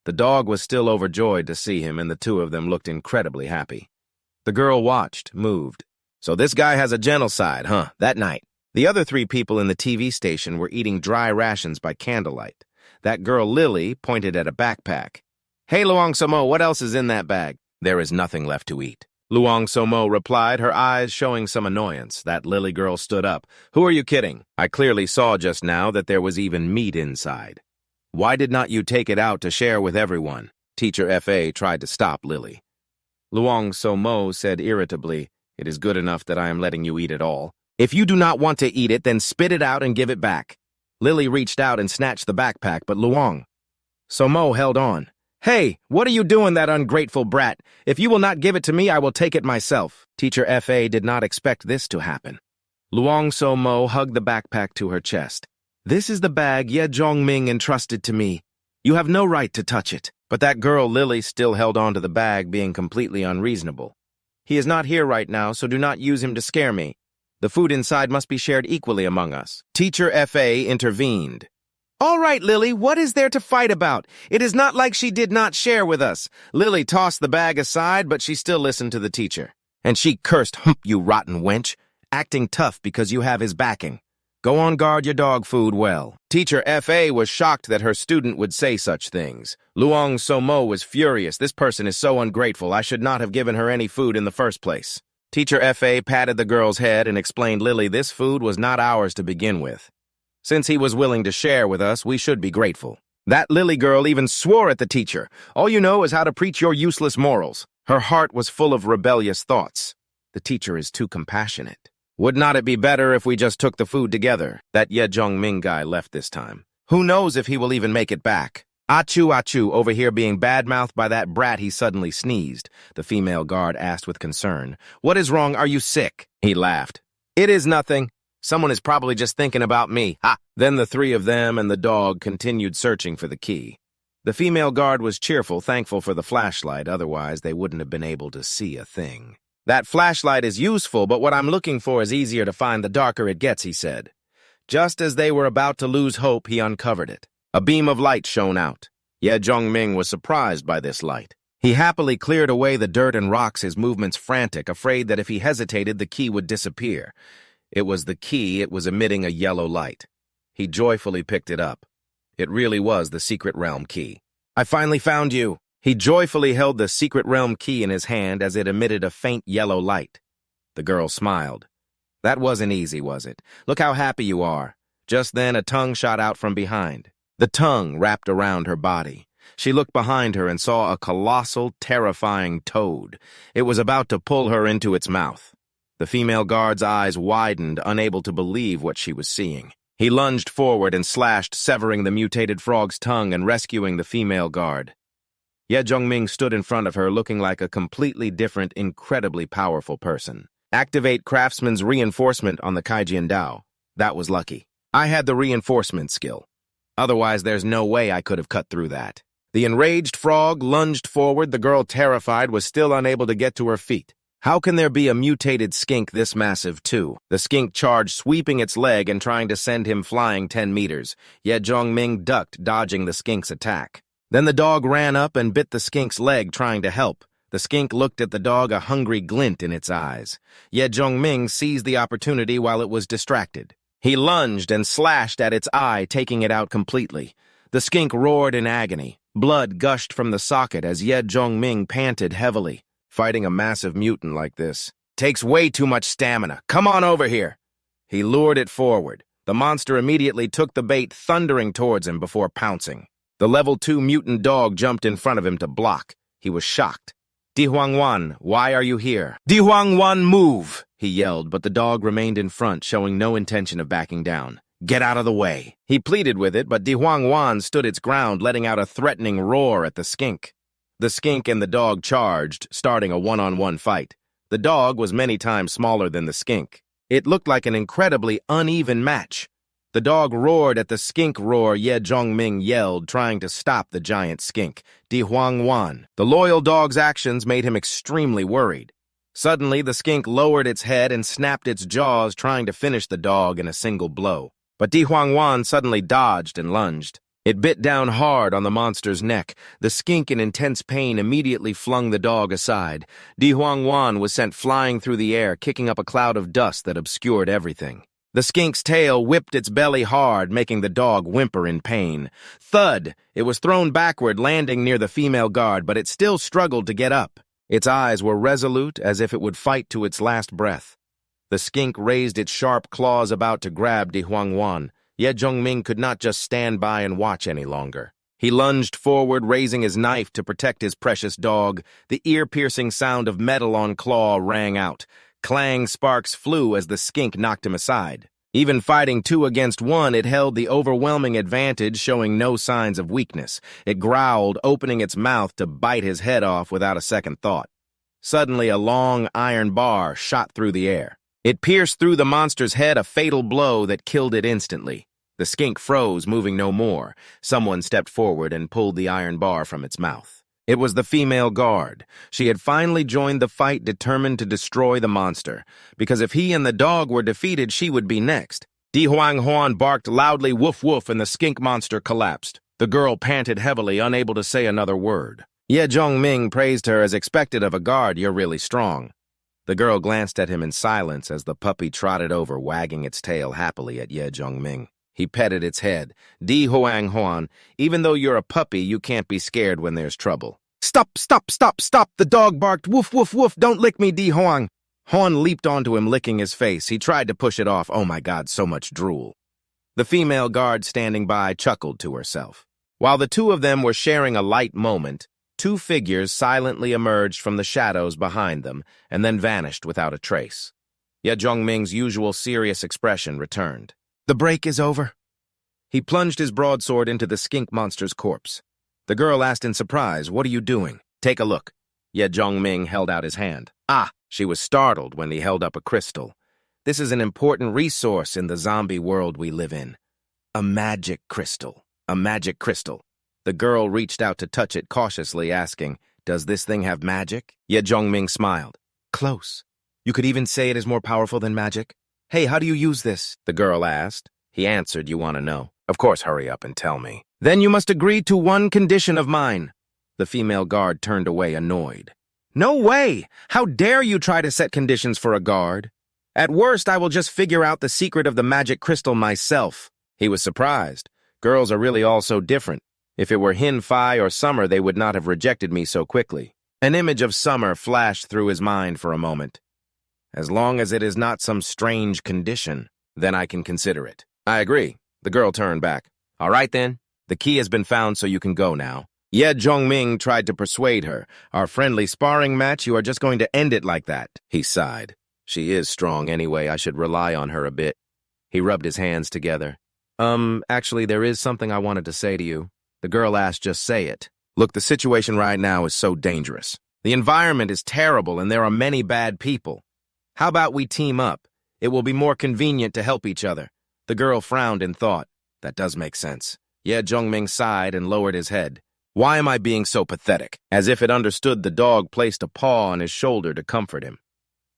The dog was still overjoyed to see him, and the two of them looked incredibly happy. The girl watched, moved. "So this guy has a gentle side, huh?" That night, the other three people in the TV station were eating dry rations by candlelight. That girl, Lily, pointed at a backpack. "Hey, Luang Somo, what else is in that bag?" "There is nothing left to eat." Luang Somo replied, her eyes showing some annoyance. That Lily girl stood up. "Who are you kidding? I clearly saw just now that there was even meat inside. Why did not you take it out to share with everyone?" Teacher F.A. tried to stop Lily. Luang Somo said irritably, "It is good enough that I am letting you eat it all. If you do not want to eat it, then spit it out and give it back." Lily reached out and snatched the backpack, but Luang Somo held on. "Hey, what are you doing, that ungrateful brat? If you will not give it to me, I will take it myself." Teacher F.A. did not expect this to happen. Luang Somo hugged the backpack to her chest. "This is the bag Ye Zhongming entrusted to me. You have no right to touch it." But that girl, Lily, still held on to the bag, being completely unreasonable. "He is not here right now, so do not use him to scare me. The food inside must be shared equally among us." Teacher F.A. intervened. "All right, Lily, what is there to fight about? It is not like she did not share with us." Lily tossed the bag aside, but she still listened to the teacher. And she cursed, "Hump, you rotten wench, acting tough because you have his backing. Go on guard your dog food well." Teacher F.A. was shocked that her student would say such things. Luang Somo was furious. "This person is so ungrateful. I should not have given her any food in the first place." Teacher F.A. patted the girl's head and explained, "Lily, this food was not ours to begin with. Since he was willing to share with us, we should be grateful." That Lily girl even swore at the teacher. "All you know is how to preach your useless morals." Her heart was full of rebellious thoughts. The teacher is too compassionate. Would not it be better if we just took the food together? That Ye Zhongming guy left this time. Who knows if he will even make it back? Achoo, achoo, over here being badmouthed by that brat. He suddenly sneezed. The female guard asked with concern. What is wrong? Are you sick? He laughed. It is nothing. Someone is probably just thinking about me. Ha! Then the three of them and the dog continued searching for the key. The female guard was cheerful, thankful for the flashlight, otherwise they wouldn't have been able to see a thing. That flashlight is useful, but what I'm looking for is easier to find the darker it gets, he said. Just as they were about to lose hope, he uncovered it. A beam of light shone out. Ye Jongming was surprised by this light. He happily cleared away the dirt and rocks, his movements frantic, afraid that if he hesitated, the key would disappear. It was the key, it was emitting a yellow light. He joyfully picked it up. It really was the secret realm key. I finally found you. He joyfully held the secret realm key in his hand as it emitted a faint yellow light. The girl smiled. That wasn't easy, was it? Look how happy you are. Just then, a tongue shot out from behind. The tongue wrapped around her body. She looked behind her and saw a colossal, terrifying toad. It was about to pull her into its mouth. The female guard's eyes widened, unable to believe what she was seeing. He lunged forward and slashed, severing the mutated frog's tongue and rescuing the female guard. Ye Jongming stood in front of her, looking like a completely different, incredibly powerful person. Activate Craftsman's reinforcement on the Kaijian Dao. That was lucky. I had the reinforcement skill. Otherwise, there's no way I could have cut through that. The enraged frog lunged forward. The girl, terrified, was still unable to get to her feet. How can there be a mutated skink this massive, too? The skink charged, sweeping its leg and trying to send him flying 10 meters. Yet Jongming ducked, dodging the skink's attack. Then the dog ran up and bit the skink's leg, trying to help. The skink looked at the dog, a hungry glint in its eyes. Yet Jongming seized the opportunity while it was distracted. He lunged and slashed at its eye, taking it out completely. The skink roared in agony. Blood gushed from the socket as Ye Jongming panted heavily. Fighting a massive mutant like this takes way too much stamina. Come on over here. He lured it forward. The monster immediately took the bait, thundering towards him before pouncing. The level 2 mutant dog jumped in front of him to block. He was shocked. Di Huangwan, why are you here? Di Huangwan, move! He yelled, but the dog remained in front, showing no intention of backing down. Get out of the way. He pleaded with it, but Di Huangwan stood its ground, letting out a threatening roar at the skink. The skink and the dog charged, starting a one-on-one fight. The dog was many times smaller than the skink. It looked like an incredibly uneven match. The dog roared at the skink roar. Ye Jongming yelled, trying to stop the giant skink. Di Huangwan. The loyal dog's actions made him extremely worried. Suddenly, the skink lowered its head and snapped its jaws, trying to finish the dog in a single blow. But Di Huangwan suddenly dodged and lunged. It bit down hard on the monster's neck. The skink, in intense pain, immediately flung the dog aside. Di Huangwan was sent flying through the air, kicking up a cloud of dust that obscured everything. The skink's tail whipped its belly hard, making the dog whimper in pain. Thud! It was thrown backward, landing near the female guard, but it still struggled to get up. Its eyes were resolute, as if it would fight to its last breath. The skink raised its sharp claws, about to grab Di Huangwan. Ye Jongming could not just stand by and watch any longer. He lunged forward, raising his knife to protect his precious dog. The ear-piercing sound of metal on claw rang out. Clang sparks flew as the skink knocked him aside. Even fighting 2 against 1, it held the overwhelming advantage, showing no signs of weakness. It growled, opening its mouth to bite his head off without a second thought. Suddenly, a long iron bar shot through the air. It pierced through the monster's head, a fatal blow that killed it instantly. The skink froze, moving no more. Someone stepped forward and pulled the iron bar from its mouth. It was the female guard. She had finally joined the fight, determined to destroy the monster, because if he and the dog were defeated, she would be next. Di Huanghuan barked loudly, woof woof, and the skink monster collapsed. The girl panted heavily, unable to say another word. Ye Jongming praised her as expected of a guard. You're really strong. The girl glanced at him in silence as the puppy trotted over, wagging its tail happily at Ye Jongming. He petted its head. Di Huanghuan, even though you're a puppy, you can't be scared when there's trouble. Stop, stop, stop, stop! The dog barked, woof, woof, woof, don't lick me, Di Huang. Huan leaped onto him, licking his face. He tried to push it off. Oh my God, so much drool. The female guard standing by chuckled to herself. While the two of them were sharing a light moment, 2 figures silently emerged from the shadows behind them and then vanished without a trace. Ye Jongming's usual serious expression returned. The break is over. He plunged his broadsword into the skink monster's corpse. The girl asked in surprise, "What are you doing?" "Take a look." Ye Zhongming held out his hand. "Ah!" She was startled when he held up a crystal. "This is an important resource in the zombie world we live in. A magic crystal. A magic crystal." The girl reached out to touch it cautiously, asking, "Does this thing have magic?" Ye Zhongming smiled. "Close. You could even say it is more powerful than magic." "Hey, how do you use this?" the girl asked. He answered, "You want to know? Of course, hurry up and tell me." "Then you must agree to one condition of mine." The female guard turned away, annoyed. "No way! How dare you try to set conditions for a guard? At worst, I will just figure out the secret of the magic crystal myself." He was surprised. Girls are really all so different. If it were Hin Fai or Summer, they would not have rejected me so quickly. An image of Summer flashed through his mind for a moment. As long as it is not some strange condition, then I can consider it. "I agree." The girl turned back. "All right, then. The key has been found, so you can go now." Ye Zhongming tried to persuade her. "Our friendly sparring match, you are just going to end it like that." He sighed. "She is strong anyway. I should rely on her a bit." He rubbed his hands together. Actually, there is something I wanted to say to you." The girl asked, "Just say it." "Look, the situation right now is so dangerous. The environment is terrible, and there are many bad people. How about we team up? It will be more convenient to help each other." The girl frowned in thought. "That does make sense." Ye Zhongming sighed and lowered his head. "Why am I being so pathetic?" As if it understood, the dog placed a paw on his shoulder to comfort him.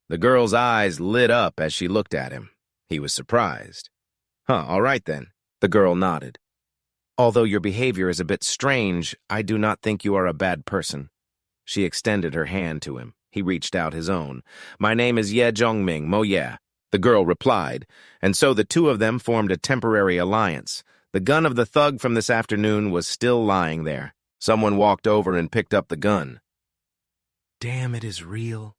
The girl's eyes lit up as she looked at him. He was surprised. All right then." The girl nodded. "Although your behavior is a bit strange, I do not think you are a bad person." She extended her hand to him. He reached out his own. "My name is Ye Zhongming, Mo Ye." The girl replied, and so the two of them formed a temporary alliance. The gun of the thug from this afternoon was still lying there. Someone walked over and picked up the gun. "Damn, it is real."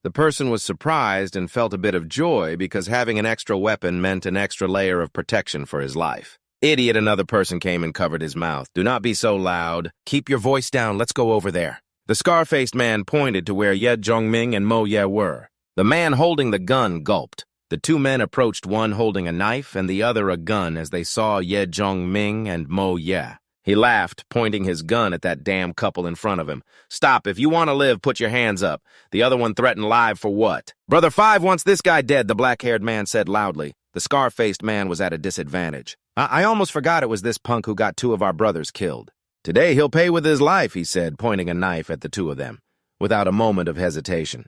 The person was surprised and felt a bit of joy because having an extra weapon meant an extra layer of protection for his life. "Idiot," another person came and covered his mouth. "Do not be so loud. Keep your voice down. Let's go over there." The scar-faced man pointed to where Ye Zhongming and Mo Ye were. The man holding the gun gulped. The two men approached, one holding a knife and the other a gun, as they saw Ye Zhongming and Mo Ye. He laughed, pointing his gun at that damn couple in front of him. "Stop. If you want to live, put your hands up." The other one threatened, "Live for what?" "Brother Five wants this guy dead," the black-haired man said loudly. The scar-faced man was at a disadvantage. I almost forgot it was this punk who got two of our brothers killed." "Today he'll pay with his life," he said, pointing a knife at the two of them, without a moment of hesitation.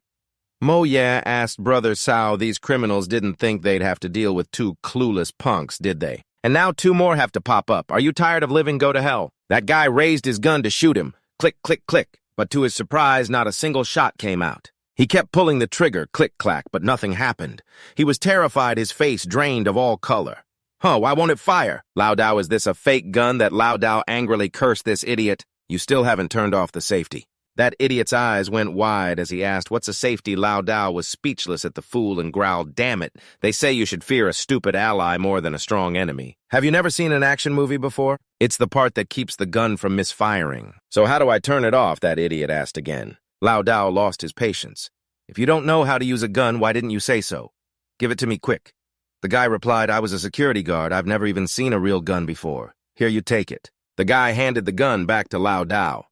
Mo Ye asked Brother Sao these criminals didn't think they'd have to deal with two clueless punks, did they? And now two more have to pop up. Are you tired of living? Go to hell. That guy raised his gun to shoot him. Click, click, click. But to his surprise, not a single shot came out. He kept pulling the trigger, click-clack, but nothing happened. He was terrified, his face drained of all color. Why won't it fire? Lao Dao, is this a fake gun? That Lao Dao angrily cursed this idiot. "You still haven't turned off the safety." That idiot's eyes went wide as he asked, "What's a safety?" Lao Dao was speechless at the fool and growled, "Damn it, they say you should fear a stupid ally more than a strong enemy. Have you never seen an action movie before? It's the part that keeps the gun from misfiring." "So how do I turn it off?" that idiot asked again. Lao Dao lost his patience. "If you don't know how to use a gun, why didn't you say so? Give it to me quick." The guy replied, "I was a security guard. I've never even seen a real gun before. Here, you take it." The guy handed the gun back to Lao Dao.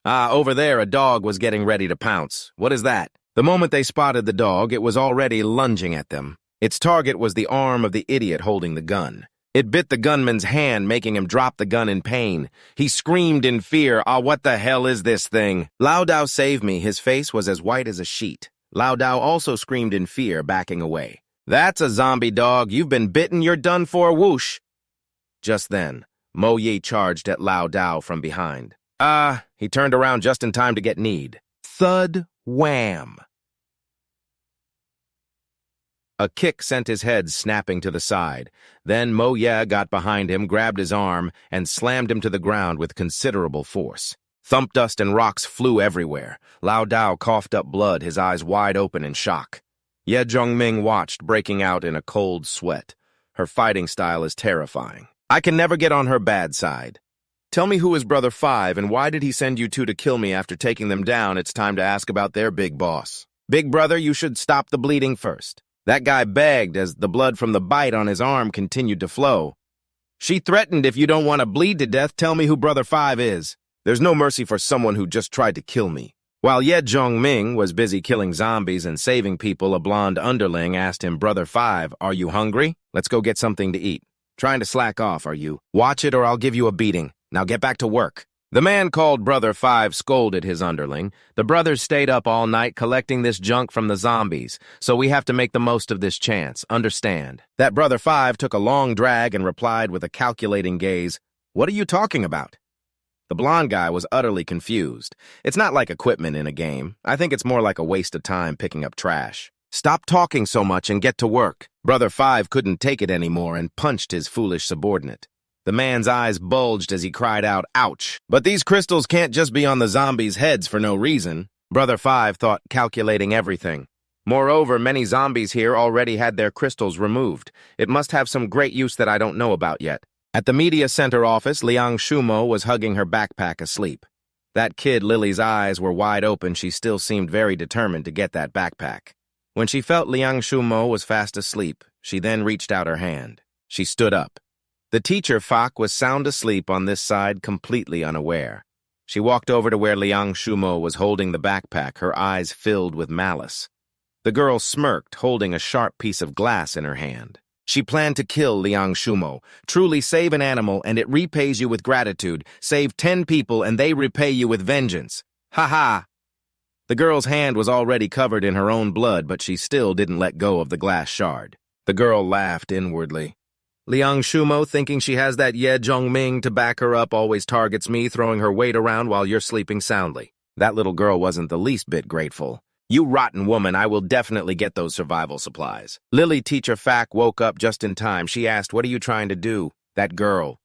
Over there, a dog was getting ready to pounce. What is that?" The moment they spotted the dog, it was already lunging at them. Its target was the arm of the idiot holding the gun. It bit the gunman's hand, making him drop the gun in pain. He screamed in fear, "What the hell is this thing?" "Lao Dao, save me." His face was as white as a sheet. Lao Dao also screamed in fear, backing away. "That's a zombie dog. You've been bitten. You're done for. Whoosh." Just then, Mo Ye charged at Lao Dao from behind. He turned around just in time to get kneed. Thud, wham. A kick sent his head snapping to the side. Then Mo Ye got behind him, grabbed his arm, and slammed him to the ground with considerable force. Thump dust and rocks flew everywhere. Lao Dao coughed up blood, his eyes wide open in shock. Ye Zhongming watched, breaking out in a cold sweat. Her fighting style is terrifying. I can never get on her bad side. "Tell me, who is Brother Five, and why did he send you two to kill me after taking them down? It's time to ask about their big boss." "Big brother, you should stop the bleeding first." That guy begged as the blood from the bite on his arm continued to flow. She threatened, if you don't want to bleed to death, tell me who Brother 5 is. There's no mercy for someone who just tried to kill me. While Ye Zhongming was busy killing zombies and saving people, a blonde underling asked him, Brother 5, are you hungry? Let's go get something to eat. Trying to slack off, are you? Watch it or I'll give you a beating. Now get back to work. The man called Brother 5 scolded his underling. The brothers stayed up all night collecting this junk from the zombies, so we have to make the most of this chance, understand? That Brother 5 took a long drag and replied with a calculating gaze, What are you talking about? The blonde guy was utterly confused. It's not like equipment in a game. I think it's more like a waste of time picking up trash. Stop talking so much and get to work. Brother 5 couldn't take it anymore and punched his foolish subordinate. The man's eyes bulged as he cried out, ouch. But these crystals can't just be on the zombies' heads for no reason. Brother 5 thought, calculating everything. Moreover, many zombies here already had their crystals removed. It must have some great use that I don't know about yet. At the media center office, Liang Shumo was hugging her backpack asleep. That kid, Lily's eyes were wide open. She still seemed very determined to get that backpack. When she felt Liang Shumo was fast asleep, she then reached out her hand. She stood up. The teacher, Fak, was sound asleep on this side, completely unaware. She walked over to where Liang Shumo was holding the backpack, her eyes filled with malice. The girl smirked, holding a sharp piece of glass in her hand. She planned to kill Liang Shumo. Truly save an animal, and it repays you with gratitude. Save 10 people, and they repay you with vengeance. Ha-ha! The girl's hand was already covered in her own blood, but she still didn't let go of the glass shard. The girl laughed inwardly. Liang Shumo, thinking she has that Ye Zhongming to back her up, always targets me, throwing her weight around while you're sleeping soundly. That little girl wasn't the least bit grateful. You rotten woman, I will definitely get those survival supplies. Lily teacher Fak woke up just in time. She asked, what are you trying to do? That girl.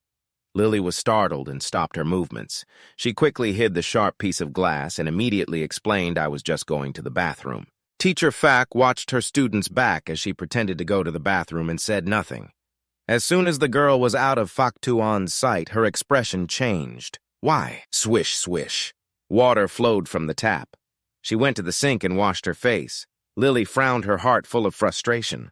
Lily was startled and stopped her movements. She quickly hid the sharp piece of glass and immediately explained I was just going to the bathroom. Teacher Fak watched her student's back as she pretended to go to the bathroom and said nothing. As soon as the girl was out of Fak Tuan's sight, her expression changed. Why? Swish, swish. Water flowed from the tap. She went to the sink and washed her face. Lily frowned, her heart full of frustration.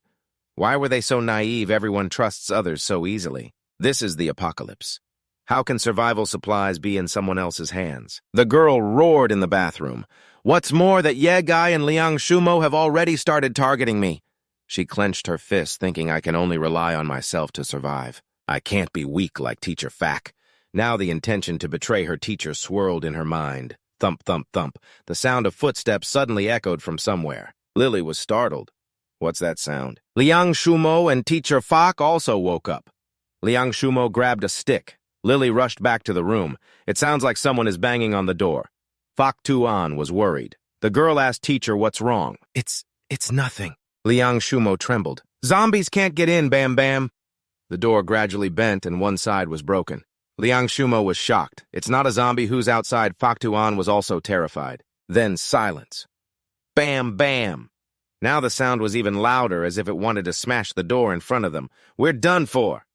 Why were they so naive? Everyone trusts others so easily. This is the apocalypse. How can survival supplies be in someone else's hands? The girl roared in the bathroom. What's more, that Ye Guy and Liang Shumo have already started targeting me. She clenched her fists, thinking I can only rely on myself to survive. I can't be weak like Teacher Fak. Now the intention to betray her teacher swirled in her mind. Thump, thump, thump. The sound of footsteps suddenly echoed from somewhere. Lily was startled. What's that sound? Liang Shumo and Teacher Fak also woke up. Liang Shumo grabbed a stick. Lily rushed back to the room. It sounds like someone is banging on the door. Fak Tuan was worried. The girl asked Teacher what's wrong. It's nothing. Liang Shumo trembled. Zombies can't get in, Bam Bam. The door gradually bent and one side was broken. Liang Shumo was shocked. It's not a zombie who's outside. Fak Tuan was also terrified. Then silence. Bam, bam. Now the sound was even louder, as if it wanted to smash the door in front of them. We're done for.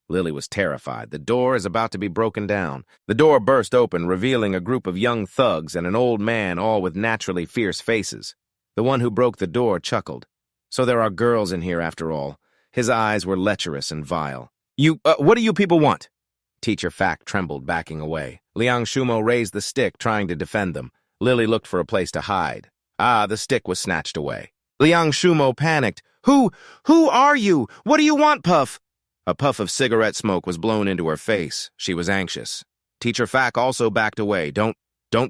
Lily was terrified. The door is about to be broken down. The door burst open, revealing a group of young thugs and an old man, all with naturally fierce faces. The one who broke the door chuckled. So there are girls in here after all. His eyes were lecherous and vile. What do you people want? Teacher Fak trembled, backing away. Liang Shumo raised the stick, trying to defend them. Lily looked for a place to hide. The stick was snatched away. Liang Shumo panicked. Who are you? What do you want, Puff? A puff of cigarette smoke was blown into her face. She was anxious. Teacher Fak also backed away. Don't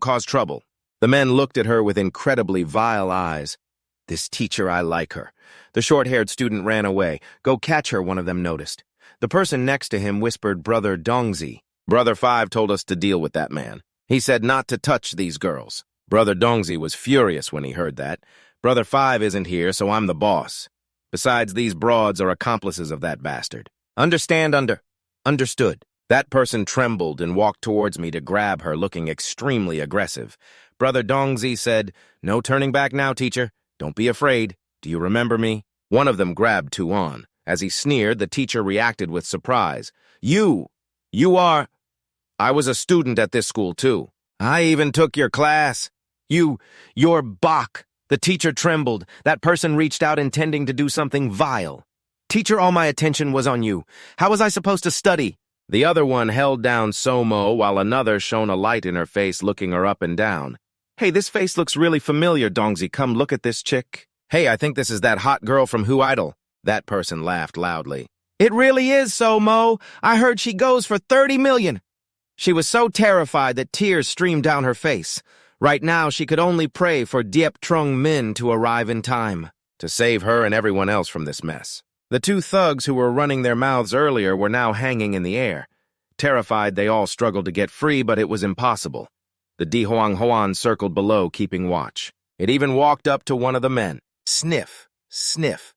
cause trouble. The men looked at her with incredibly vile eyes. This teacher, I like her. The short-haired student ran away. Go catch her, one of them noticed. The person next to him whispered, Brother Dongzi. Brother 5 told us to deal with that man. He said not to touch these girls. Brother Dongzi was furious when he heard that. Brother 5 isn't here, so I'm the boss. Besides, these broads are accomplices of that bastard. Understood. That person trembled and walked towards me to grab her, looking extremely aggressive. Brother Dongzi said, No turning back now, teacher. Don't be afraid. Do you remember me? One of them grabbed Tuan. As he sneered, the teacher reacted with surprise. You are... I was a student at this school, too. I even took your class. You're Bach. The teacher trembled. That person reached out intending to do something vile. Teacher, all my attention was on you. How was I supposed to study? The other one held down Somo while another shone a light in her face, looking her up and down. Hey, this face looks really familiar, Dongzi. Come look at this chick. Hey, I think this is that hot girl from Who Idol. That person laughed loudly. It really is, Somo. I heard she goes for 30 million. She was so terrified that tears streamed down her face. Right now, she could only pray for Diep Trung Min to arrive in time to save her and everyone else from this mess. The two thugs who were running their mouths earlier were now hanging in the air. Terrified, they all struggled to get free, but it was impossible. The Di Hoang Hoan circled below, keeping watch. It even walked up to one of the men. Sniff, sniff.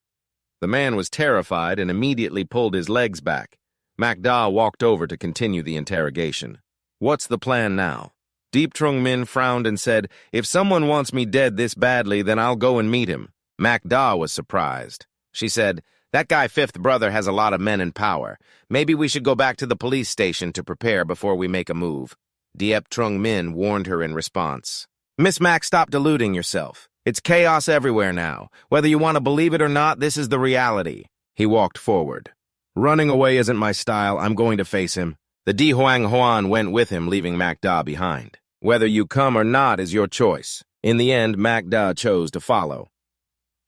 The man was terrified and immediately pulled his legs back. MacDa walked over to continue the interrogation. What's the plan now? Diep Trung Min frowned and said, if someone wants me dead this badly, then I'll go and meet him. MacDa was surprised. She said, that guy fifth brother has a lot of men in power. Maybe we should go back to the police station to prepare before we make a move. Diep Trung Min warned her in response. Miss Mac, stop deluding yourself. It's chaos everywhere now. Whether you want to believe it or not, this is the reality. He walked forward. Running away isn't my style. I'm going to face him. The Di Hoang Hoan went with him, leaving MacDa behind. Whether you come or not is your choice. In the end, MacDa chose to follow.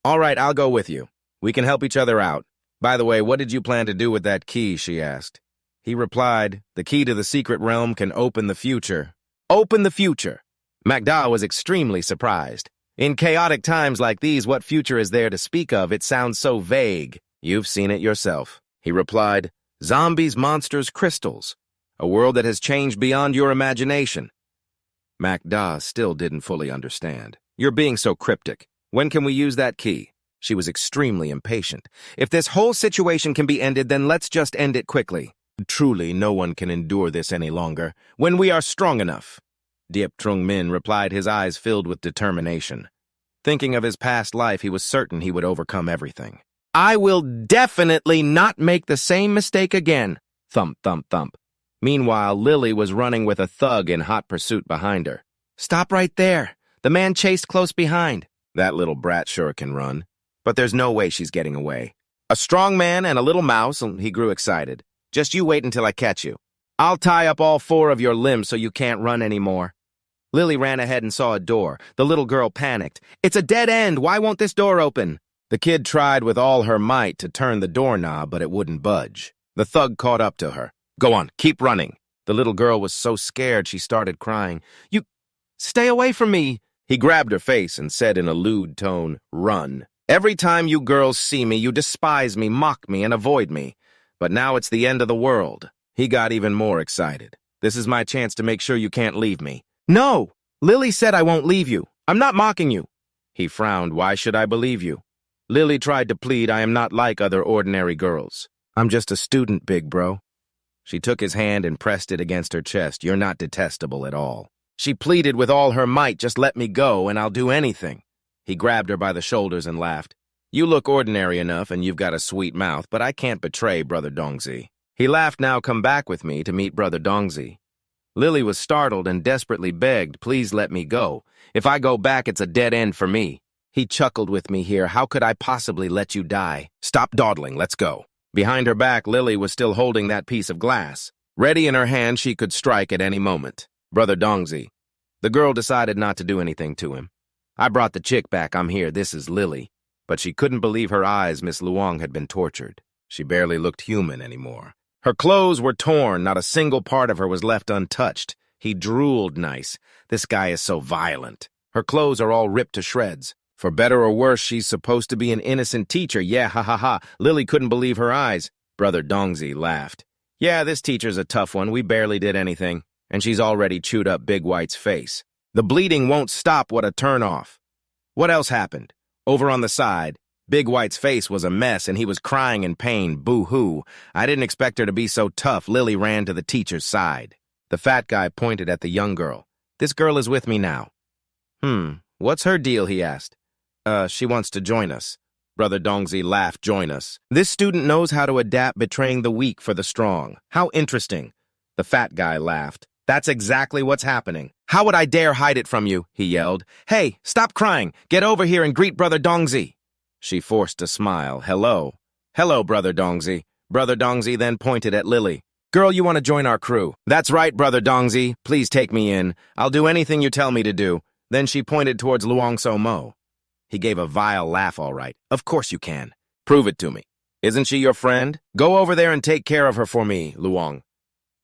All right, I'll go with you. We can help each other out. By the way, what did you plan to do with that key, she asked. He replied, the key to the secret realm can open the future. Open the future! MacDa was extremely surprised. In chaotic times like these, what future is there to speak of? It sounds so vague. You've seen it yourself. He replied, zombies, monsters, crystals. A world that has changed beyond your imagination. MacDa still didn't fully understand. You're being so cryptic. When can we use that key? She was extremely impatient. If this whole situation can be ended, then let's just end it quickly. Truly, no one can endure this any longer. When we are strong enough. Diep Trung Min replied, his eyes filled with determination. Thinking of his past life, he was certain he would overcome everything. I will definitely not make the same mistake again. Thump, thump, thump. Meanwhile, Lily was running with a thug in hot pursuit behind her. Stop right there. The man chased close behind. That little brat sure can run. But there's no way she's getting away. A strong man and a little mouse, and he grew excited. Just you wait until I catch you. I'll tie up all 4 of your limbs so you can't run anymore. Lily ran ahead and saw a door. The little girl panicked. It's a dead end. Why won't this door open? The kid tried with all her might to turn the doorknob, but it wouldn't budge. The thug caught up to her. Go on, keep running. The little girl was so scared she started crying. You, stay away from me. He grabbed her face and said in a lewd tone, run. Every time you girls see me, you despise me, mock me, and avoid me. But now it's the end of the world. He got even more excited. This is my chance to make sure you can't leave me. No, Lily said I won't leave you. I'm not mocking you. He frowned. Why should I believe you? Lily tried to plead. I am not like other ordinary girls. I'm just a student, big bro. She took his hand and pressed it against her chest. You're not detestable at all. She pleaded with all her might, just let me go and I'll do anything. He grabbed her by the shoulders and laughed. You look ordinary enough and you've got a sweet mouth, but I can't betray Brother Dongzi. He laughed. Now come back with me to meet Brother Dongzi. Lily was startled and desperately begged, please let me go. If I go back, it's a dead end for me. He chuckled with me here. How could I possibly let you die? Stop dawdling, let's go. Behind her back, Lily was still holding that piece of glass. Ready in her hand, she could strike at any moment. Brother Dongzi. The girl decided not to do anything to him. I brought the chick back. I'm here. This is Lily. But she couldn't believe her eyes. Miss Luong had been tortured. She barely looked human anymore. Her clothes were torn. Not a single part of her was left untouched. He drooled nice. This guy is so violent. Her clothes are all ripped to shreds. For better or worse, she's supposed to be an innocent teacher. Yeah, ha ha ha. Lily couldn't believe her eyes. Brother Dongzi laughed. Yeah, this teacher's a tough one. We barely did anything. And she's already chewed up Big White's face. The bleeding won't stop. What a turnoff. What else happened? Over on the side, Big White's face was a mess and he was crying in pain. Boo-hoo. I didn't expect her to be so tough. Lily ran to the teacher's side. The fat guy pointed at the young girl. This girl is with me now. What's her deal? He asked. She wants to join us. Brother Dongzi laughed. Join us. This student knows how to adapt, betraying the weak for the strong. How interesting. The fat guy laughed. That's exactly what's happening. How would I dare hide it from you? He yelled. Hey, stop crying. Get over here and greet Brother Dongzi. She forced a smile. Hello. Hello, Brother Dongzi. Brother Dongzi then pointed at Lily. Girl, you want to join our crew? That's right, Brother Dongzi. Please take me in. I'll do anything you tell me to do. Then she pointed towards Luong So-mo. He gave a vile laugh, all right. Of course you can. Prove it to me. Isn't she your friend? Go over there and take care of her for me, Luong.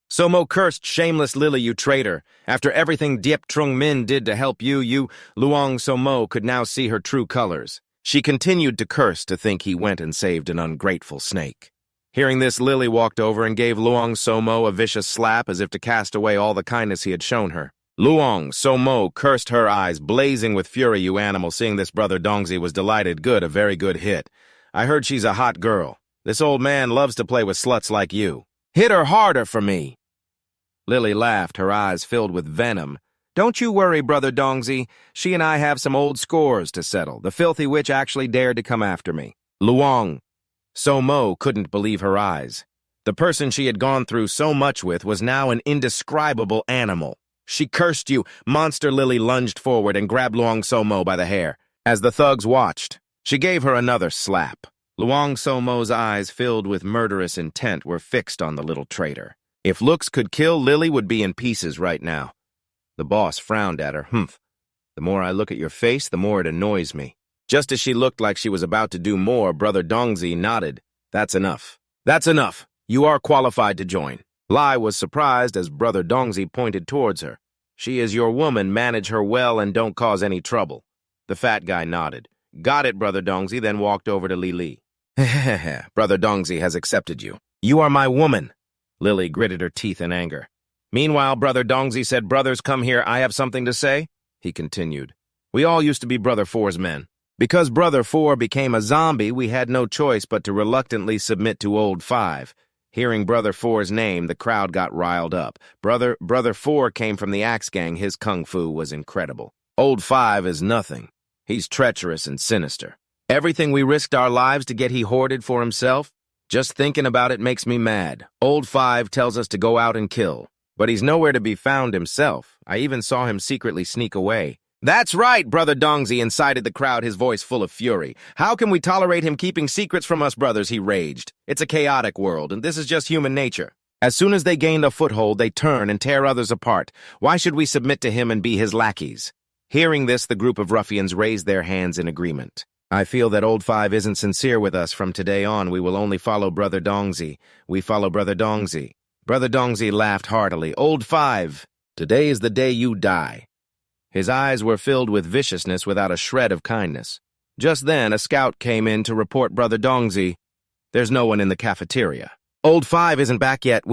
So-mo cursed shameless Lily, you traitor. After everything Diep Trung Min did to help you, Luong So-mo could now see her true colors. She continued to curse to think he went and saved an ungrateful snake. Hearing this, Lily walked over and gave Luong So-mo a vicious slap as if to cast away all the kindness he had shown her. Luong So-mo cursed, her eyes blazing with fury. You animal, seeing this, Brother Dongzi was delighted. Good, a very good hit. I heard she's a hot girl. This old man loves to play with sluts like you. Hit her harder for me. Lily laughed, her eyes filled with venom. Don't you worry, Brother Dongzi. She and I have some old scores to settle. The filthy witch actually dared to come after me. Luong So-mo couldn't believe her eyes. The person she had gone through so much with was now an indescribable animal. She cursed you. Monster Lily lunged forward and grabbed Luong So-mo by the hair. As the thugs watched, she gave her another slap. Luong So-mo's eyes, filled with murderous intent, were fixed on the little traitor. If looks could kill, Lily would be in pieces right now. The boss frowned at her. Humph. The more I look at your face, the more it annoys me. Just as she looked like she was about to do more, Brother Dongzi nodded. That's enough. That's enough. You are qualified to join. Lai was surprised as Brother Dongzi pointed towards her. She is your woman. Manage her well and don't cause any trouble. The fat guy nodded. Got it, Brother Dongzi, then walked over to Lily. Brother Dongzi has accepted you. You are my woman. Lily gritted her teeth in anger. Meanwhile, Brother Dongzi said, Brothers, come here. I have something to say. He continued. We all used to be Brother Four's men. Because Brother Four became a zombie, we had no choice but to reluctantly submit to Old Five. Hearing Brother Four's name, the crowd got riled up. Brother Four came from the Axe Gang. His kung fu was incredible. Old Five is nothing. He's treacherous and sinister. Everything we risked our lives to get he hoarded for himself. Just thinking about it makes me mad. Old Five tells us to go out and kill. But he's nowhere to be found himself. I even saw him secretly sneak away. That's right, Brother Dongzi incited the crowd, his voice full of fury. How can we tolerate him keeping secrets from us, brothers, he raged. It's a chaotic world, and this is just human nature. As soon as they gain a foothold, they turn and tear others apart. Why should we submit to him and be his lackeys? Hearing this, the group of ruffians raised their hands in agreement. I feel that Old Five isn't sincere with us. From today on, we will only follow Brother Dongzi. We follow Brother Dongzi. Brother Dongzi laughed heartily. Old Five, today is the day you die. His eyes were filled with viciousness without a shred of kindness. Just then, a scout came in to report Brother Dongzi. There's no one in the cafeteria. Old Five isn't back yet.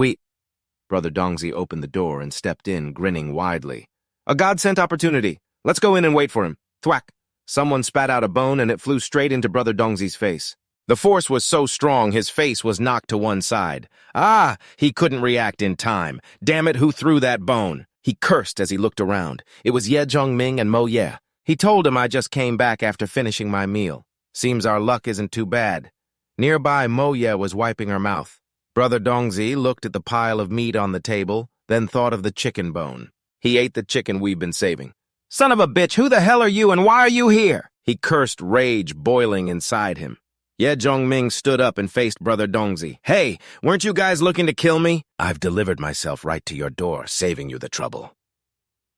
Brother Dongzi opened the door and stepped in, grinning widely. A God-sent opportunity. Let's go in and wait for him. Thwack. Someone spat out a bone and it flew straight into Brother Dongzi's face. The force was so strong, his face was knocked to one side. Ah, he couldn't react in time. Damn it, who threw that bone? He cursed as he looked around. It was Ye Zhongming and Mo Ye. He told him I just came back after finishing my meal. Seems our luck isn't too bad. Nearby, Mo Ye was wiping her mouth. Brother Dongzi looked at the pile of meat on the table, then thought of the chicken bone. He ate the chicken we've been saving. Son of a bitch, who the hell are you and why are you here? He cursed, rage boiling inside him. Ye Zhongming stood up and faced Brother Dongzi. Hey, weren't you guys looking to kill me? I've delivered myself right to your door, saving you the trouble.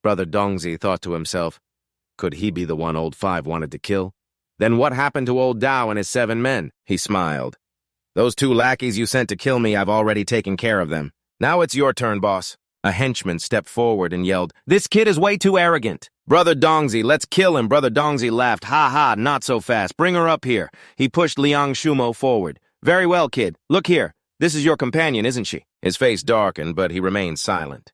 Brother Dongzi thought to himself, could he be the one Old Five wanted to kill? Then what happened to Old Dao and his 7 men? He smiled. Those 2 lackeys you sent to kill me, I've already taken care of them. Now it's your turn, boss. A henchman stepped forward and yelled, This kid is way too arrogant. Brother Dongzi, let's kill him. Brother Dongzi laughed. Ha ha, not so fast. Bring her up here. He pushed Liang Shumo forward. Very well, kid. Look here. This is your companion, isn't she? His face darkened, but he remained silent.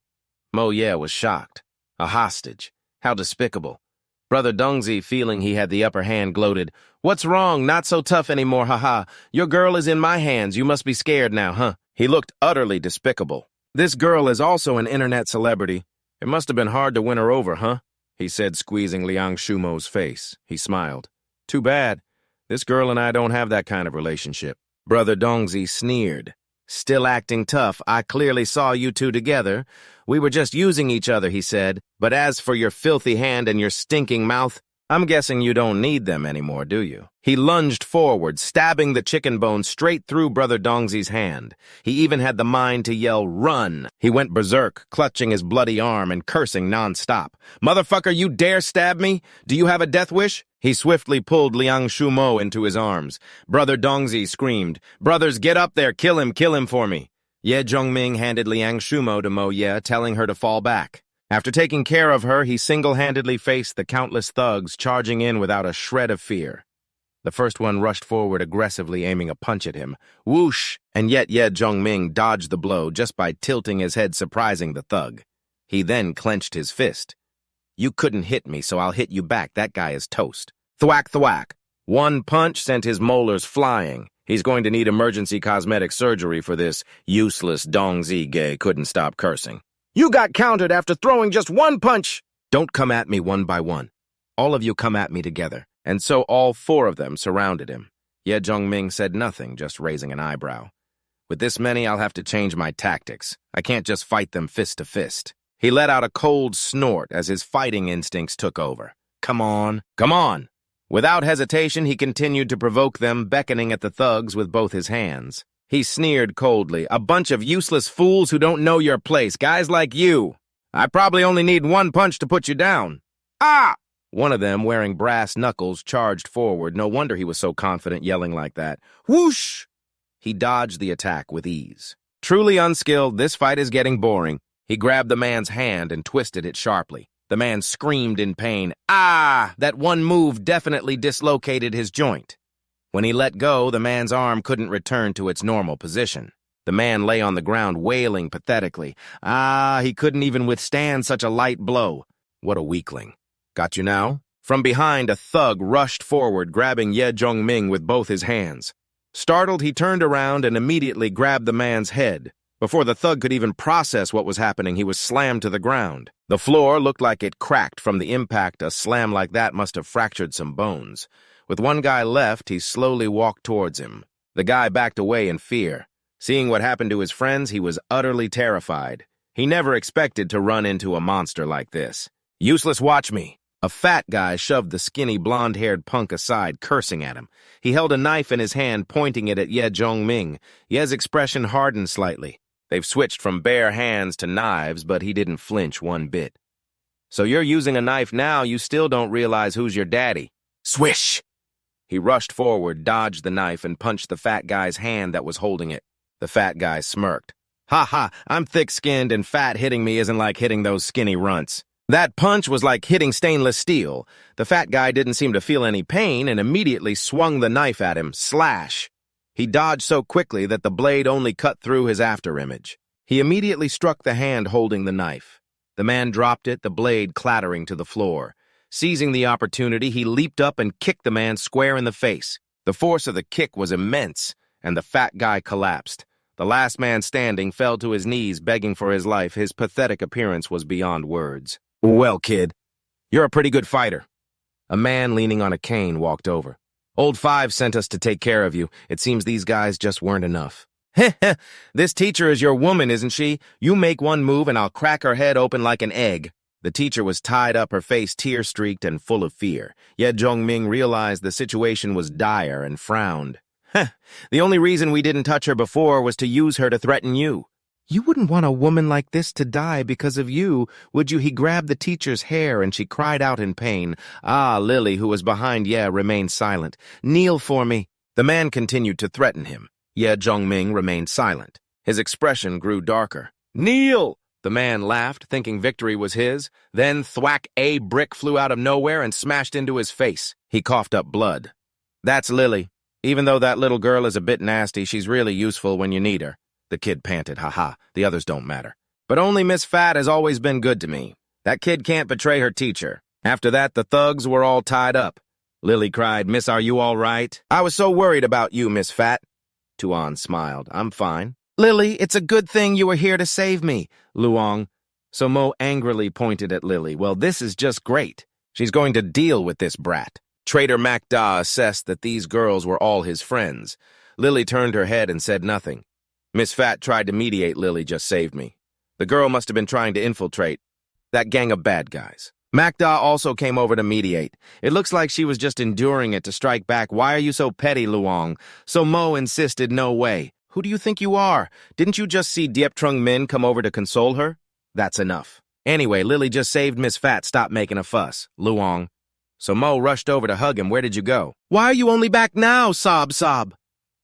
Mo Ye was shocked. A hostage. How despicable. Brother Dongzi, feeling he had the upper hand, gloated. What's wrong? Not so tough anymore, ha-ha. Your girl is in my hands. You must be scared now, huh? He looked utterly despicable. This girl is also an internet celebrity. It must have been hard to win her over, huh? He said, squeezing Liang Shumo's face. He smiled. Too bad. This girl and I don't have that kind of relationship. Brother Dongzi sneered. Still acting tough, I clearly saw you two together. We were just using each other, he said. But as for your filthy hand and your stinking mouth, I'm guessing you don't need them anymore, do you? He lunged forward, stabbing the chicken bone straight through Brother Dongzi's hand. He even had the mind to yell, "Run!" He went berserk, clutching his bloody arm and cursing nonstop. "Motherfucker, you dare stab me? Do you have a death wish?" He swiftly pulled Liang Shumo into his arms. Brother Dongzi screamed, "Brothers, get up there! Kill him for me!" Ye Zhongming handed Liang Shumo to Mo Ye, telling her to fall back. After taking care of her, he single-handedly faced the countless thugs, charging in without a shred of fear. The first one rushed forward aggressively, aiming a punch at him. Whoosh! And yet Ye Zhongming dodged the blow just by tilting his head, surprising the thug. He then clenched his fist. "You couldn't hit me, so I'll hit you back. That guy is toast." Thwack, thwack. One punch sent his molars flying. He's going to need emergency cosmetic surgery for this. Useless Dongzi gay couldn't stop cursing. "You got countered after throwing just one punch!" "Don't come at me one by one. All of you come at me together." And so all four of them surrounded him. Ye Zhongming said nothing, just raising an eyebrow. "With this many, I'll have to change my tactics. I can't just fight them fist to fist." He let out a cold snort as his fighting instincts took over. "Come on, come on!" Without hesitation, he continued to provoke them, beckoning at the thugs with both his hands. He sneered coldly, "A bunch of useless fools who don't know your place, guys like you. I probably only need one punch to put you down." "Ah!" One of them, wearing brass knuckles, charged forward. No wonder he was so confident yelling like that. Whoosh! He dodged the attack with ease. Truly unskilled, this fight is getting boring. He grabbed the man's hand and twisted it sharply. The man screamed in pain. Ah! That one move definitely dislocated his joint. When he let go, the man's arm couldn't return to its normal position. The man lay on the ground, wailing pathetically. He couldn't even withstand such a light blow. What a weakling. "Got you now?" From behind, a thug rushed forward, grabbing Ye Zhongming with both his hands. Startled, he turned around and immediately grabbed the man's head. Before the thug could even process what was happening, he was slammed to the ground. The floor looked like it cracked from the impact. A slam like that must have fractured some bones. With one guy left, he slowly walked towards him. The guy backed away in fear. Seeing what happened to his friends, he was utterly terrified. He never expected to run into a monster like this. "Useless, watch me." A fat guy shoved the skinny, blonde-haired punk aside, cursing at him. He held a knife in his hand, pointing it at Ye Zhongming. Ye's expression hardened slightly. They've switched from bare hands to knives, but he didn't flinch one bit. "So you're using a knife now, you still don't realize who's your daddy." Swish! He rushed forward, dodged the knife, and punched the fat guy's hand that was holding it. The fat guy smirked. "Ha ha, I'm thick-skinned and fat. Hitting me isn't like hitting those skinny runts." That punch was like hitting stainless steel. The fat guy didn't seem to feel any pain and immediately swung the knife at him. Slash! He dodged so quickly that the blade only cut through his afterimage. He immediately struck the hand holding the knife. The man dropped it, the blade clattering to the floor. Seizing the opportunity, he leaped up and kicked the man square in the face. The force of the kick was immense, and the fat guy collapsed. The last man standing fell to his knees, begging for his life. His pathetic appearance was beyond words. "Well, kid, you're a pretty good fighter." A man leaning on a cane walked over. "Old Five sent us to take care of you. It seems these guys just weren't enough." "Heh heh, this teacher is your woman, isn't she? You make one move and I'll crack her head open like an egg." The teacher was tied up, her face tear-streaked and full of fear. Ye Zhongming realized the situation was dire and frowned. The only reason we didn't touch her before was to use her to threaten you." "You wouldn't want a woman like this to die because of you, would you?" He grabbed the teacher's hair and she cried out in pain. Lily, who was behind Ye, remained silent. "Kneel for me." The man continued to threaten him. Ye Zhongming remained silent. His expression grew darker. "Kneel!" The man laughed, thinking victory was his. Then thwack, a brick flew out of nowhere and smashed into his face. He coughed up blood. "That's Lily. Even though that little girl is a bit nasty, she's really useful when you need her." The kid panted, "Ha-ha, the others don't matter. But only Miss Fat has always been good to me. That kid can't betray her teacher." After that, the thugs were all tied up. Lily cried, "Miss, are you all right?" "I was so worried about you, Miss Fat." Tuan smiled, "I'm fine." "Lily, it's a good thing you were here to save me." Luong. So Mo angrily pointed at Lily. "Well, this is just great. She's going to deal with this brat." Traitor MacDa assessed that these girls were all his friends. Lily turned her head and said nothing. "Miss Fat tried to mediate. Lily just saved me. The girl must have been trying to infiltrate that gang of bad guys." Macda also came over to mediate. It looks like she was just enduring it to strike back. Why are you so petty, Luong? So Mo insisted no way. Who do you think you are? Didn't you just see Diep Trung Min come over to console her? That's enough. Anyway, Lily just saved Miss Fat. Stop making a fuss, Luong. So Mo rushed over to hug him. Where did you go? Why are you only back now, sob?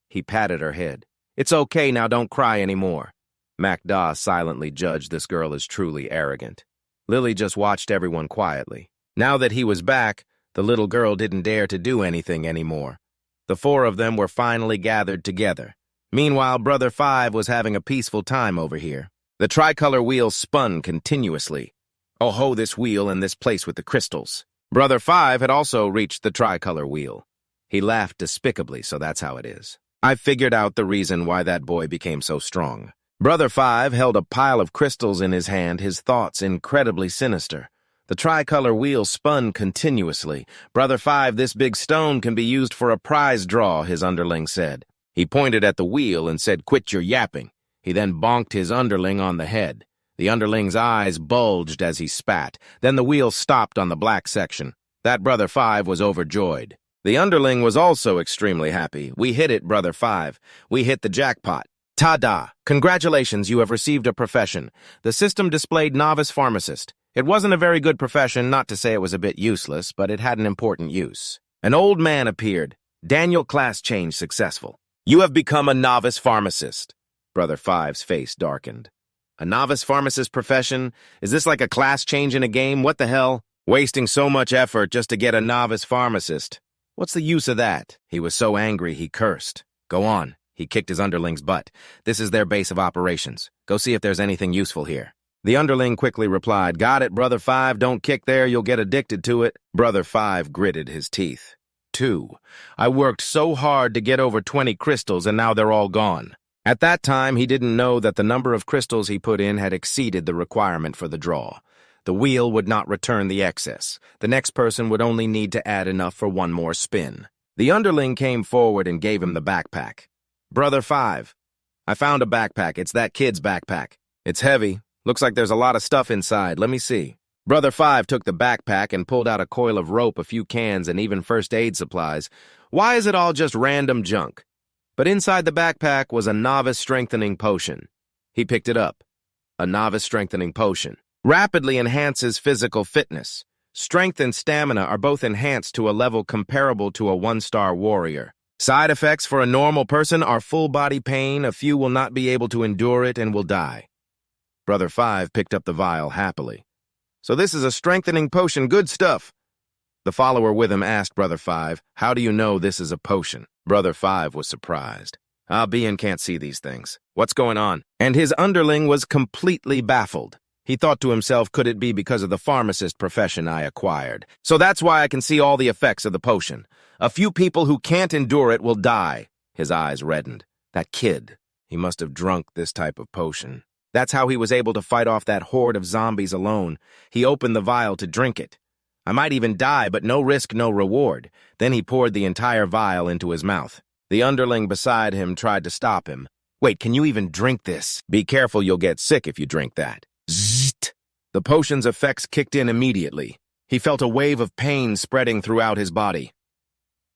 He patted her head. It's okay now, don't cry anymore. Macda silently judged this girl as truly arrogant. Lily just watched everyone quietly. Now that he was back, the little girl didn't dare to do anything anymore. The four of them were finally gathered together. Meanwhile, Brother Five was having a peaceful time over here. The tricolor wheel spun continuously. Oh ho, this wheel and this place with the crystals. Brother Five had also reached the tricolor wheel. He laughed despicably, so that's how it is. I figured out the reason why that boy became so strong. Brother Five held a pile of crystals in his hand, his thoughts incredibly sinister. The tricolor wheel spun continuously. Brother Five, this big stone can be used for a prize draw, his underling said. He pointed at the wheel and said, quit your yapping. He then bonked his underling on the head. The underling's eyes bulged as he spat. Then the wheel stopped on the black section. That Brother Five was overjoyed. The underling was also extremely happy. We hit it, Brother Five. We hit the jackpot. Ta-da! Congratulations, you have received a profession. The system displayed novice pharmacist. It wasn't a very good profession, not to say it was a bit useless, but it had an important use. An old man appeared. Daniel, class change successful. You have become a novice pharmacist. Brother Five's face darkened. A novice pharmacist profession? Is this like a class change in a game? What the hell? Wasting so much effort just to get a novice pharmacist. What's the use of that? He was so angry he cursed. Go on. He kicked his underling's butt. This is their base of operations. Go see if there's anything useful here. The underling quickly replied, got it, Brother Five. Don't kick there. You'll get addicted to it. Brother Five gritted his teeth. 2. I worked so hard to get over 20 crystals and now they're all gone. At that time, he didn't know that the number of crystals he put in had exceeded the requirement for the draw. The wheel would not return the excess. The next person would only need to add enough for one more spin. The underling came forward and gave him the backpack. Brother Five, I found a backpack. It's that kid's backpack. It's heavy. Looks like there's a lot of stuff inside. Let me see. Brother Five took the backpack and pulled out a coil of rope, a few cans, and even first aid supplies. Why is it all just random junk? But inside the backpack was a novice strengthening potion. He picked it up. A novice strengthening potion. Rapidly enhances physical fitness. Strength and stamina are both enhanced to a level comparable to a 1-star warrior. Side effects for a normal person are full body pain. A few will not be able to endure it and will die. Brother Five picked up the vial happily. So this is a strengthening potion. Good stuff. The follower with him asked Brother Five, how do you know this is a potion? Brother Five was surprised. Bien can't see these things. What's going on? And his underling was completely baffled. He thought to himself, could it be because of the pharmacist profession I acquired? So that's why I can see all the effects of the potion. A few people who can't endure it will die. His eyes reddened. That kid, he must have drunk this type of potion. That's how he was able to fight off that horde of zombies alone. He opened the vial to drink it. I might even die, but no risk, no reward. Then he poured the entire vial into his mouth. The underling beside him tried to stop him. Wait, can you even drink this? Be careful, you'll get sick if you drink that. Zzzt! The potion's effects kicked in immediately. He felt a wave of pain spreading throughout his body.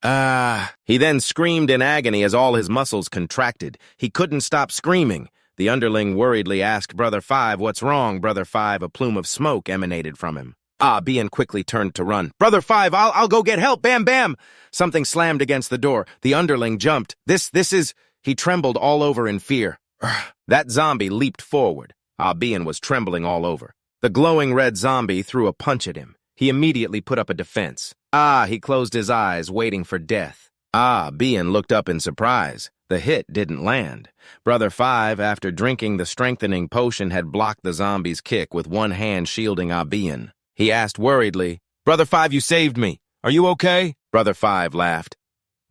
He then screamed in agony as all his muscles contracted. He couldn't stop screaming. The underling worriedly asked Brother Five, what's wrong? Brother Five, a plume of smoke emanated from him. Bien quickly turned to run. Brother Five, I'll go get help. Bam, bam! Something slammed against the door. The underling jumped. This is... He trembled all over in fear. That zombie leaped forward. Bien was trembling all over. The glowing red zombie threw a punch at him. He immediately put up a defense. He closed his eyes, waiting for death. Bien looked up in surprise. The hit didn't land. Brother Five, after drinking the strengthening potion, had blocked the zombie's kick with one hand shielding Bien. He asked worriedly, Brother Five, you saved me. Are you okay? Brother Five laughed.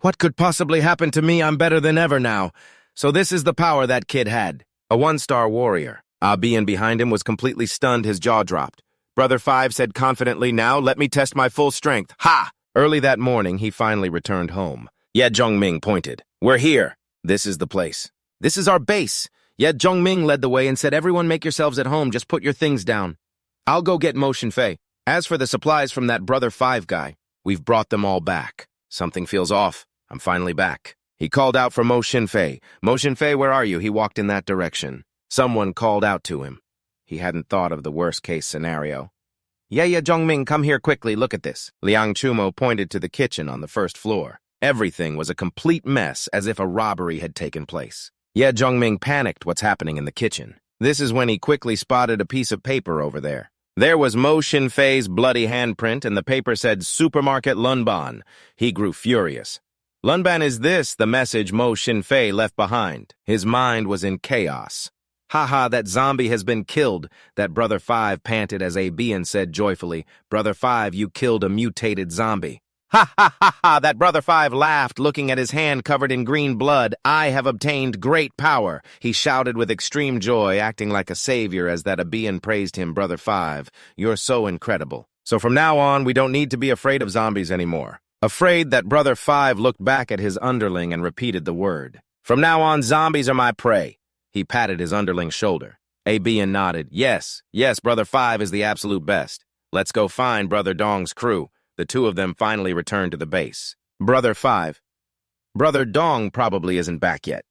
What could possibly happen to me? I'm better than ever now. So this is the power that kid had. A 1-star warrior. Bien behind him was completely stunned, his jaw dropped. Brother Five said confidently, now let me test my full strength. Ha! Early that morning, he finally returned home. Ye Zhongming pointed. We're here. This is the place. This is our base. Ye Zhongming led the way and said, everyone make yourselves at home, just put your things down. I'll go get Mo Shinfei. As for the supplies from that Brother Five guy, we've brought them all back. Something feels off. I'm finally back. He called out for Mo Shinfei. Mo Shinfei, where are you? He walked in that direction. Someone called out to him. He hadn't thought of the worst-case scenario. Yeah, Zhongming, come here quickly, look at this. Liang Chumo pointed to the kitchen on the first floor. Everything was a complete mess, as if a robbery had taken place. Yeah, Zhongming panicked what's happening in the kitchen. This is when he quickly spotted a piece of paper over there. There was Mo Shinfei's bloody handprint, and the paper said Supermarket Lunban. He grew furious. Lunban is this, the message Mo Shinfei left behind. His mind was in chaos. Haha, that zombie has been killed, that Brother Five panted as AB and said joyfully, Brother Five, you killed a mutated zombie. Ha ha ha ha, that Brother Five laughed, looking at his hand covered in green blood. I have obtained great power, he shouted with extreme joy, acting like a savior as that Abian praised him. Brother Five, you're so incredible. So from now on, we don't need to be afraid of zombies anymore. Afraid, that Brother Five looked back at his underling and repeated the word. From now on, zombies are my prey. He patted his underling's shoulder. Abian nodded. Yes, Brother Five is the absolute best. Let's go find Brother Dong's crew. The two of them finally returned to the base. Brother Five. Brother Dong probably isn't back yet.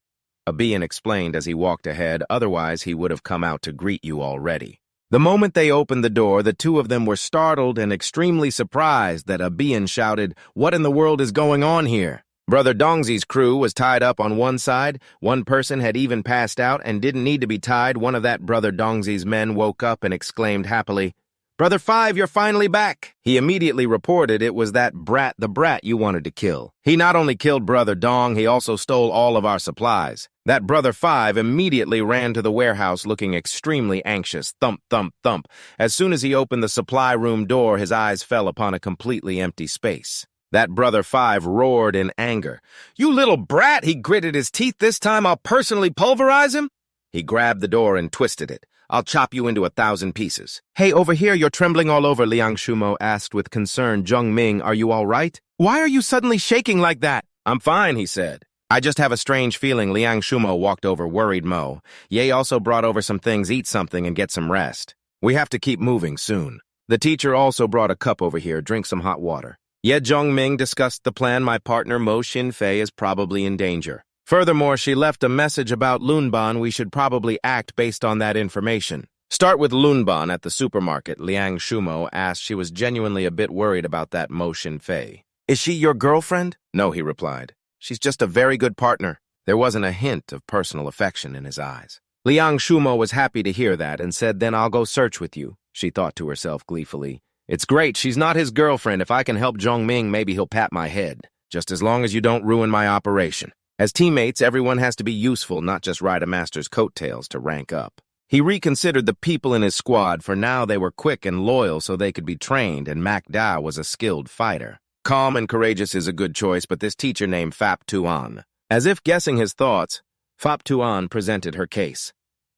Abian explained as he walked ahead, otherwise he would have come out to greet you already. The moment they opened the door, the two of them were startled and extremely surprised that Abian shouted, What in the world is going on here? Brother Dongzi's crew was tied up on one side. One person had even passed out and didn't need to be tied. One of that Brother Dongzi's men woke up and exclaimed happily, Brother Five, you're finally back. He immediately reported it was that brat, the brat you wanted to kill. He not only killed Brother Dong, he also stole all of our supplies. That Brother Five immediately ran to the warehouse looking extremely anxious. Thump, thump, thump. As soon as he opened the supply room door, his eyes fell upon a completely empty space. That Brother Five roared in anger. You little brat! He gritted his teeth. This time I'll personally pulverize him. He grabbed the door and twisted it. I'll chop you into 1,000 pieces. Hey, over here, you're trembling all over, Liang Shumo asked with concern. Zhongming, are you all right? Why are you suddenly shaking like that? I'm fine, he said. I just have a strange feeling. Liang Shumo walked over, worried Mo. Ye also brought over some things, eat something and get some rest. We have to keep moving soon. The teacher also brought a cup over here, drink some hot water. Ye Zhongming discussed the plan. My partner Mo Shinfei is probably in danger. Furthermore, she left a message about Lunban. We should probably act based on that information. Start with Lunban at the supermarket, Liang Shumo asked. She was genuinely a bit worried about that Mo Shinfei. Is she your girlfriend? No, he replied. She's just a very good partner. There wasn't a hint of personal affection in his eyes. Liang Shumo was happy to hear that and said, then I'll go search with you, she thought to herself gleefully. It's great, she's not his girlfriend. If I can help Zhongming, maybe he'll pat my head. Just as long as you don't ruin my operation. As teammates, everyone has to be useful, not just ride a master's coattails to rank up. He reconsidered the people in his squad, for now they were quick and loyal so they could be trained, and Mac Da was a skilled fighter. Calm and courageous is a good choice, but this teacher named Phap Tuan. As if guessing his thoughts, Phap Tuan presented her case.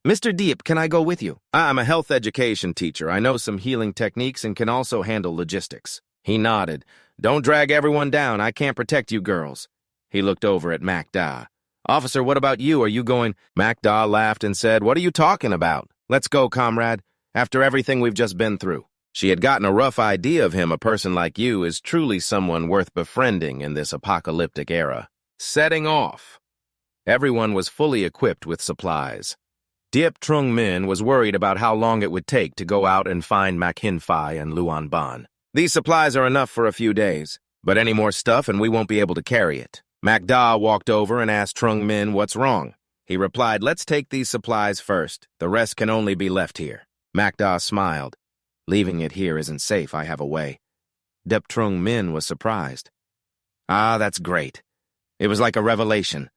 Mr. Deep, can I go with you? I'm a health education teacher. I know some healing techniques and can also handle logistics. He nodded. Don't drag everyone down. I can't protect you girls. He looked over at Mac Da. Officer, what about you? Are you going? Mac Da laughed and said, What are you talking about? Let's go, comrade. After everything we've just been through. She had gotten a rough idea of him. A person like you is truly someone worth befriending in this apocalyptic era. Setting off. Everyone was fully equipped with supplies. Diep Trung Min was worried about how long it would take to go out and find Mac Hin Fai and Luan Ban. These supplies are enough for a few days, but any more stuff and we won't be able to carry it. Mac Da walked over and asked Trung Min what's wrong. He replied, Let's take these supplies first. The rest can only be left here. Mac Da smiled. Leaving it here isn't safe. I have a way. Diep Trung Min was surprised. Ah, that's great. It was like a revelation.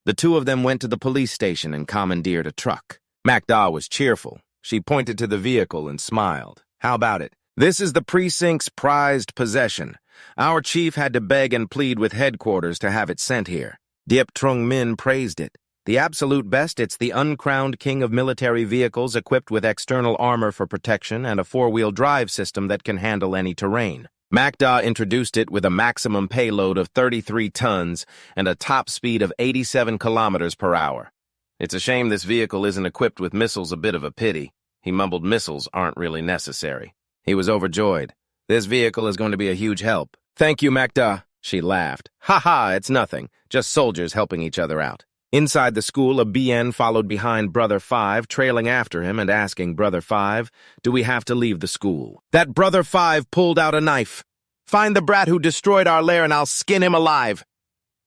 The two of them went to the police station and commandeered a truck. Mac Da was cheerful. She pointed to the vehicle and smiled. How about it? This is the precinct's prized possession. Our chief had to beg and plead with headquarters to have it sent here. Diep Trung Min praised it. The absolute best, it's the uncrowned king of military vehicles equipped with external armor for protection and a four-wheel drive system that can handle any terrain. Mac Da introduced it with a maximum payload of 33 tons and a top speed of 87 kilometers per hour. It's a shame this vehicle isn't equipped with missiles, a bit of a pity. He mumbled, missiles aren't really necessary. He was overjoyed. This vehicle is going to be a huge help. Thank you, Macda. She laughed. Ha ha, it's nothing. Just soldiers helping each other out. Inside the school, a BN followed behind Brother 5, trailing after him and asking Brother 5, do we have to leave the school? That Brother 5 pulled out a knife. Find the brat who destroyed our lair and I'll skin him alive.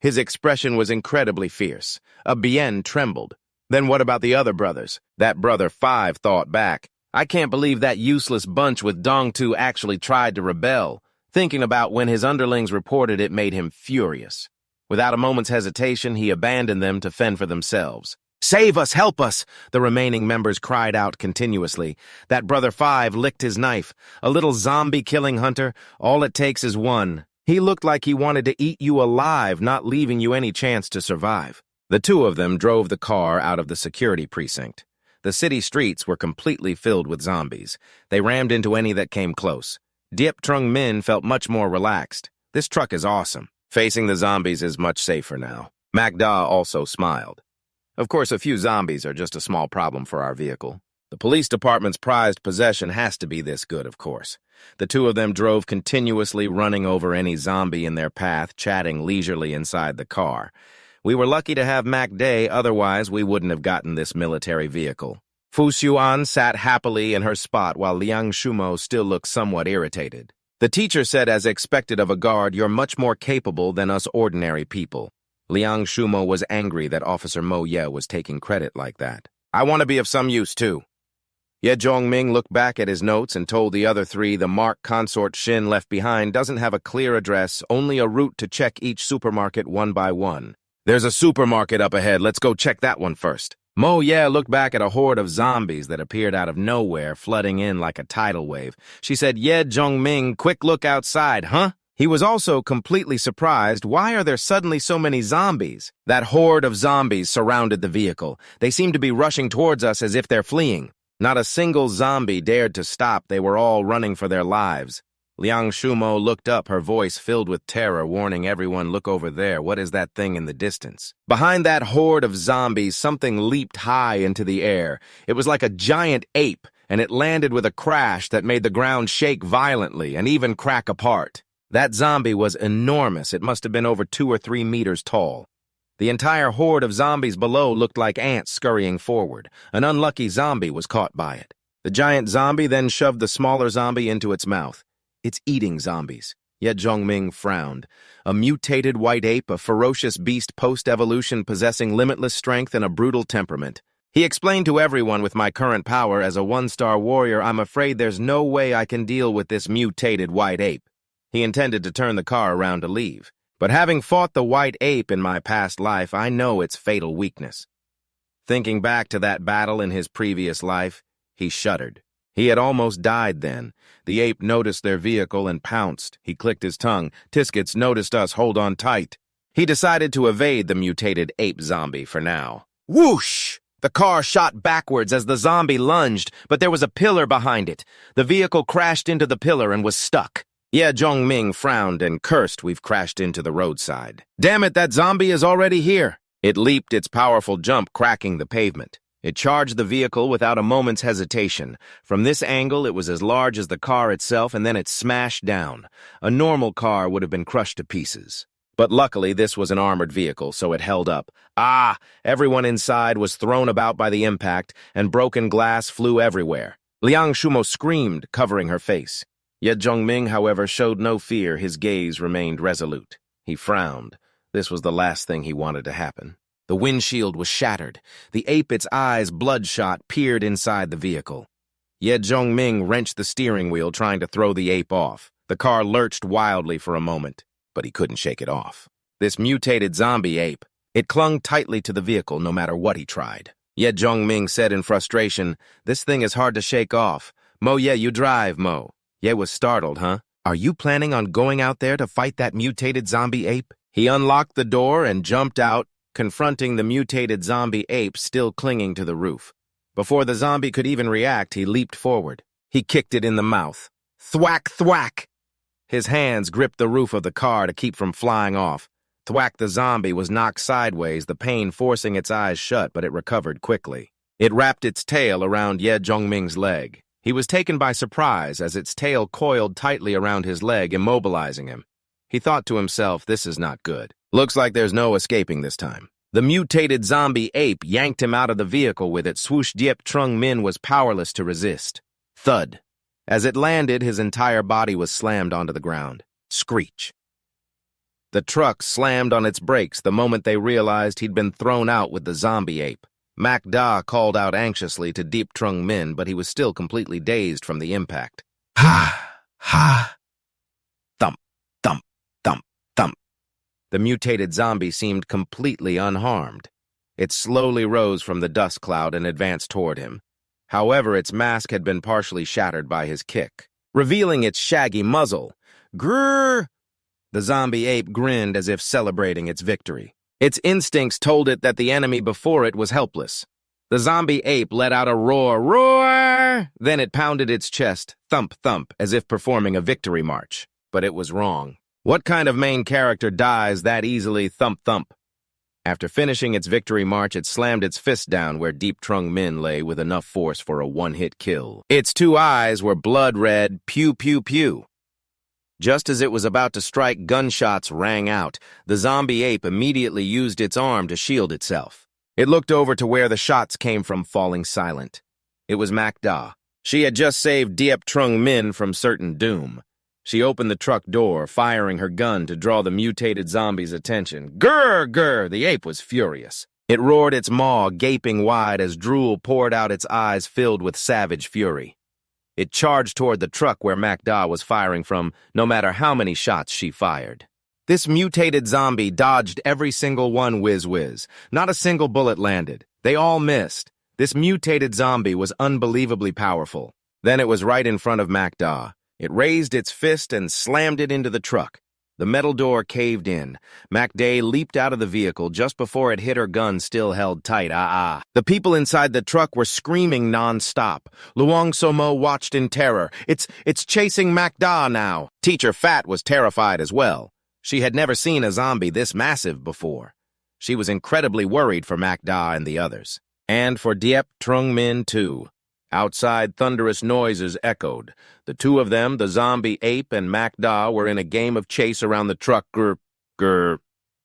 His expression was incredibly fierce. A BN trembled. Then what about the other brothers? That Brother 5 thought back. I can't believe that useless bunch with Dongtu actually tried to rebel. Thinking about when his underlings reported it made him furious. Without a moment's hesitation, he abandoned them to fend for themselves. Save us! Help us! The remaining members cried out continuously. That Brother 5 licked his knife. A little zombie-killing hunter, all it takes is one. He looked like he wanted to eat you alive, not leaving you any chance to survive. The two of them drove the car out of the security precinct. The city streets were completely filled with zombies. They rammed into any that came close. Diep Trung Min felt much more relaxed. This truck is awesome. Facing the zombies is much safer now. Macda also smiled. Of course, a few zombies are just a small problem for our vehicle. The police department's prized possession has to be this good, of course. The two of them drove continuously, running over any zombie in their path, chatting leisurely inside the car. We were lucky to have Mac Day, otherwise we wouldn't have gotten this military vehicle. Fu Xuan sat happily in her spot while Liang Shumo still looked somewhat irritated. The teacher said, as expected of a guard, you're much more capable than us ordinary people. Liang Shumo was angry that Officer Mo Ye was taking credit like that. I want to be of some use, too. Ye Zhongming looked back at his notes and told the other three the marked consort Shin left behind doesn't have a clear address, only a route to check each supermarket one by one. There's a supermarket up ahead, let's go check that one first. Mo Ye looked back at a horde of zombies that appeared out of nowhere, flooding in like a tidal wave. She said, Ye Zhongming, quick look outside, huh? He was also completely surprised. Why are there suddenly so many zombies? That horde of zombies surrounded the vehicle. They seemed to be rushing towards us as if they're fleeing. Not a single zombie dared to stop. They were all running for their lives. Liang Shumo looked up, her voice filled with terror, warning everyone, look over there. What is that thing in the distance? Behind that horde of zombies, something leaped high into the air. It was like a giant ape, and it landed with a crash that made the ground shake violently and even crack apart. That zombie was enormous. It must have been over 2 or 3 meters tall. The entire horde of zombies below looked like ants scurrying forward. An unlucky zombie was caught by it. The giant zombie then shoved the smaller zombie into its mouth. It's eating zombies. Yet Zhongming frowned. A mutated white ape, a ferocious beast post-evolution possessing limitless strength and a brutal temperament. He explained to everyone, with my current power as a 1-star warrior, I'm afraid there's no way I can deal with this mutated white ape. He intended to turn the car around to leave. But having fought the white ape in my past life, I know its fatal weakness. Thinking back to that battle in his previous life, he shuddered. He had almost died then. The ape noticed their vehicle and pounced. He clicked his tongue. Tiskets noticed us. Hold on tight. He decided to evade the mutated ape zombie for now. Whoosh! The car shot backwards as the zombie lunged, but there was a pillar behind it. The vehicle crashed into the pillar and was stuck. Ye Zhongming frowned and cursed. We've crashed into the roadside. Damn it, that zombie is already here. It leaped its powerful jump, cracking the pavement. It charged the vehicle without a moment's hesitation. From this angle, it was as large as the car itself, and then it smashed down. A normal car would have been crushed to pieces. But luckily, this was an armored vehicle, so it held up. Ah! Everyone inside was thrown about by the impact, and broken glass flew everywhere. Liang Shumo screamed, covering her face. Yet Zhongming, however, showed no fear. His gaze remained resolute. He frowned. This was the last thing he wanted to happen. The windshield was shattered. The ape, its eyes bloodshot, peered inside the vehicle. Ye Zhongming wrenched the steering wheel, trying to throw the ape off. The car lurched wildly for a moment, but he couldn't shake it off. This mutated zombie ape, it clung tightly to the vehicle no matter what he tried. Ye Zhongming said in frustration, this thing is hard to shake off. Mo Ye, you drive, Mo. Ye was startled, huh? Are you planning on going out there to fight that mutated zombie ape? He unlocked the door and jumped out, confronting the mutated zombie ape still clinging to the roof. Before the zombie could even react, he leaped forward. He kicked it in the mouth. Thwack, thwack! His hands gripped the roof of the car to keep from flying off. Thwack the zombie was knocked sideways, the pain forcing its eyes shut, but it recovered quickly. It wrapped its tail around Ye Zhongming's leg. He was taken by surprise as its tail coiled tightly around his leg, immobilizing him. He thought to himself, this is not good. Looks like there's no escaping this time. The mutated zombie ape yanked him out of the vehicle with it. Swoosh. Diep Trung Min was powerless to resist. Thud. As it landed, his entire body was slammed onto the ground. Screech. The truck slammed on its brakes the moment they realized he'd been thrown out with the zombie ape. Mac Da called out anxiously to Diep Trung Min, but he was still completely dazed from the impact. Ha! Ha! Thump, thump, thump, thump. The mutated zombie seemed completely unharmed. It slowly rose from the dust cloud and advanced toward him. However, its mask had been partially shattered by his kick, revealing its shaggy muzzle. Grrr! The zombie ape grinned as if celebrating its victory. Its instincts told it that the enemy before it was helpless. The zombie ape let out a roar, roar! Then it pounded its chest, thump, thump, as if performing a victory march. But it was wrong. What kind of main character dies that easily, thump, thump? After finishing its victory march, it slammed its fist down where Diep Trung Min lay with enough force for a one-hit kill. Its two eyes were blood red, pew, pew, pew. Just as it was about to strike, gunshots rang out. The zombie ape immediately used its arm to shield itself. It looked over to where the shots came from, falling silent. It was Mac Da. She had just saved Diep Trung Min from certain doom. She opened the truck door, firing her gun to draw the mutated zombie's attention. Grr, grr! The ape was furious. It roared its maw, gaping wide as drool poured out its eyes filled with savage fury. It charged toward the truck where Mac Da was firing from, no matter how many shots she fired. This mutated zombie dodged every single one whiz-whiz. Not a single bullet landed. They all missed. This mutated zombie was unbelievably powerful. Then it was right in front of Mac Da. It raised its fist and slammed it into the truck. The metal door caved in. Mac Da leaped out of the vehicle just before it hit her gun still held tight. The people inside the truck were screaming non-stop. Luong Somo watched in terror. It's chasing Mac Da now. Teacher Fat was terrified as well. She had never seen a zombie this massive before. She was incredibly worried for Mac Da and the others. And for Diep Trung Min, too. Outside, thunderous noises echoed. The two of them, the zombie ape and Mac Da, were in a game of chase around the truck. Grr, grr,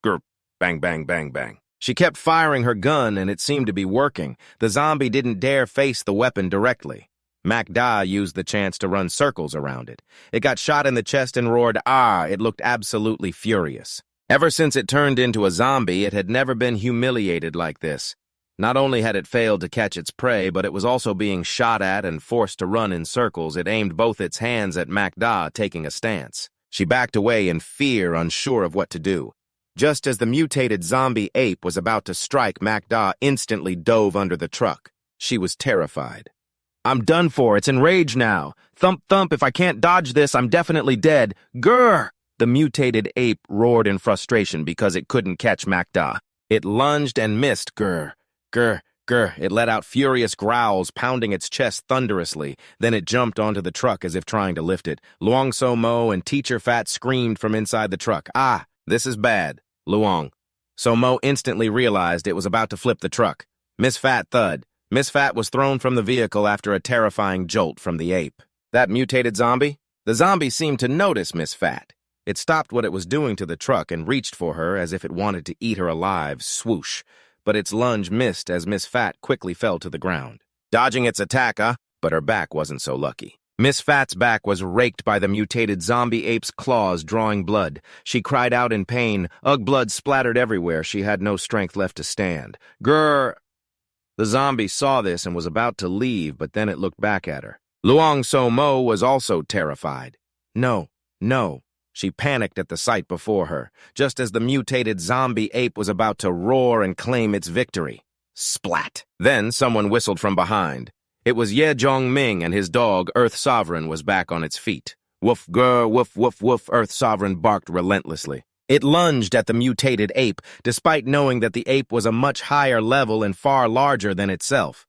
grr, bang, bang, bang, bang. She kept firing her gun, and it seemed to be working. The zombie didn't dare face the weapon directly. Mac Da used the chance to run circles around it. It got shot in the chest and roared, ah! It looked absolutely furious. Ever since it turned into a zombie, it had never been humiliated like this. Not only had it failed to catch its prey, but it was also being shot at and forced to run in circles. It aimed both its hands at Mac Da, taking a stance. She backed away in fear, unsure of what to do. Just as the mutated zombie ape was about to strike, Mac Da instantly dove under the truck. She was terrified. I'm done for. It's enraged now. Thump, thump. If I can't dodge this, I'm definitely dead. Grr! The mutated ape roared in frustration because it couldn't catch Mac Da. It lunged and missed. Grr. Grr, grr. It let out furious growls, pounding its chest thunderously. Then it jumped onto the truck as if trying to lift it. Luong So Mo and Teacher Fat screamed from inside the truck. Ah, this is bad. Luong. So Mo instantly realized it was about to flip the truck. Miss Fat thud. Miss Fat was thrown from the vehicle after a terrifying jolt from the ape. That mutated zombie? The zombie seemed to notice Miss Fat. It stopped what it was doing to the truck and reached for her as if it wanted to eat her alive. Swoosh. But its lunge missed as Miss Fat quickly fell to the ground. Dodging its attack, but her back wasn't so lucky. Miss Fat's back was raked by the mutated zombie ape's claws, drawing blood. She cried out in pain. Ugh, blood splattered everywhere. She had no strength left to stand. Grr! The zombie saw this and was about to leave, but then it looked back at her. Luong So Mo was also terrified. No, no. She panicked at the sight before her, just as the mutated zombie ape was about to roar and claim its victory. Splat! Then someone whistled from behind. It was Ye Jong Ming, and his dog, Earth Sovereign, was back on its feet. Woof, grr, woof, woof, woof, Earth Sovereign barked relentlessly. It lunged at the mutated ape, despite knowing that the ape was a much higher level and far larger than itself.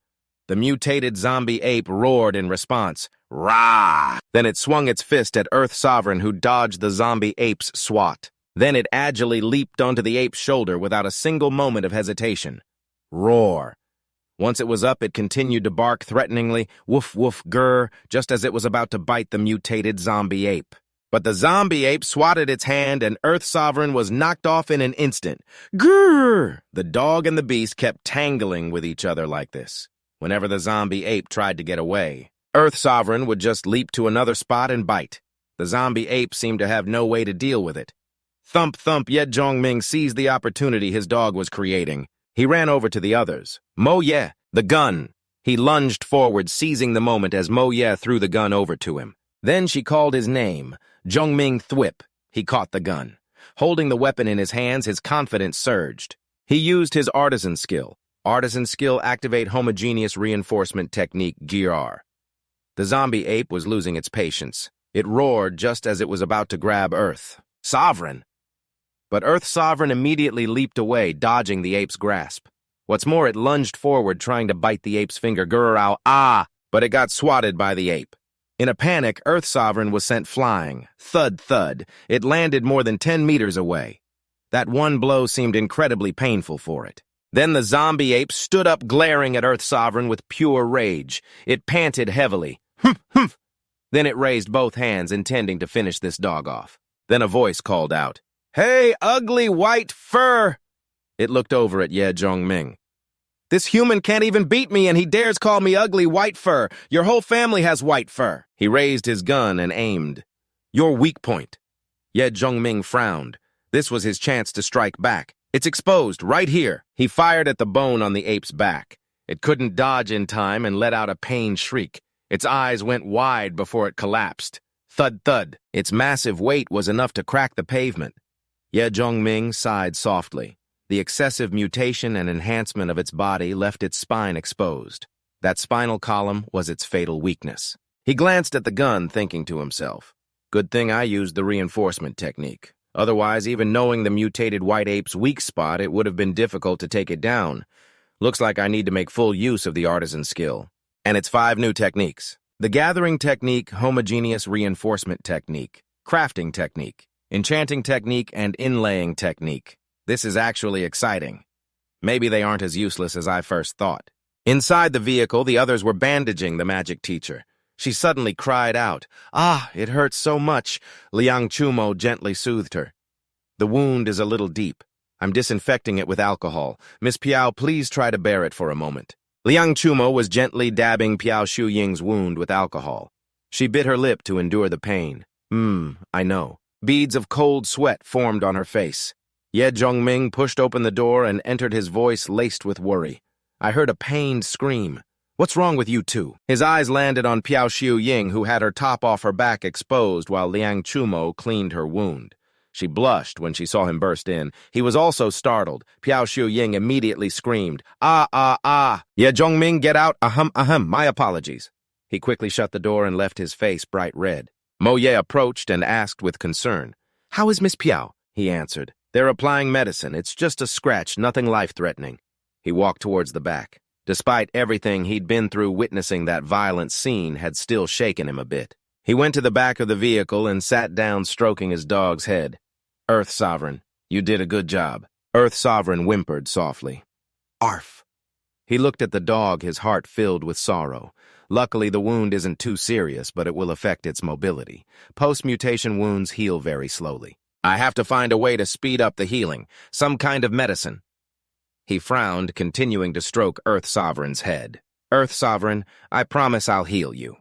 The mutated zombie ape roared in response. Rah! Then it swung its fist at Earth Sovereign, who dodged the zombie ape's swat. Then it agilely leaped onto the ape's shoulder without a single moment of hesitation. Roar. Once it was up, it continued to bark threateningly, woof woof grr, just as it was about to bite the mutated zombie ape. But the zombie ape swatted its hand and Earth Sovereign was knocked off in an instant. Grrr! The dog and the beast kept tangling with each other like this. Whenever the zombie ape tried to get away, Earth Sovereign would just leap to another spot and bite. The zombie ape seemed to have no way to deal with it. Thump thump, Ye Zhongming seized the opportunity his dog was creating. He ran over to the others. Mo Ye, the gun! He lunged forward, seizing the moment as Mo Ye threw the gun over to him. Then she called his name, Zhongming Thwip. He caught the gun. Holding the weapon in his hands, his confidence surged. He used his artisan skill. Artisan skill activate homogeneous reinforcement technique, GR. The zombie ape was losing its patience. It roared just as it was about to grab Earth Sovereign. But Earth Sovereign immediately leaped away, dodging the ape's grasp. What's more, it lunged forward, trying to bite the ape's finger, grrr, ow, but it got swatted by the ape. In a panic, Earth Sovereign was sent flying. Thud, thud. It landed more than 10 meters away. That one blow seemed incredibly painful for it. Then the zombie ape stood up, glaring at Earth Sovereign with pure rage. It panted heavily. Humph, humph. Then it raised both hands, intending to finish this dog off. Then a voice called out, "Hey, ugly white fur!" It looked over at Ye Zhongming. "This human can't even beat me, and he dares call me ugly white fur. Your whole family has white fur." He raised his gun and aimed. "Your weak point." Ye Zhongming frowned. This was his chance to strike back. "It's exposed, right here." He fired at the bone on the ape's back. It couldn't dodge in time and let out a pained shriek. Its eyes went wide before it collapsed. Thud, thud. Its massive weight was enough to crack the pavement. Ye Zhongming sighed softly. The excessive mutation and enhancement of its body left its spine exposed. That spinal column was its fatal weakness. He glanced at the gun, thinking to himself, "Good thing I used the reinforcement technique. Otherwise, even knowing the mutated white ape's weak spot, it would have been difficult to take it down. Looks like I need to make full use of the artisan skill." And its 5 new techniques. The gathering technique, homogeneous reinforcement technique, crafting technique, enchanting technique, and inlaying technique. This is actually exciting. Maybe they aren't as useless as I first thought. Inside the vehicle, the others were bandaging the magic teacher. She suddenly cried out. "Ah, it hurts so much." Liang Chumo gently soothed her. "The wound is a little deep. I'm disinfecting it with alcohol. Miss Piao, please try to bear it for a moment." Liang Chumo was gently dabbing Piao Shuying's wound with alcohol. She bit her lip to endure the pain. I know." Beads of cold sweat formed on her face. Ye Zhongming pushed open the door and entered, his voice laced with worry. "I heard a pained scream. What's wrong with you two?" His eyes landed on Piao Shuying, who had her top off her back exposed while Liang Chumo cleaned her wound. She blushed when she saw him burst in. He was also startled. Piao Shuying immediately screamed, "Ah, ah, ah! Ye Zhongming, get out! Ahem, ahem, my apologies." He quickly shut the door and left his face bright red. Mo Ye approached and asked with concern, "How is Miss Piao?" He answered, "They're applying medicine. It's just a scratch, nothing life-threatening." He walked towards the back. Despite everything he'd been through, witnessing that violent scene had still shaken him a bit. He went to the back of the vehicle and sat down, stroking his dog's head. "Earth Sovereign, you did a good job." Earth Sovereign whimpered softly. "Arf." He looked at the dog, his heart filled with sorrow. Luckily, the wound isn't too serious, but it will affect its mobility. Post-mutation wounds heal very slowly. "I have to find a way to speed up the healing, some kind of medicine." He frowned, continuing to stroke Earth Sovereign's head. "Earth Sovereign, I promise I'll heal you."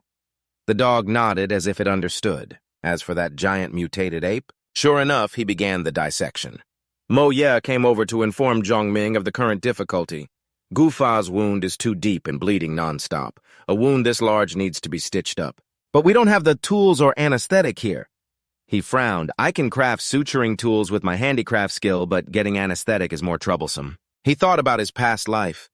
The dog nodded as if it understood. As for that giant mutated ape, sure enough, he began the dissection. Mo Ye came over to inform Zhongming of the current difficulty. Gufa's wound is too deep and bleeding nonstop. A wound this large needs to be stitched up. "But we don't have the tools or anesthetic here." He frowned. "I can craft suturing tools with my handicraft skill, but getting anesthetic is more troublesome." He thought about his past life.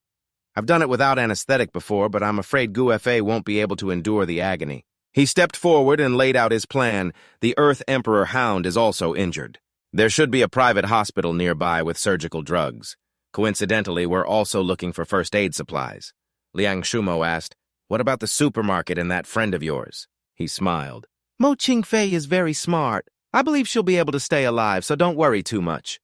"I've done it without anesthetic before, but I'm afraid Gufa won't be able to endure the agony." He stepped forward and laid out his plan. The Earth Emperor Hound is also injured. There should be a private hospital nearby with surgical drugs. Coincidentally, we're also looking for first aid supplies. Liang Shumo asked, "What about the supermarket and that friend of yours?" He smiled. "Mo Qingfei is very smart. I believe she'll be able to stay alive, so don't worry too much."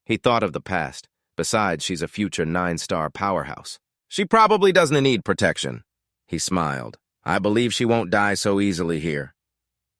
He thought of the past. Besides, she's a future 9-star powerhouse. She probably doesn't need protection. He smiled. I believe she won't die so easily here.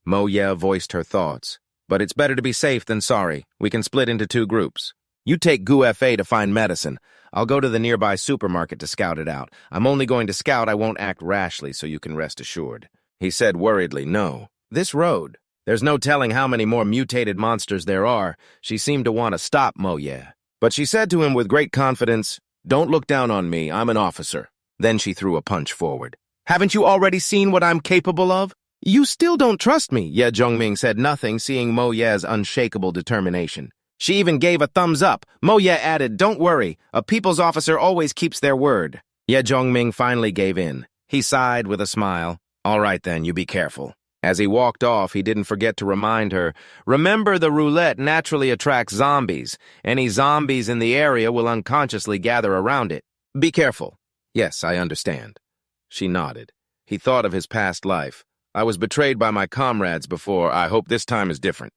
Mo-Ye voiced her thoughts. But it's better to be safe than sorry. We can split into 2 groups. You take Gu-Fa to find medicine. I'll go to the nearby supermarket to scout it out. I'm only going to scout. I won't act rashly, so you can rest assured. He said worriedly, no. This road. There's no telling how many more mutated monsters there are. She seemed to want to stop Mo-Ye. But she said to him with great confidence, don't look down on me. I'm an officer. Then she threw a punch forward. Haven't you already seen what I'm capable of? You still don't trust me, Ye Zhongming said nothing, seeing Mo-Ye's unshakable determination. She even gave a thumbs up. Mo-Ye added, don't worry, a people's officer always keeps their word. Ye Zhongming finally gave in. He sighed with a smile. All right then, you be careful. As he walked off, he didn't forget to remind her, remember the roulette naturally attracts zombies. Any zombies in the area will unconsciously gather around it. Be careful. Yes, I understand. She nodded. He thought of his past life. I was betrayed by my comrades before. I hope this time is different.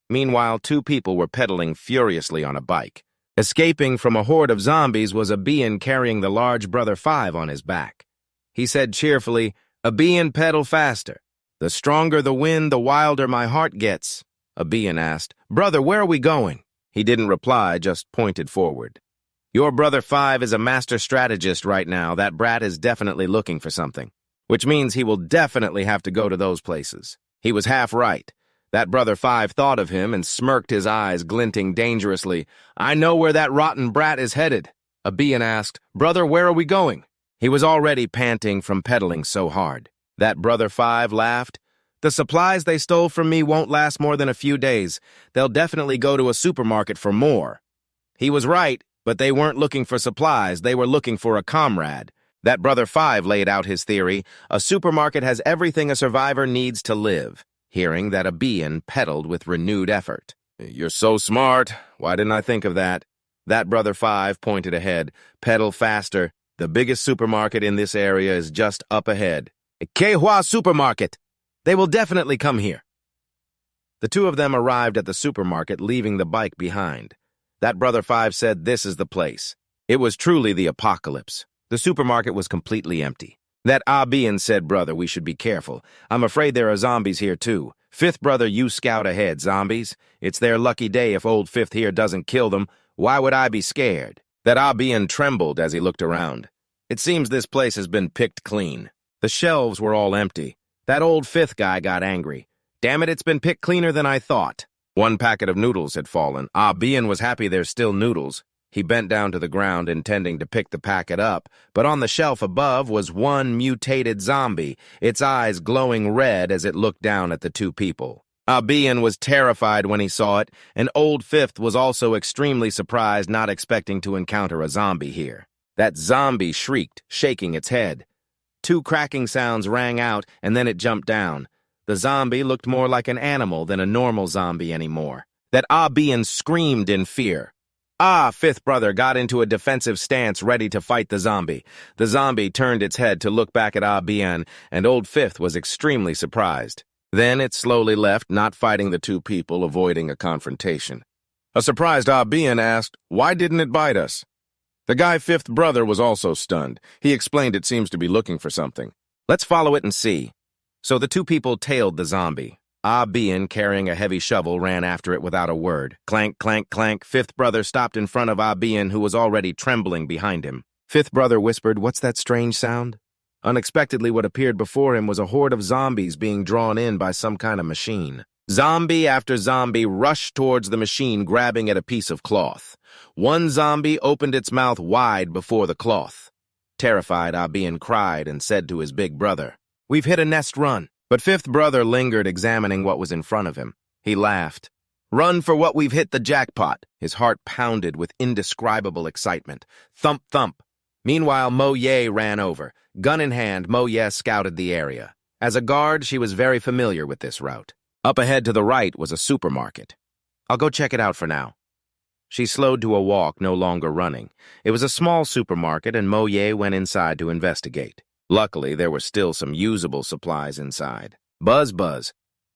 Meanwhile, 2 people were pedaling furiously on a bike. Escaping from a horde of zombies was a Bean carrying the large Brother 5 on his back. He said cheerfully, a Bean pedal faster. The stronger the wind, the wilder my heart gets. A Bean asked, Brother, where are we going? He didn't reply, just pointed forward. Your Brother 5 is a master strategist right now. That brat is definitely looking for something. Which means he will definitely have to go to those places. He was half right. That Brother 5 thought of him and smirked, his eyes glinting dangerously. I know where that rotten brat is headed. A Bean asked, Brother, where are we going? He was already panting from pedaling so hard. That Brother 5 laughed. The supplies they stole from me won't last more than a few days. They'll definitely go to a supermarket for more. He was right, but they weren't looking for supplies. They were looking for a comrade. That Brother 5 laid out his theory. A supermarket has everything a survivor needs to live. Hearing that, a Bean pedaled with renewed effort. You're so smart. Why didn't I think of that? That Brother 5 pointed ahead. Pedal faster. The biggest supermarket in this area is just up ahead. Keihua Supermarket. They will definitely come here. The 2 of them arrived at the supermarket, leaving the bike behind. That Brother 5 said this is the place. It was truly the apocalypse. The supermarket was completely empty. That Bean said, Brother, we should be careful. I'm afraid there are zombies here too. 5th Brother, you scout ahead, zombies. It's their lucky day if old 5th here doesn't kill them. Why would I be scared? That Bean trembled as he looked around. It seems this place has been picked clean. The shelves were all empty. That old 5th guy got angry. Damn it, it's been picked cleaner than I thought. 1 packet of noodles had fallen. Bean was happy there's still noodles. He bent down to the ground, intending to pick the packet up, but on the shelf above was 1 mutated zombie, its eyes glowing red as it looked down at the 2 people. Bean was terrified when he saw it, and Old 5th was also extremely surprised, not expecting to encounter a zombie here. That zombie shrieked, shaking its head. 2 cracking sounds rang out, and then it jumped down. The zombie looked more like an animal than a normal zombie anymore. That Bean screamed in fear. 5th Brother got into a defensive stance, ready to fight the zombie. The zombie turned its head to look back at Bean, and Old 5th was extremely surprised. Then it slowly left, not fighting the 2 people, avoiding a confrontation. A surprised Bean asked, why didn't it bite us? The guy 5th Brother was also stunned. He explained it seems to be looking for something. Let's follow it and see. So the 2 people tailed the zombie. Bean, carrying a heavy shovel, ran after it without a word. Clank, clank, clank. 5th Brother stopped in front of Bean, who was already trembling behind him. 5th Brother whispered, what's that strange sound? Unexpectedly, what appeared before him was a horde of zombies being drawn in by some kind of machine. Zombie after zombie rushed towards the machine, grabbing at a piece of cloth. 1 zombie opened its mouth wide before the cloth. Terrified, Bean cried and said to his big brother, we've hit a nest run. But 5th Brother lingered, examining what was in front of him. He laughed. Run for what we've hit the jackpot. His heart pounded with indescribable excitement. Thump, thump. Meanwhile, Mo-Ye ran over. Gun in hand, Mo-Ye scouted the area. As a guard, she was very familiar with this route. Up ahead to the right was a supermarket. I'll go check it out for now. She slowed to a walk, no longer running. It was a small supermarket, and Mo-Ye went inside to investigate. Luckily, there were still some usable supplies inside. Buzz, buzz.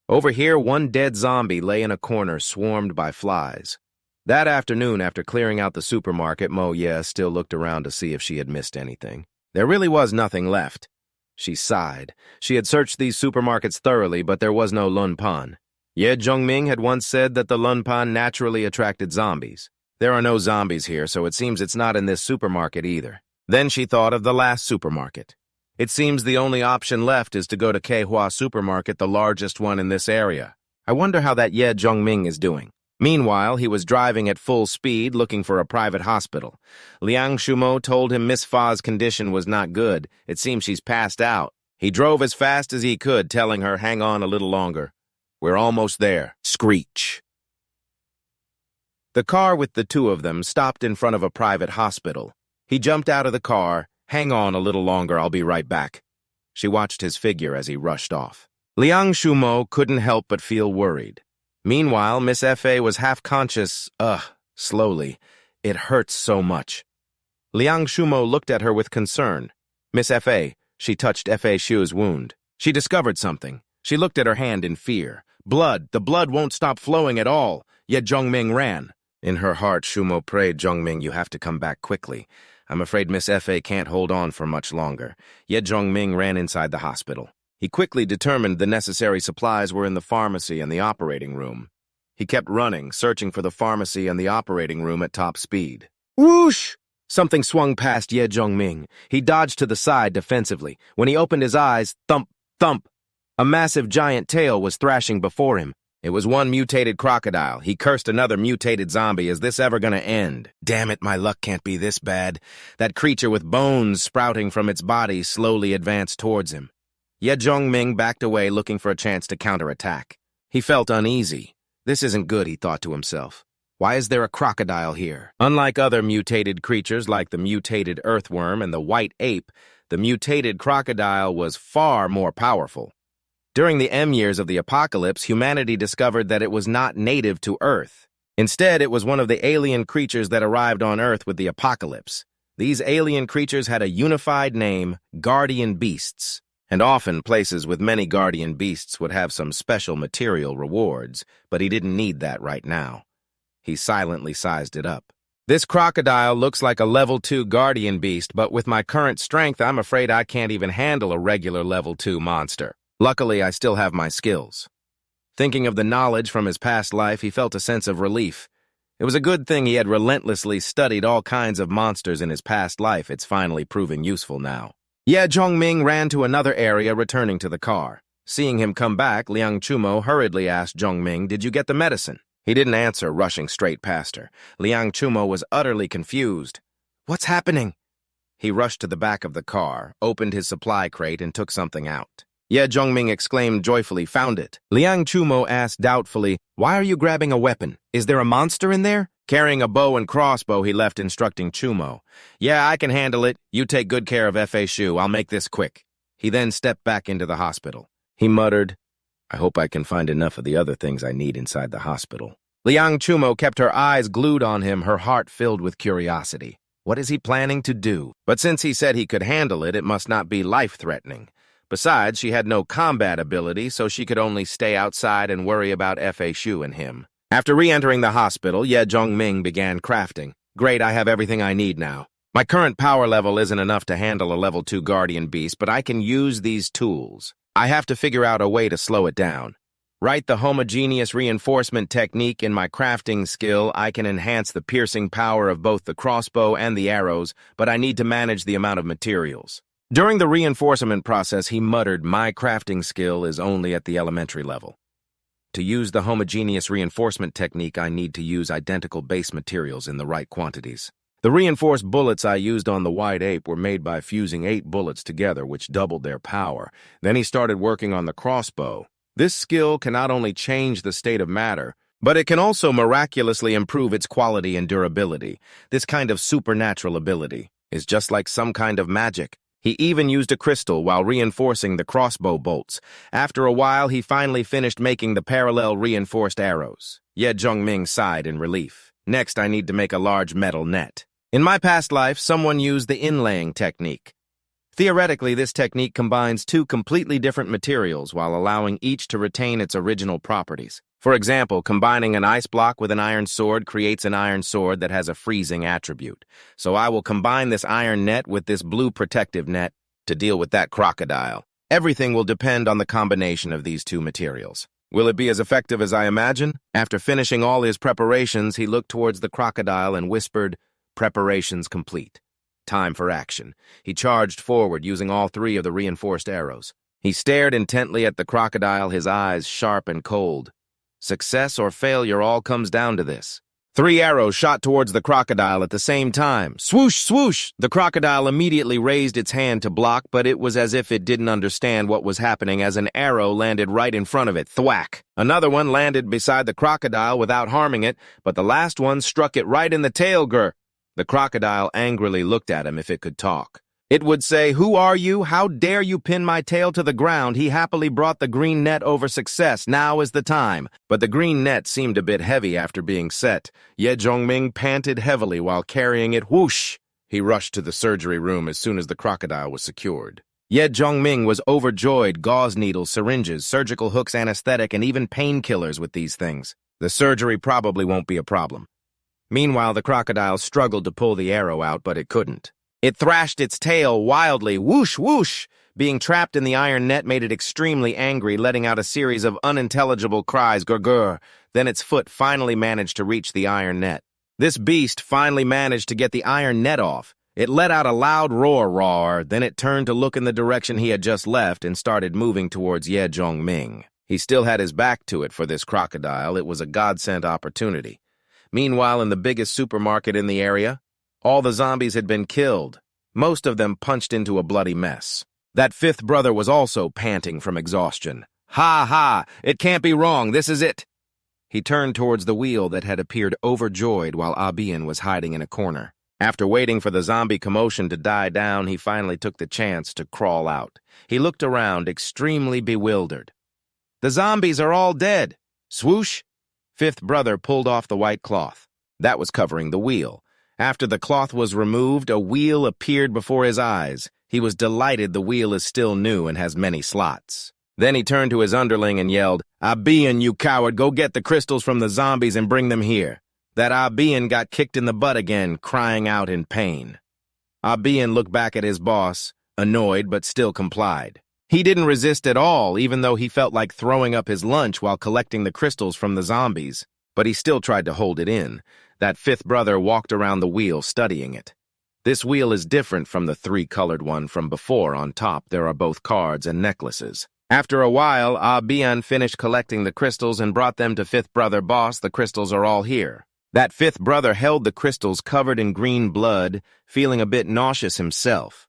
Over here, 1 dead zombie lay in a corner, swarmed by flies. That afternoon, after clearing out the supermarket, Mo Ye still looked around to see if she had missed anything. There really was nothing left. She sighed. She had searched these supermarkets thoroughly, but there was no Lunpan. Ye Jongming had once said that the Lunpan naturally attracted zombies. There are no zombies here, so it seems it's not in this supermarket either. Then she thought of the last supermarket. It seems the only option left is to go to Keihua Supermarket, the largest one in this area. I wonder how that Ye Jongming is doing. Meanwhile, he was driving at full speed, looking for a private hospital. Liang Shumo told him Miss Fa's condition was not good. It seems she's passed out. He drove as fast as he could, telling her, hang on a little longer. We're almost there. Screech. The car with the two of them stopped in front of a private hospital. He jumped out of the car. Hang on a little longer, I'll be right back. She watched his figure as he rushed off. Liang Shumo couldn't help but feel worried. Meanwhile, Miss F.A. was half-conscious, slowly. It hurts so much. Liang Shumo looked at her with concern. Miss F.A., she touched F.A. Shu's wound. She discovered something. She looked at her hand in fear. Blood, the blood won't stop flowing at all. Yet Zhongming ran. In her heart, Shumo prayed, Zhongming, you have to come back quickly. I'm afraid Miss F.A. can't hold on for much longer. Yet Zhongming ran inside the hospital. He quickly determined the necessary supplies were in the pharmacy and the operating room. He kept running, searching for the pharmacy and the operating room at top speed. Whoosh! Something swung past Ye Zhongming. He dodged to the side defensively. When he opened his eyes, thump, thump. A massive giant tail was thrashing before him. It was one mutated crocodile. He cursed another mutated zombie. Is this ever gonna end? Damn it, my luck can't be this bad. That creature with bones sprouting from its body slowly advanced towards him. Ye Zhongming backed away, looking for a chance to counterattack. He felt uneasy. This isn't good, he thought to himself. Why is there a crocodile here? Unlike other mutated creatures like the mutated earthworm and the white ape, the mutated crocodile was far more powerful. During the M years of the apocalypse, humanity discovered that it was not native to Earth. Instead, it was one of the alien creatures that arrived on Earth with the apocalypse. These alien creatures had a unified name, guardian beasts. And often places with many guardian beasts would have some special material rewards, but he didn't need that right now. He silently sized it up. This crocodile looks like a level 2 guardian beast, but with my current strength, I'm afraid I can't even handle a regular level 2 monster. Luckily, I still have my skills. Thinking of the knowledge from his past life, he felt a sense of relief. It was a good thing he had relentlessly studied all kinds of monsters in his past life. It's finally proving useful now. Ye Zhongming ran to another area, returning to the car. Seeing him come back, Liang Chumo hurriedly asked Zhongming, did you get the medicine? He didn't answer, rushing straight past her. Liang Chumo was utterly confused. What's happening? He rushed to the back of the car, opened his supply crate, and took something out. Ye Zhongming exclaimed joyfully, found it. Liang Chumo asked doubtfully, why are you grabbing a weapon? Is there a monster in there? Carrying a bow and crossbow, he left, instructing Chumo. Yeah, I can handle it. You take good care of F.A. Shu. I'll make this quick. He then stepped back into the hospital. He muttered, I hope I can find enough of the other things I need inside the hospital. Liang Chumo kept her eyes glued on him, her heart filled with curiosity. What is he planning to do? But since he said he could handle it, it must not be life-threatening. Besides, she had no combat ability, so she could only stay outside and worry about F.A. Shu and him. After re-entering the hospital, Ye Zhongming began crafting. Great, I have everything I need now. My current power level isn't enough to handle a level 2 guardian beast, but I can use these tools. I have to figure out a way to slow it down. Write the homogeneous reinforcement technique in my crafting skill. I can enhance the piercing power of both the crossbow and the arrows, but I need to manage the amount of materials. During the reinforcement process, he muttered, my crafting skill is only at the elementary level. To use the homogeneous reinforcement technique, I need to use identical base materials in the right quantities. The reinforced bullets I used on the white ape were made by fusing 8 bullets together, which doubled their power. Then he started working on the crossbow. This skill can not only change the state of matter, but it can also miraculously improve its quality and durability. This kind of supernatural ability is just like some kind of magic. He even used a crystal while reinforcing the crossbow bolts. After a while, he finally finished making the parallel reinforced arrows. Ye Zhongming sighed in relief. Next, I need to make a large metal net. In my past life, someone used the inlaying technique. Theoretically, this technique combines 2 completely different materials while allowing each to retain its original properties. For example, combining an ice block with an iron sword creates an iron sword that has a freezing attribute. So I will combine this iron net with this blue protective net to deal with that crocodile. Everything will depend on the combination of these two materials. Will it be as effective as I imagine? After finishing all his preparations, he looked towards the crocodile and whispered, "Preparations complete. Time for action." He charged forward using all three of the reinforced arrows. He stared intently at the crocodile, his eyes sharp and cold. Success or failure all comes down to this. 3 arrows shot towards the crocodile at the same time. Swoosh, swoosh! The crocodile immediately raised its hand to block, but it was as if it didn't understand what was happening as an arrow landed right in front of it. Thwack! Another one landed beside the crocodile without harming it, but the last one struck it right in the tail. The crocodile angrily looked at him. If it could talk, it would say, "Who are you? How dare you pin my tail to the ground?" He happily brought the green net over success. Now is the time. But the green net seemed a bit heavy after being set. Ye Zhongming panted heavily while carrying it. Whoosh! He rushed to the surgery room as soon as the crocodile was secured. Ye Zhongming was overjoyed. Gauze needles, syringes, surgical hooks, anesthetic, and even painkillers with these things. The surgery probably won't be a problem. Meanwhile, the crocodile struggled to pull the arrow out, but it couldn't. It thrashed its tail wildly, whoosh, whoosh. Being trapped in the iron net made it extremely angry, letting out a series of unintelligible cries, gur. Then its foot finally managed to reach the iron net. This beast finally managed to get the iron net off. It let out a loud roar, then it turned to look in the direction he had just left and started moving towards Ye Zhongming. He still had his back to it for this crocodile. It was a godsend opportunity. Meanwhile, in the biggest supermarket in the area, all the zombies had been killed, most of them punched into a bloody mess. That fifth brother was also panting from exhaustion. "Ha ha! It can't be wrong, this is it!" He turned towards the wheel that had appeared overjoyed while Abian was hiding in a corner. After waiting for the zombie commotion to die down, he finally took the chance to crawl out. He looked around, extremely bewildered. "The zombies are all dead!" Swoosh! Fifth brother pulled off the white cloth. That was covering the wheel. After the cloth was removed, a wheel appeared before his eyes. He was delighted the wheel is still new and has many slots. Then he turned to his underling and yelled, "Abian, you coward, go get the crystals from the zombies and bring them here." That Abian got kicked in the butt again, crying out in pain. Abian looked back at his boss, annoyed but still complied. He didn't resist at all, even though he felt like throwing up his lunch while collecting the crystals from the zombies. But he still tried to hold it in. That fifth brother walked around the wheel, studying it. This wheel is different from the 3-colored one from before. On top, there are both cards and necklaces. After a while, Abian finished collecting the crystals and brought them to fifth brother. "Boss, the crystals are all here." That fifth brother held the crystals covered in green blood, feeling a bit nauseous himself.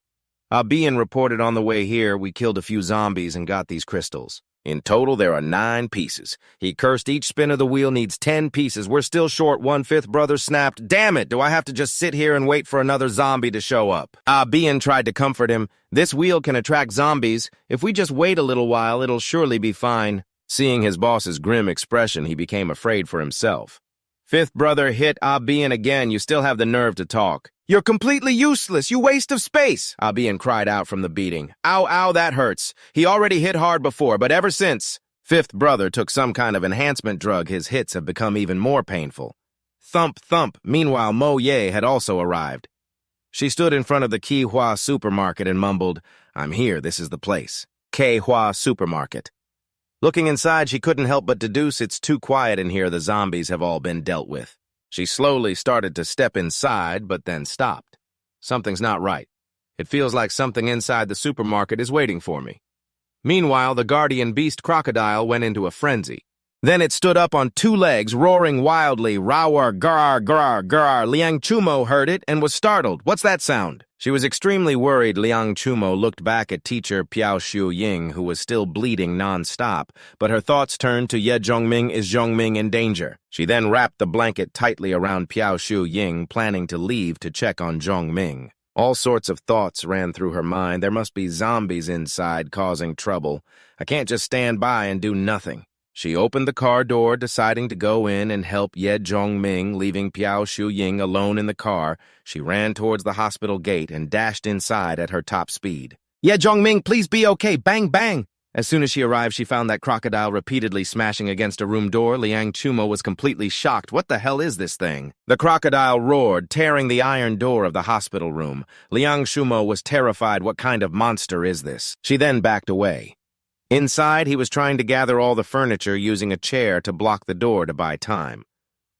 Abian reported, "On the way here, we killed a few zombies and got these crystals. In total, there are 9 pieces. He cursed. Each spin of the wheel needs 10 pieces. We're still short one." Fifth brother snapped, "Damn it, do I have to just sit here and wait for another zombie to show up?" Abian tried to comfort him. "This wheel can attract zombies. If we just wait a little while, it'll surely be fine." Seeing his boss's grim expression, he became afraid for himself. Fifth brother hit Abian again. "You still have the nerve to talk." "You're completely useless, you waste of space!" Abian cried out from the beating. "Ow, ow, that hurts. He already hit hard before, but ever since..." Fifth brother took some kind of enhancement drug. His hits have become even more painful. Thump, thump. Meanwhile, Mo Ye had also arrived. She stood in front of the Kihua supermarket and mumbled, "I'm here, this is the place. Kihua supermarket." Looking inside, she couldn't help but deduce, "It's too quiet in here, the zombies have all been dealt with." She slowly started to step inside, but then stopped. Something's not right. It feels like something inside the supermarket is waiting for me. Meanwhile, the guardian beast crocodile went into a frenzy. Then it stood up on 2 legs, roaring wildly, "Rawar, gar, gar, gar." Liang Chumo heard it and was startled. "What's that sound?" She was extremely worried. Liang Chumo looked back at teacher Piao Shu Ying, who was still bleeding non-stop, but her thoughts turned to Ye Zhongming. Is Zhongming in danger? She then wrapped the blanket tightly around Piao Shu Ying, planning to leave to check on Zhongming. All sorts of thoughts ran through her mind. There must be zombies inside causing trouble. I can't just stand by and do nothing. She opened the car door, deciding to go in and help Ye Zhongming, leaving Piao Shu Ying alone in the car. She ran towards the hospital gate and dashed inside at her top speed. "Ye Zhongming, please be okay. Bang, bang." As soon as she arrived, she found that crocodile repeatedly smashing against a room door. Liang Chumo was completely shocked. What the hell is this thing? The crocodile roared, tearing the iron door of the hospital room. Liang Chumo was terrified. What kind of monster is this? She then backed away. Inside, he was trying to gather all the furniture using a chair to block the door to buy time.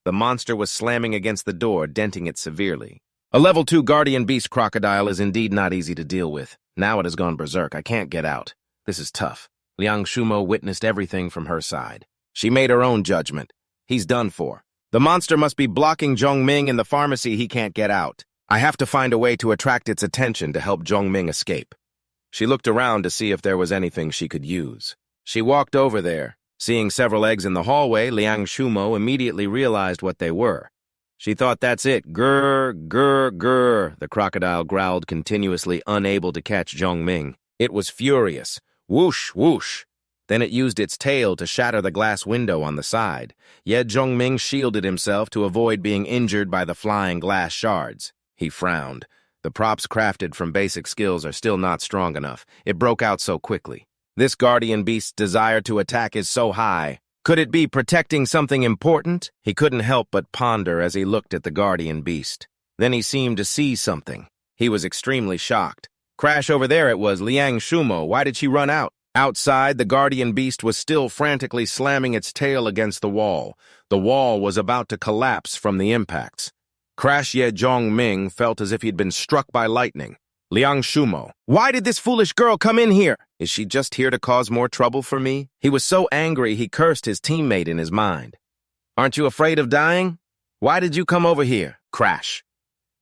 The monster was slamming against the door, denting it severely. A level 2 guardian beast crocodile is indeed not easy to deal with. Now it has gone berserk. I can't get out. This is tough. Liang Chumo witnessed everything from her side. She made her own judgment. He's done for. The monster must be blocking Zhongming in the pharmacy. He can't get out. I have to find a way to attract its attention to help Zhongming escape. She looked around to see if there was anything she could use. She walked over there. Seeing several eggs in the hallway, Liang Chumo immediately realized what they were. She thought, that's it. Grr, grr, grr. The crocodile growled continuously, unable to catch Zhongming. It was furious. Whoosh, whoosh. Then it used its tail to shatter the glass window on the side. Yet Zhongming shielded himself to avoid being injured by the flying glass shards. He frowned. The props crafted from basic skills are still not strong enough. It broke out so quickly. This guardian beast's desire to attack is so high. Could it be protecting something important? He couldn't help but ponder as he looked at the guardian beast. Then he seemed to see something. He was extremely shocked. Crash, over there it was, Liang Chumo. Why did she run out? Outside, the guardian beast was still frantically slamming its tail against the wall. The wall was about to collapse from the impacts. Crash Ye Zhongming felt as if he'd been struck by lightning. Liang Chumo, why did this foolish girl come in here? Is she just here to cause more trouble for me? He was so angry he cursed his teammate in his mind. Aren't you afraid of dying? Why did you come over here? Crash.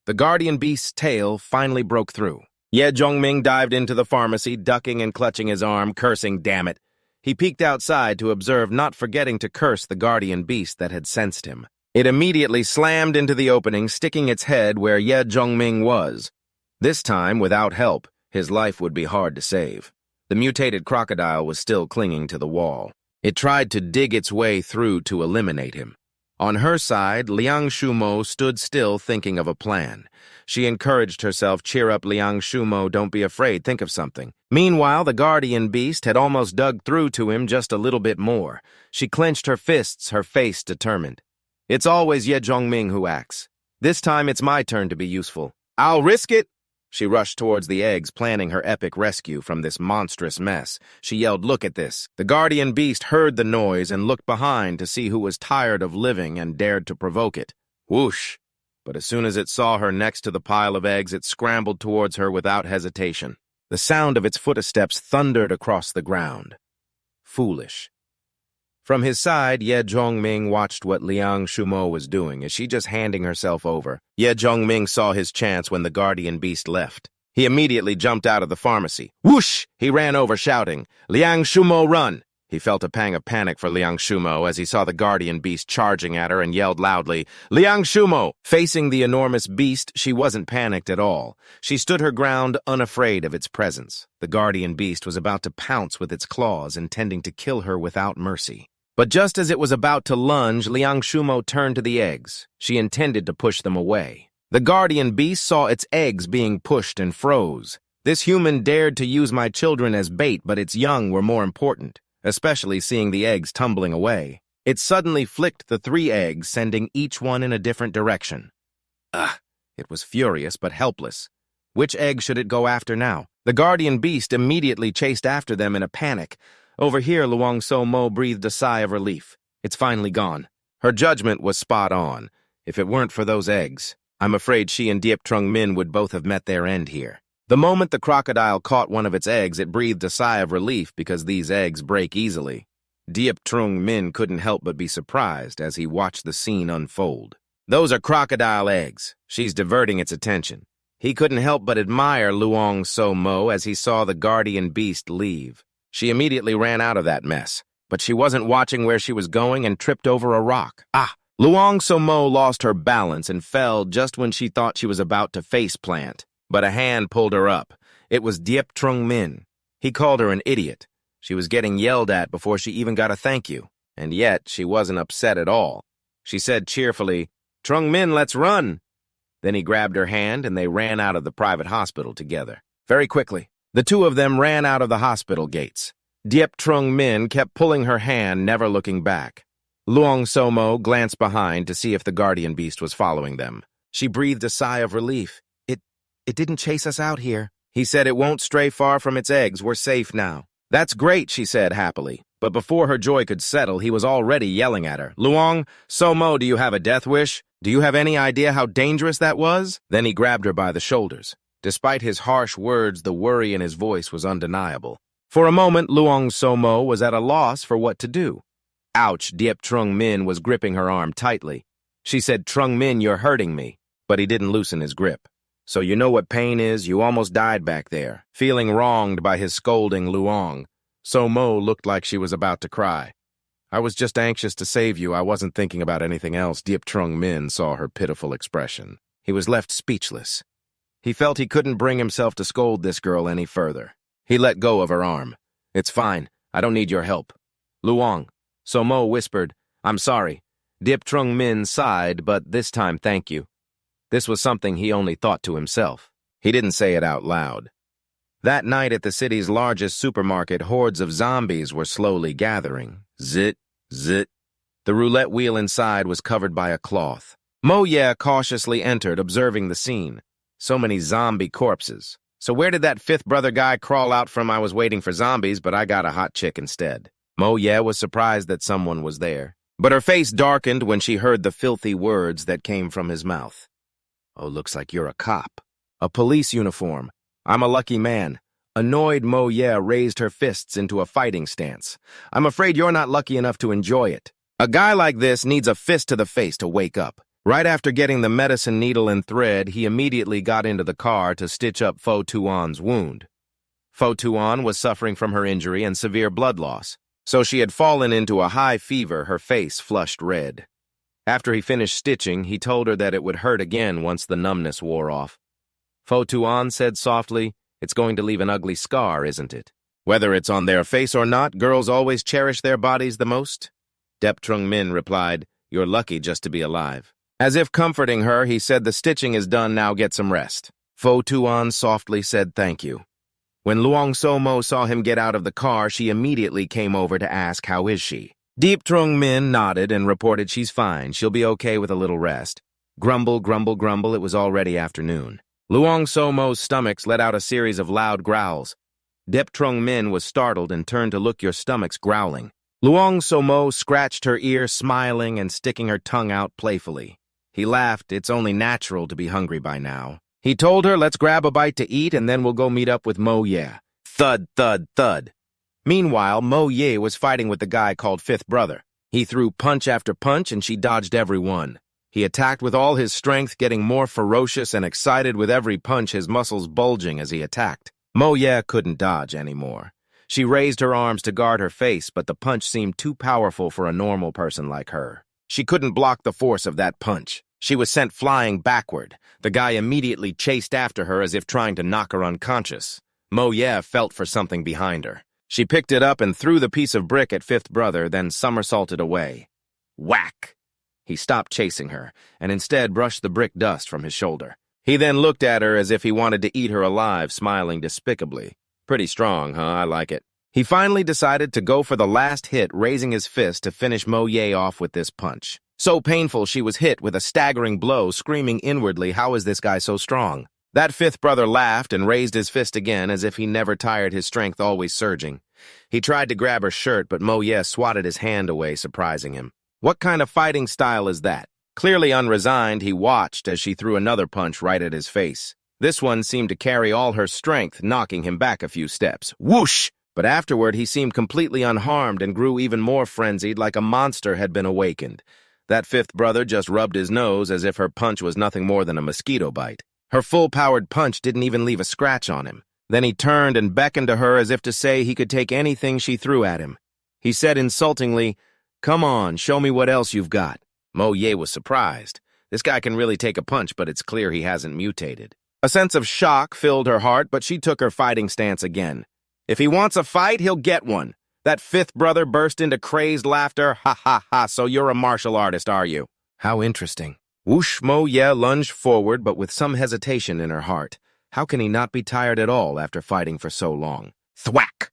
The guardian beast's tail finally broke through. Ye Zhongming dived into the pharmacy, ducking and clutching his arm, cursing, damn it. He peeked outside to observe, not forgetting to curse the guardian beast that had sensed him. It immediately slammed into the opening, sticking its head where Ye Zhongming was. This time, without help, his life would be hard to save. The mutated crocodile was still clinging to the wall. It tried to dig its way through to eliminate him. On her side, Liang Chumo stood still, thinking of a plan. She encouraged herself, cheer up, Liang Chumo, don't be afraid, think of something. Meanwhile, the guardian beast had almost dug through to him just a little bit more. She clenched her fists, her face determined. It's always Ye Zhongming who acts. This time it's my turn to be useful. I'll risk it! She rushed towards the eggs, planning her epic rescue from this monstrous mess. She yelled, look at this. The guardian beast heard the noise and looked behind to see who was tired of living and dared to provoke it. Whoosh! But as soon as it saw her next to the pile of eggs, it scrambled towards her without hesitation. The sound of its footsteps thundered across the ground. Foolish. From his side, Ye Zhongming watched what Liang Chumo was doing. Is she just handing herself over? Ye Zhongming saw his chance when the guardian beast left. He immediately jumped out of the pharmacy. Whoosh! He ran over, shouting, Liang Chumo, run! He felt a pang of panic for Liang Chumo as he saw the guardian beast charging at her and yelled loudly, Liang Chumo! Facing the enormous beast, she wasn't panicked at all. She stood her ground, unafraid of its presence. The guardian beast was about to pounce with its claws, intending to kill her without mercy. But just as it was about to lunge, Liang Chumo turned to the eggs. She intended to push them away. The guardian beast saw its eggs being pushed and froze. This human dared to use my children as bait, but its young were more important, especially seeing the eggs tumbling away. It suddenly flicked the 3 eggs, sending each one in a different direction. It was furious but helpless. Which egg should it go after now? The guardian beast immediately chased after them in a panic. Over here, Luang So Mo breathed a sigh of relief. It's finally gone. Her judgment was spot on. If it weren't for those eggs, I'm afraid she and Diep Trung Min would both have met their end here. The moment the crocodile caught one of its eggs, it breathed a sigh of relief because these eggs break easily. Diep Trung Min couldn't help but be surprised as he watched the scene unfold. Those are crocodile eggs. She's diverting its attention. He couldn't help but admire Luang So Mo as he saw the guardian beast leave. She immediately ran out of that mess, but she wasn't watching where she was going and tripped over a rock. Luang So Mo lost her balance and fell just when she thought she was about to faceplant. But a hand pulled her up. It was Diep Trung Min. He called her an idiot. She was getting yelled at before she even got a thank you. And yet, she wasn't upset at all. She said cheerfully, Trung Min, let's run. Then he grabbed her hand and they ran out of the private hospital together. Very quickly, the two of them ran out of the hospital gates. Diep Trung Min kept pulling her hand, never looking back. Luong Somo glanced behind to see if the guardian beast was following them. She breathed a sigh of relief. It didn't chase us out here. He said it won't stray far from its eggs. We're safe now. That's great, she said happily. But before her joy could settle, he was already yelling at her. Luong Somo, do you have a death wish? Do you have any idea how dangerous that was? Then he grabbed her by the shoulders. Despite his harsh words, the worry in his voice was undeniable. For a moment, Luong Somo was at a loss for what to do. Ouch, Diep Trung Min was gripping her arm tightly. She said, Trung Min, you're hurting me. But he didn't loosen his grip. So you know what pain is? You almost died back there. Feeling wronged by his scolding, Luong Somo looked like she was about to cry. I was just anxious to save you. I wasn't thinking about anything else. Diep Trung Min saw her pitiful expression. He was left speechless. He felt he couldn't bring himself to scold this girl any further. He let go of her arm. It's fine. I don't need your help. Luong Somo whispered, I'm sorry. Diep Trung Min sighed, but this time thank you. This was something he only thought to himself. He didn't say it out loud. That night at the city's largest supermarket, hordes of zombies were slowly gathering. Zit, zit. The roulette wheel inside was covered by a cloth. Mo Ye cautiously entered, observing the scene. So many zombie corpses. So where did that fifth brother guy crawl out from? I was waiting for zombies, but I got a hot chick instead. Mo Ye was surprised that someone was there. But her face darkened when she heard the filthy words that came from his mouth. Oh, looks like you're a cop. A police uniform. I'm a lucky man. Annoyed, Mo Ye raised her fists into a fighting stance. I'm afraid you're not lucky enough to enjoy it. A guy like this needs a fist to the face to wake up. Right after getting the medicine needle and thread, he immediately got into the car to stitch up Pho Tuan's wound. Pho Tuan was suffering from her injury and severe blood loss, so she had fallen into a high fever, her face flushed red. After he finished stitching, he told her that it would hurt again once the numbness wore off. Pho Tuan said softly, it's going to leave an ugly scar, isn't it? Whether it's on their face or not, girls always cherish their bodies the most. Diep Trung Min replied, you're lucky just to be alive. As if comforting her, he said, the stitching is done, now get some rest. Pho Tuan softly said thank you. When Luong Somo saw him get out of the car, she immediately came over to ask, how is she? Diep Trung Min nodded and reported she's fine. She'll be okay with a little rest. Grumble, grumble, grumble, it was already afternoon. Luong Somo's stomachs let out a series of loud growls. Diep Trung Min was startled and turned to look, your stomach's growling. Luong Somo scratched her ear, smiling and sticking her tongue out playfully. He laughed, it's only natural to be hungry by now. He told her, let's grab a bite to eat and then we'll go meet up with Mo Ye. Thud, thud, thud. Meanwhile, Mo Ye was fighting with the guy called Fifth Brother. He threw punch after punch and she dodged every one. He attacked with all his strength, getting more ferocious and excited with every punch, his muscles bulging as he attacked. Mo Ye couldn't dodge anymore. She raised her arms to guard her face, but the punch seemed too powerful for a normal person like her. She couldn't block the force of that punch. She was sent flying backward. The guy immediately chased after her as if trying to knock her unconscious. Mo Ye felt for something behind her. She picked it up and threw the piece of brick at Fifth Brother, then somersaulted away. Whack! He stopped chasing her, and instead brushed the brick dust from his shoulder. He then looked at her as if he wanted to eat her alive, smiling despicably. Pretty strong, huh? I like it. He finally decided to go for the last hit, raising his fist to finish Mo Ye off with this punch. So painful she was hit with a staggering blow, screaming inwardly, how is this guy so strong? That Fifth Brother laughed and raised his fist again as if he never tired, his strength always surging. He tried to grab her shirt, but Mo Ye swatted his hand away, surprising him. What kind of fighting style is that? Clearly unresigned, he watched as she threw another punch right at his face. This one seemed to carry all her strength, knocking him back a few steps. Whoosh! But afterward, he seemed completely unharmed and grew even more frenzied, like a monster had been awakened. That Fifth Brother just rubbed his nose as if her punch was nothing more than a mosquito bite. Her full-powered punch didn't even leave a scratch on him. Then he turned and beckoned to her as if to say he could take anything she threw at him. He said insultingly, come on, show me what else you've got. Mo Ye was surprised. This guy can really take a punch, but it's clear he hasn't mutated. A sense of shock filled her heart, but she took her fighting stance again. If he wants a fight, he'll get one. That Fifth Brother burst into crazed laughter. Ha ha ha, so you're a martial artist, are you? How interesting. Whoosh, Mo Ye lunged forward, but with some hesitation in her heart. How can he not be tired at all after fighting for so long? Thwack!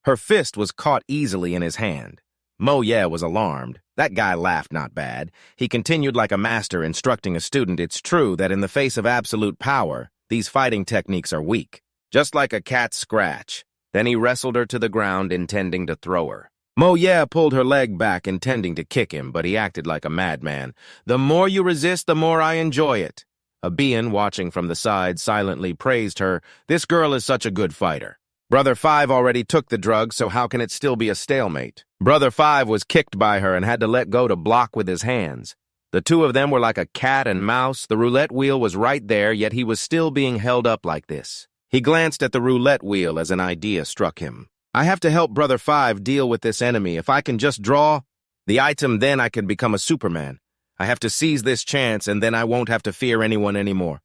Her fist was caught easily in his hand. Mo Ye was alarmed. That guy laughed not bad. He continued like a master instructing a student. It's true that in the face of absolute power, these fighting techniques are weak. Just like a cat's scratch. Then he wrestled her to the ground, intending to throw her. Mo Ye pulled her leg back, intending to kick him, but he acted like a madman. The more you resist, the more I enjoy it. A being watching from the side silently praised her. This girl is such a good fighter. Brother Five already took the drug, so how can it still be a stalemate? Brother Five was kicked by her and had to let go to block with his hands. The two of them were like a cat and mouse. The roulette wheel was right there, yet he was still being held up like this. He glanced at the roulette wheel as an idea struck him. I have to help Brother Five deal with this enemy. If I can just draw the item, then I can become a Superman. I have to seize this chance, and then I won't have to fear anyone anymore.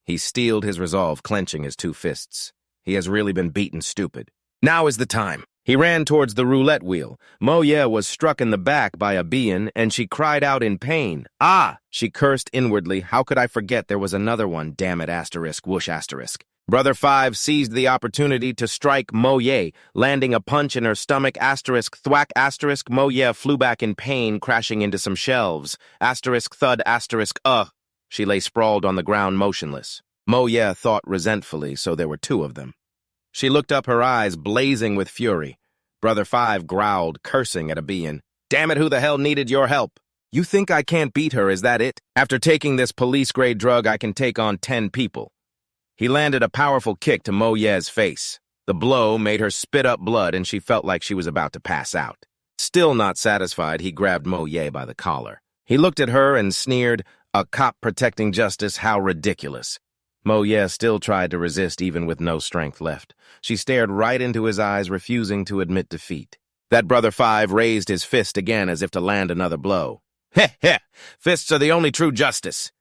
He steeled his resolve, clenching his two fists. He has really been beaten stupid. Now is the time. He ran towards the roulette wheel. Mo Ye was struck in the back by a being, and she cried out in pain. Ah! She cursed inwardly. How could I forget there was another one? Damn it, asterisk, whoosh, asterisk. Brother Five seized the opportunity to strike Mo Ye, landing a punch in her stomach, asterisk, thwack, asterisk. Mo Ye flew back in pain, crashing into some shelves. Asterisk, thud, asterisk, She lay sprawled on the ground, motionless. Mo Ye thought resentfully, so there were two of them. She looked up, her eyes blazing with fury. Brother Five growled, cursing at a being. Damn it, who the hell needed your help? You think I can't beat her, is that it? After taking this police-grade drug, I can take on 10 people. He landed a powerful kick to Mo Ye's face. The blow made her spit up blood, and she felt like she was about to pass out. Still not satisfied, he grabbed Mo Ye by the collar. He looked at her and sneered, a cop protecting justice, how ridiculous. Mo Ye still tried to resist even with no strength left. She stared right into his eyes, refusing to admit defeat. That Brother Five raised his fist again as if to land another blow. Heh heh! Fists are the only true justice!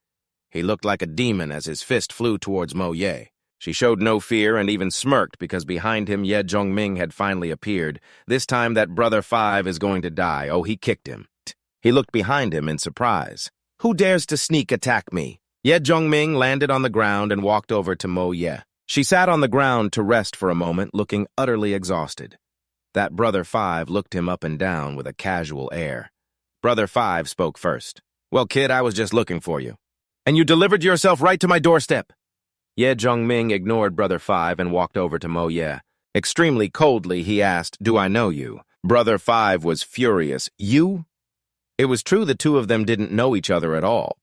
He looked like a demon as his fist flew towards Mo Ye. She showed no fear and even smirked because behind him Ye Jongming had finally appeared. This time that Brother Five is going to die. Oh, he kicked him. He looked behind him in surprise. Who dares to sneak attack me? Ye Jongming landed on the ground and walked over to Mo Ye. She sat on the ground to rest for a moment, looking utterly exhausted. That Brother Five looked him up and down with a casual air. Brother Five spoke first. Well, kid, I was just looking for you. And you delivered yourself right to my doorstep. Ye Jongming ignored Brother Five and walked over to Mo Ye. Extremely coldly, he asked, Do I know you? Brother Five was furious. You? It was true the two of them didn't know each other at all.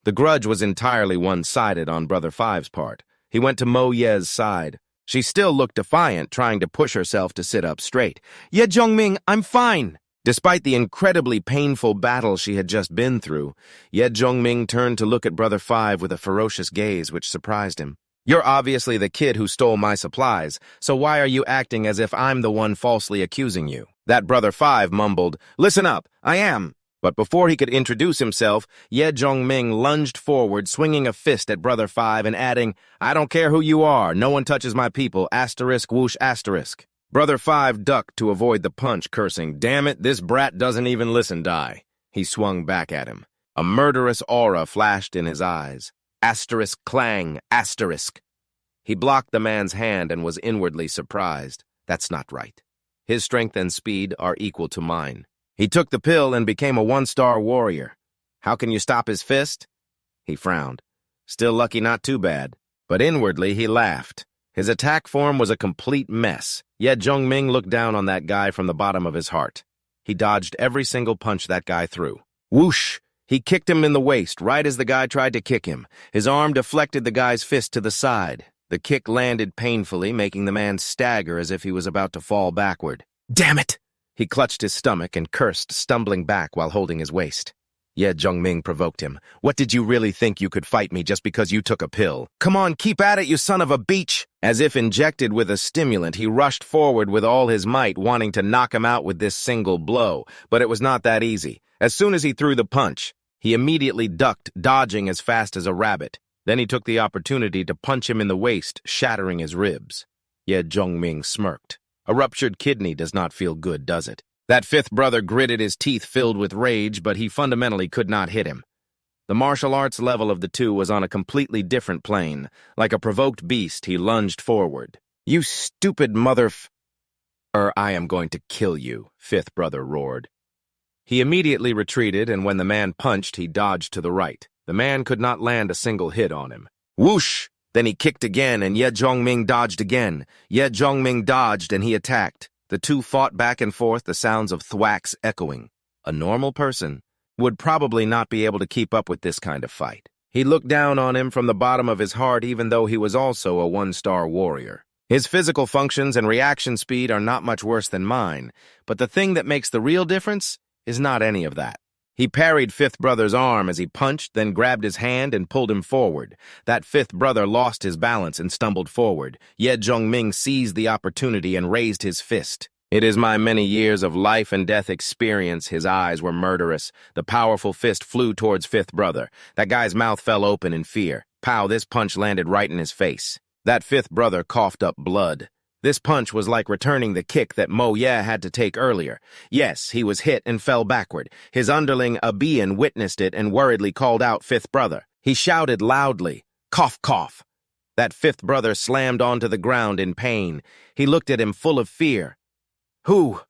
The grudge was entirely one-sided on Brother Five's part. He went to Mo Ye's side. She still looked defiant, trying to push herself to sit up straight. Ye Jongming, I'm fine. Despite the incredibly painful battle she had just been through, Ye Jongming turned to look at Brother Five with a ferocious gaze which surprised him. You're obviously the kid who stole my supplies, so why are you acting as if I'm the one falsely accusing you? That Brother Five mumbled, Listen up, I am. But before he could introduce himself, Ye Jongming lunged forward, swinging a fist at Brother Five and adding, I don't care who you are, no one touches my people, asterisk, whoosh, asterisk. Brother Five ducked to avoid the punch, cursing, Damn it, this brat doesn't even listen, die. He swung back at him. A murderous aura flashed in his eyes. Asterisk, clang, asterisk. He blocked the man's hand and was inwardly surprised. That's not right. His strength and speed are equal to mine. He took the pill and became a one-star warrior. How can you stop his fist? He frowned. Still lucky, not too bad. But inwardly, he laughed. His attack form was a complete mess, yet Jongming looked down on that guy from the bottom of his heart. He dodged every single punch that guy threw. Whoosh! He kicked him in the waist, right as the guy tried to kick him. His arm deflected the guy's fist to the side. The kick landed painfully, making the man stagger as if he was about to fall backward. Damn it! He clutched his stomach and cursed, stumbling back while holding his waist. Ye Jongming provoked him. What did you really think you could fight me just because you took a pill? Come on, keep at it, you son of a beach! As if injected with a stimulant, he rushed forward with all his might, wanting to knock him out with this single blow. But it was not that easy. As soon as he threw the punch, he immediately ducked, dodging as fast as a rabbit. Then he took the opportunity to punch him in the waist, shattering his ribs. Ye Jongming smirked. A ruptured kidney does not feel good, does it? That fifth brother gritted his teeth filled with rage, but he fundamentally could not hit him. The martial arts level of the two was on a completely different plane. Like a provoked beast, he lunged forward. You stupid I am going to kill you, fifth brother roared. He immediately retreated, and when the man punched, he dodged to the right. The man could not land a single hit on him. Whoosh! Then he kicked again, and Ye Zhongming dodged again. Ye Zhongming dodged, and he attacked. The two fought back and forth, the sounds of thwacks echoing. A normal person would probably not be able to keep up with this kind of fight. He looked down on him from the bottom of his heart, even though he was also a one-star warrior. His physical functions and reaction speed are not much worse than mine, but the thing that makes the real difference is not any of that. He parried fifth brother's arm as he punched, then grabbed his hand and pulled him forward. That fifth brother lost his balance and stumbled forward. Ye Zhongming seized the opportunity and raised his fist. It is my many years of life and death experience. His eyes were murderous. The powerful fist flew towards fifth brother. That guy's mouth fell open in fear. Pow, this punch landed right in his face. That fifth brother coughed up blood. This punch was like returning the kick that Mo Ye had to take earlier. Yes, he was hit and fell backward. His underling Abian witnessed it and worriedly called out fifth brother. He shouted loudly, "Cough, cough." That fifth brother slammed onto the ground in pain. He looked at him full of fear. Who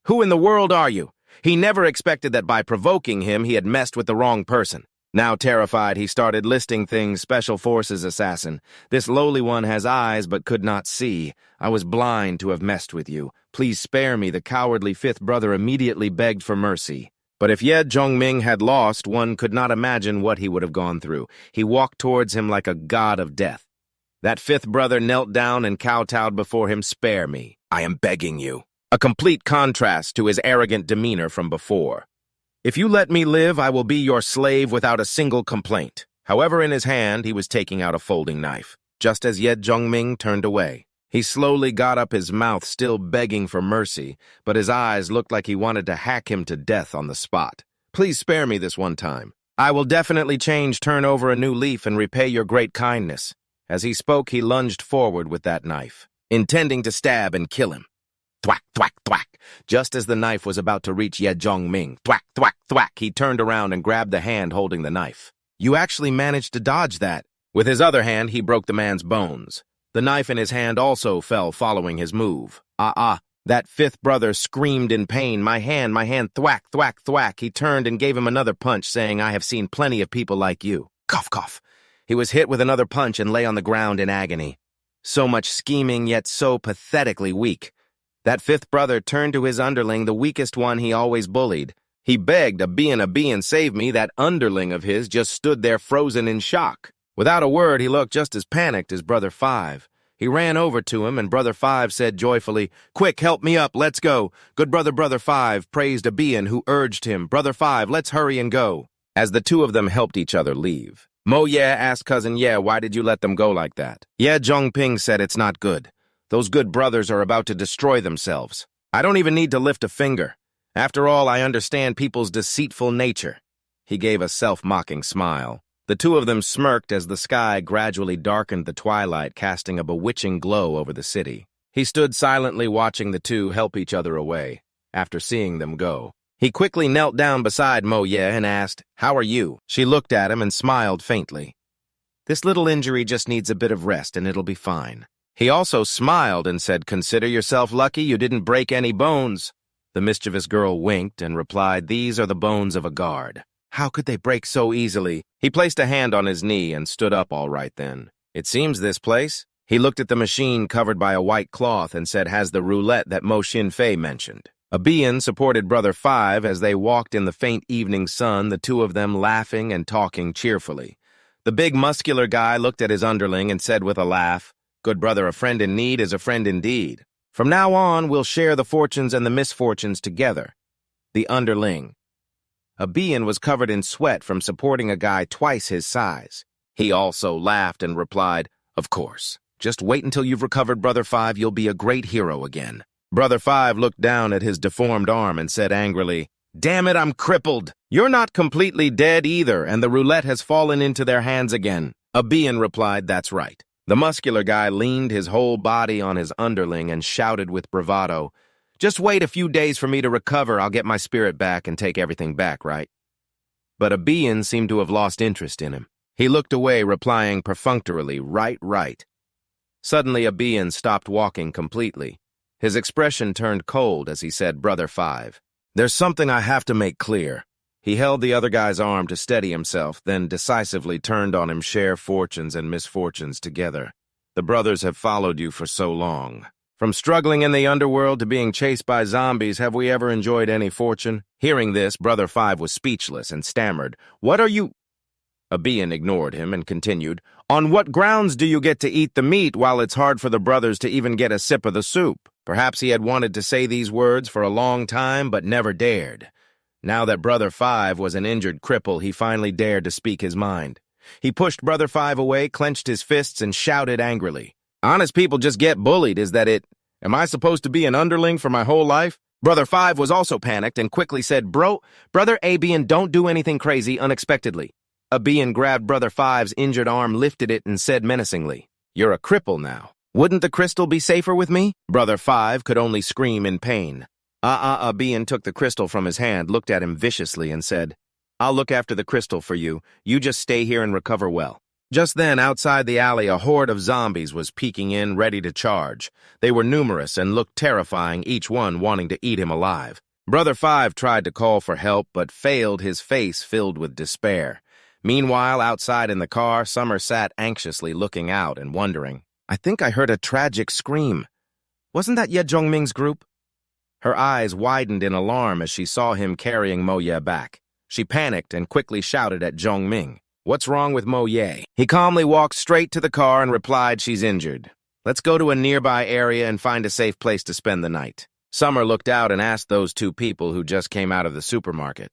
in the world are you? He never expected that by provoking him, he had messed with the wrong person. Now terrified, he started listing things: Special Forces assassin. This lowly one has eyes but could not see. I was blind to have messed with you. Please spare me. The cowardly fifth brother immediately begged for mercy. But if Ye Zhongming had lost, one could not imagine what he would have gone through. He walked towards him like a god of death. That fifth brother knelt down and kowtowed before him. Spare me. I am begging you. A complete contrast to his arrogant demeanor from before. If you let me live, I will be your slave without a single complaint. However, in his hand, he was taking out a folding knife. Just as Ye Zhongming turned away, he slowly got up his mouth, still begging for mercy, but his eyes looked like he wanted to hack him to death on the spot. Please spare me this one time. I will definitely change, turn over a new leaf, and repay your great kindness. As he spoke, he lunged forward with that knife, intending to stab and kill him. Thwack, thwack, thwack. Just as the knife was about to reach Ye Zhongming, thwack, thwack, thwack, he turned around and grabbed the hand holding the knife. You actually managed to dodge that. With his other hand, he broke the man's bones. The knife in his hand also fell following his move. That fifth brother screamed in pain. My hand, thwack, thwack, thwack. He turned and gave him another punch, saying, I have seen plenty of people like you. Cough, cough. He was hit with another punch and lay on the ground in agony. So much scheming, yet so pathetically weak. That fifth brother turned to his underling, the weakest one he always bullied. He begged, a being, save me. That underling of his just stood there frozen in shock. Without a word, he looked just as panicked as Brother Five. He ran over to him, and Brother Five said joyfully, Quick, help me up, let's go. Good Brother Five praised a being who urged him, Brother Five, let's hurry and go. As the two of them helped each other leave, Mo Ye asked Cousin Ye, why did you let them go like that? Ye Zhongping said, it's not good. Those good brothers are about to destroy themselves. I don't even need to lift a finger. After all, I understand people's deceitful nature. He gave a self-mocking smile. The two of them smirked as the sky gradually darkened the twilight, casting a bewitching glow over the city. He stood silently watching the two help each other away. After seeing them go, he quickly knelt down beside Mo Ye and asked, How are you? She looked at him and smiled faintly. This little injury just needs a bit of rest and it'll be fine. He also smiled and said, Consider yourself lucky you didn't break any bones. The mischievous girl winked and replied, These are the bones of a guard. How could they break so easily? He placed a hand on his knee and stood up all right then. It seems this place. He looked at the machine covered by a white cloth and said, Has the roulette that Mo Xinfei mentioned. Abian supported Brother Five as they walked in the faint evening sun, the two of them laughing and talking cheerfully. The big muscular guy looked at his underling and said with a laugh, Good brother, a friend in need is a friend indeed. From now on, we'll share the fortunes and the misfortunes together. The underling. Abian was covered in sweat from supporting a guy twice his size. He also laughed and replied, Of course. Just wait until you've recovered, Brother Five. You'll be a great hero again. Brother Five looked down at his deformed arm and said angrily, Damn it, I'm crippled. You're not completely dead either, and the roulette has fallen into their hands again. Abian replied, That's right. The muscular guy leaned his whole body on his underling and shouted with bravado, Just wait a few days for me to recover. I'll get my spirit back and take everything back, right? But Abian seemed to have lost interest in him. He looked away, replying perfunctorily, Right. Suddenly, Abian stopped walking completely. His expression turned cold as he said, "Brother 5. There's something I have to make clear." He held the other guy's arm to steady himself, then decisively turned on him, "Share fortunes and misfortunes together. The brothers have followed you for so long. From struggling in the underworld to being chased by zombies, have we ever enjoyed any fortune?" Hearing this, Brother 5 was speechless and stammered, "What are you—" Abian ignored him and continued, "On what grounds do you get to eat the meat while it's hard for the brothers to even get a sip of the soup?" Perhaps he had wanted to say these words for a long time, but never dared. Now that Brother 5 was an injured cripple, he finally dared to speak his mind. He pushed Brother 5 away, clenched his fists, and shouted angrily, "Honest people just get bullied, is that it? Am I supposed to be an underling for my whole life?" Brother 5 was also panicked and quickly said, Brother Abian, don't do anything crazy unexpectedly." Abian grabbed Brother 5's injured arm, lifted it, and said menacingly, "You're a cripple now. Wouldn't the crystal be safer with me?" Brother 5 could only scream in pain. Abian took the crystal from his hand, looked at him viciously, and said, "I'll look after the crystal for you. You just stay here and recover well." Just then, outside the alley, a horde of zombies was peeking in, ready to charge. They were numerous and looked terrifying, each one wanting to eat him alive. Brother 5 tried to call for help, but failed, his face filled with despair. Meanwhile, outside in the car, Summer sat anxiously looking out and wondering, "I think I heard a tragic scream. Wasn't that Ye Jongming's group?" Her eyes widened in alarm as she saw him carrying Mo Ye back. She panicked and quickly shouted at Jongming, "What's wrong with Mo Ye?" He calmly walked straight to the car and replied, "She's injured. Let's go to a nearby area and find a safe place to spend the night." Summer looked out and asked those two people who just came out of the supermarket,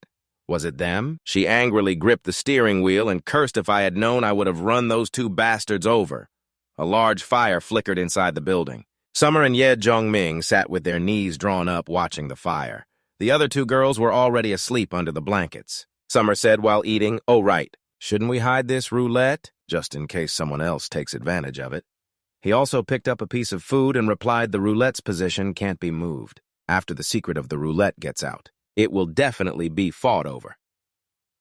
"Was it them?" She angrily gripped the steering wheel and cursed, "If I had known, I would have run those two bastards over." A large fire flickered inside the building. Summer and Ye Jongming sat with their knees drawn up watching the fire. The other two girls were already asleep under the blankets. Summer said while eating, "Oh, right. Shouldn't we hide this roulette, just in case someone else takes advantage of it?" He also picked up a piece of food and replied, "The roulette's position can't be moved. After the secret of the roulette gets out, it will definitely be fought over."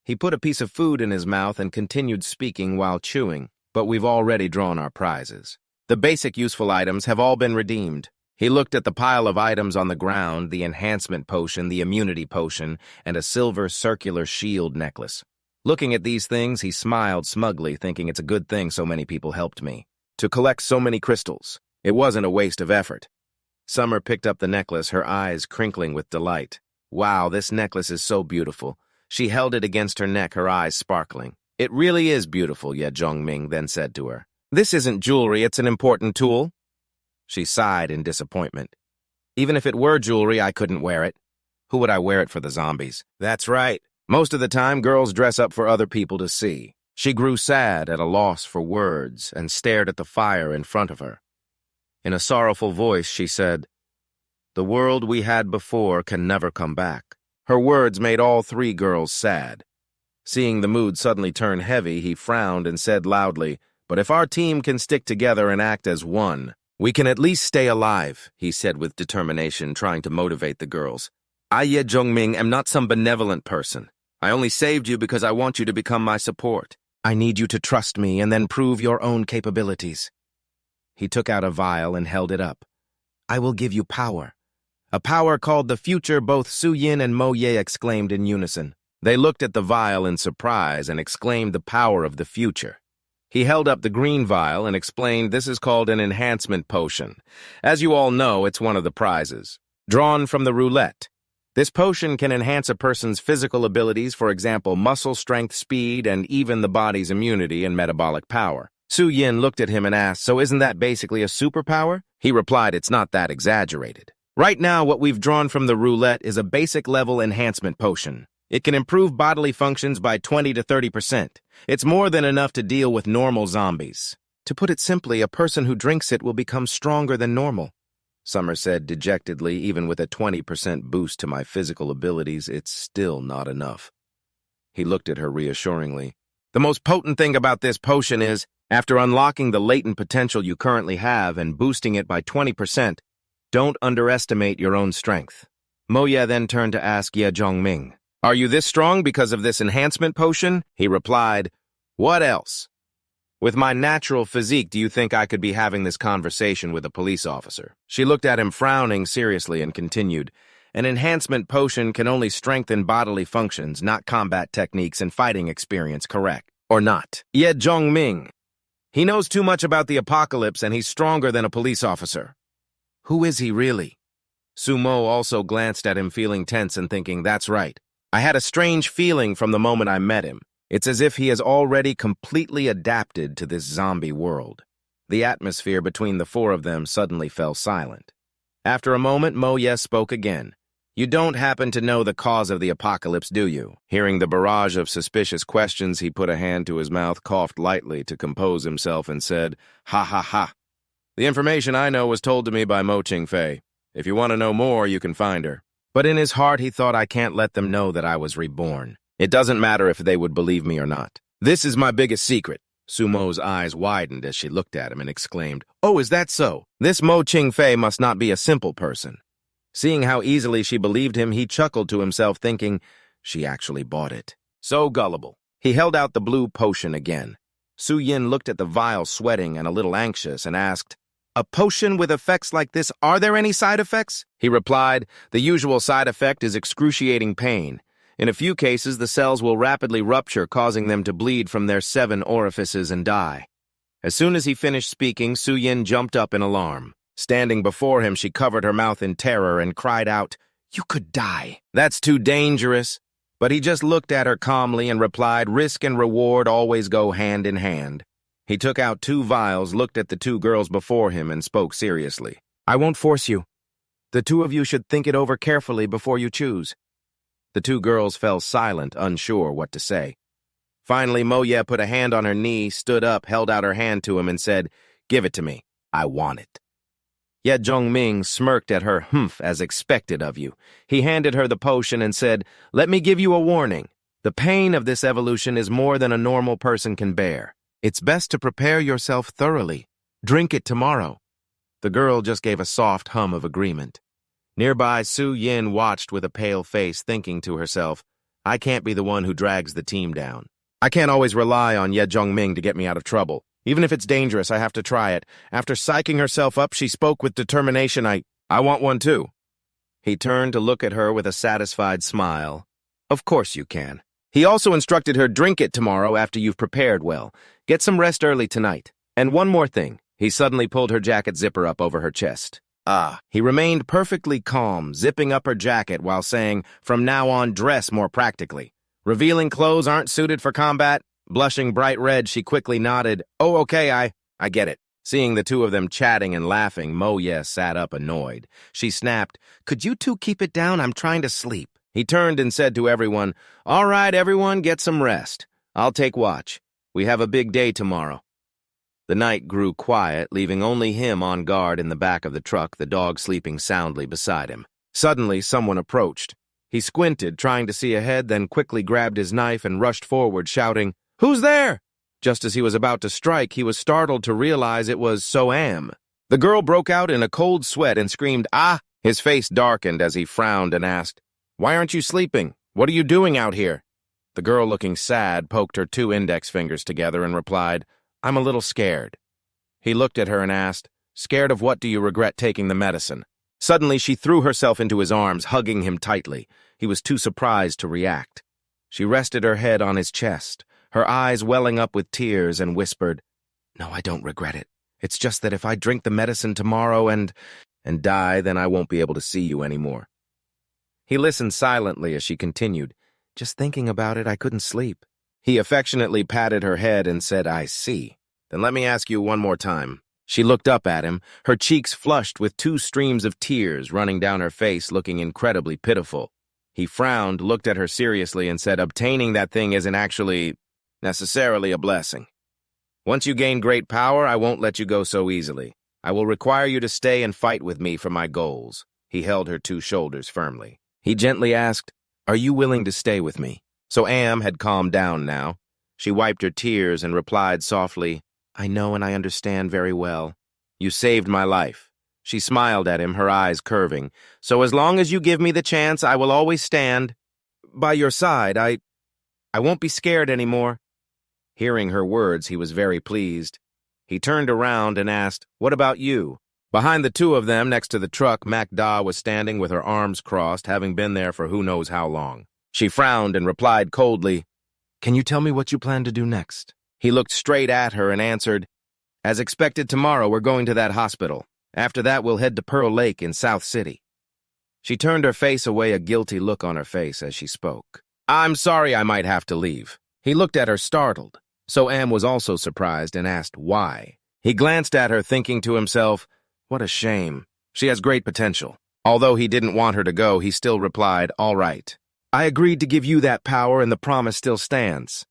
He put a piece of food in his mouth and continued speaking while chewing, "But we've already drawn our prizes. The basic useful items have all been redeemed." He looked at the pile of items on the ground, the enhancement potion, the immunity potion, and a silver circular shield necklace. Looking at these things, he smiled smugly, thinking it's a good thing so many people helped me. To collect so many crystals, it wasn't a waste of effort. Summer picked up the necklace, her eyes crinkling with delight. "Wow, this necklace is so beautiful." She held it against her neck, her eyes sparkling. "It really is beautiful," Ye Jongming then said to her. "This isn't jewelry, it's an important tool." She sighed in disappointment. "Even if it were jewelry, I couldn't wear it. Who would I wear it for? The zombies?" "That's right. Most of the time, girls dress up for other people to see." She grew sad, at a loss for words, and stared at the fire in front of her. In a sorrowful voice, she said, "The world we had before can never come back." Her words made all three girls sad. Seeing the mood suddenly turn heavy, he frowned and said loudly, "But if our team can stick together and act as one, we can at least stay alive," he said with determination, trying to motivate the girls. "I, Ye Jongming, am not some benevolent person. I only saved you because I want you to become my support. I need you to trust me and then prove your own capabilities." He took out a vial and held it up. "I will give you power. A power called the future," both Su Yin and Mo Ye exclaimed in unison. They looked at the vial in surprise and exclaimed the power of the future. He held up the green vial and explained, "This is called an enhancement potion. As you all know, it's one of the prizes. Drawn from the roulette. This potion can enhance a person's physical abilities, for example, muscle strength, speed, and even the body's immunity and metabolic power." Su Yin looked at him and asked, "So isn't that basically a superpower?" He replied, "It's not that exaggerated. Right now, what we've drawn from the roulette is a basic level enhancement potion. It can improve bodily functions by 20 to 30%. It's more than enough to deal with normal zombies. To put it simply, a person who drinks it will become stronger than normal." Summer said dejectedly, "Even with a 20% boost to my physical abilities, it's still not enough." He looked at her reassuringly. "The most potent thing about this potion is, after unlocking the latent potential you currently have and boosting it by 20%, don't underestimate your own strength." Mo Ye then turned to ask Ye Jongming, "Are you this strong because of this enhancement potion?" He replied, "What else?" With my natural physique, do you think I could be having this conversation with a police officer? She looked at him frowning seriously and continued, an enhancement potion can only strengthen bodily functions, not combat techniques and fighting experience, correct? Or not? Ye Zhongming. He knows too much about the apocalypse and he's stronger than a police officer. Who is he really? Sumo also glanced at him feeling tense and thinking, that's right. I had a strange feeling from the moment I met him. It's as if he has already completely adapted to this zombie world. The atmosphere between the four of them suddenly fell silent. After a moment, Moye spoke again. You don't happen to know the cause of the apocalypse, do you? Hearing the barrage of suspicious questions, he put a hand to his mouth, coughed lightly to compose himself, and said, ha ha ha. The information I know was told to me by Mo Qingfei. If you want to know more, you can find her. But in his heart, he thought, I can't let them know that I was reborn. It doesn't matter if they would believe me or not. This is my biggest secret. Sumo's eyes widened as she looked at him and exclaimed, oh, is that so? This Mo Qingfei must not be a simple person. Seeing how easily she believed him, he chuckled to himself, thinking, she actually bought it. So gullible. He held out the blue potion again. Su Yin looked at the vial, sweating and a little anxious, and asked, a potion with effects like this, are there any side effects? He replied, the usual side effect is excruciating pain. In a few cases, the cells will rapidly rupture, causing them to bleed from their 7 orifices and die. As soon as he finished speaking, Su Yin jumped up in alarm. Standing before him, she covered her mouth in terror and cried out, you could die. That's too dangerous. But he just looked at her calmly and replied, risk and reward always go hand in hand. He took out 2 vials, looked at the 2 girls before him, and spoke seriously. I won't force you. The 2 of you should think it over carefully before you choose. The 2 girls fell silent, unsure what to say. Finally, Moye put a hand on her knee, stood up, held out her hand to him, and said, give it to me. I want it. Yet Zhongming smirked at her humph as expected of you. He handed her the potion and said, let me give you a warning. The pain of this evolution is more than a normal person can bear. It's best to prepare yourself thoroughly. Drink it tomorrow. The girl just gave a soft hum of agreement. Nearby, Su Yin watched with a pale face, thinking to herself, I can't be the one who drags the team down. I can't always rely on Ye Zhongming to get me out of trouble. Even if it's dangerous, I have to try it. After psyching herself up, she spoke with determination. I want one too. He turned to look at her with a satisfied smile. Of course you can. He also instructed her, drink it tomorrow after you've prepared well. Get some rest early tonight. And one more thing. He suddenly pulled her jacket zipper up over her chest. He remained perfectly calm, zipping up her jacket while saying, from now on, dress more practically. Revealing clothes aren't suited for combat. Blushing bright red, she quickly nodded. Oh, okay, I get it. Seeing the 2 of them chatting and laughing, Moye sat up annoyed. She snapped, could you 2 keep it down? I'm trying to sleep. He turned and said to everyone, all right, everyone, get some rest. I'll take watch. We have a big day tomorrow. The night grew quiet, leaving only him on guard in the back of the truck, the dog sleeping soundly beside him. Suddenly, someone approached. He squinted, trying to see ahead, then quickly grabbed his knife and rushed forward, shouting, who's there? Just as he was about to strike, he was startled to realize it was So-Am. The girl broke out in a cold sweat and screamed, ah! His face darkened as he frowned and asked, why aren't you sleeping? What are you doing out here? The girl, looking sad, poked her 2 index fingers together and replied, I'm a little scared. He looked at her and asked, scared of what? Do you regret taking the medicine? Suddenly, she threw herself into his arms, hugging him tightly. He was too surprised to react. She rested her head on his chest, her eyes welling up with tears, and whispered, no, I don't regret it. It's just that if I drink the medicine tomorrow and die, then I won't be able to see you anymore. He listened silently as she continued, just thinking about it, I couldn't sleep. He affectionately patted her head and said, I see. Then let me ask you one more time. She looked up at him, her cheeks flushed with 2 streams of tears running down her face, looking incredibly pitiful. He frowned, looked at her seriously, and said, obtaining that thing isn't actually necessarily a blessing. Once you gain great power, I won't let you go so easily. I will require you to stay and fight with me for my goals. He held her 2 shoulders firmly. He gently asked, are you willing to stay with me? So-Am had calmed down now. She wiped her tears and replied softly, I know and I understand very well. You saved my life. She smiled at him, her eyes curving. So as long as you give me the chance, I will always stand by your side. I won't be scared anymore. Hearing her words, he was very pleased. He turned around and asked, "What about you?" Behind the two of them, next to the truck, MacDa was standing with her arms crossed, having been there for who knows how long. She frowned and replied coldly, "Can you tell me what you plan to do next?" He looked straight at her and answered, "As expected, tomorrow we're going to that hospital. After that, we'll head to Pearl Lake in South City." She turned her face away, a guilty look on her face as she spoke. "I'm sorry, I might have to leave." He looked at her startled. So Am was also surprised and asked why. He glanced at her, thinking to himself, "What a shame. She has great potential." Although he didn't want her to go, he still replied, "All right. I agreed to give you that power and the promise still stands."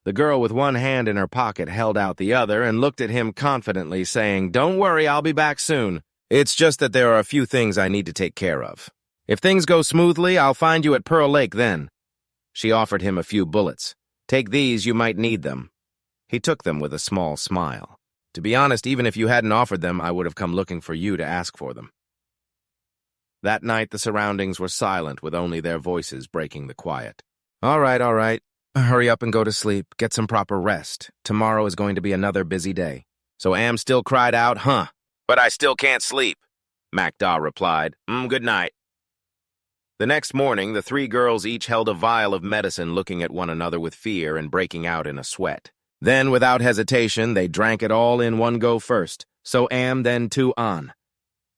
The girl with one hand in her pocket held out the other and looked at him confidently, saying, "Don't worry, I'll be back soon. It's just that there are a few things I need to take care of. If things go smoothly, I'll find you at Pearl Lake then." She offered him a few bullets. "Take these, you might need them." He took them with a small smile. "To be honest, even if you hadn't offered them, I would have come looking for you to ask for them." That night, the surroundings were silent, with only their voices breaking the quiet. All right. Hurry up and go to sleep. Get some proper rest. Tomorrow is going to be another busy day." So Am still cried out, "Huh, but I still can't sleep." MacDa replied, "Good night." The next morning, the three girls each held a vial of medicine, looking at one another with fear and breaking out in a sweat. Then, without hesitation, they drank it all in one go first, so Am, then Tu-An.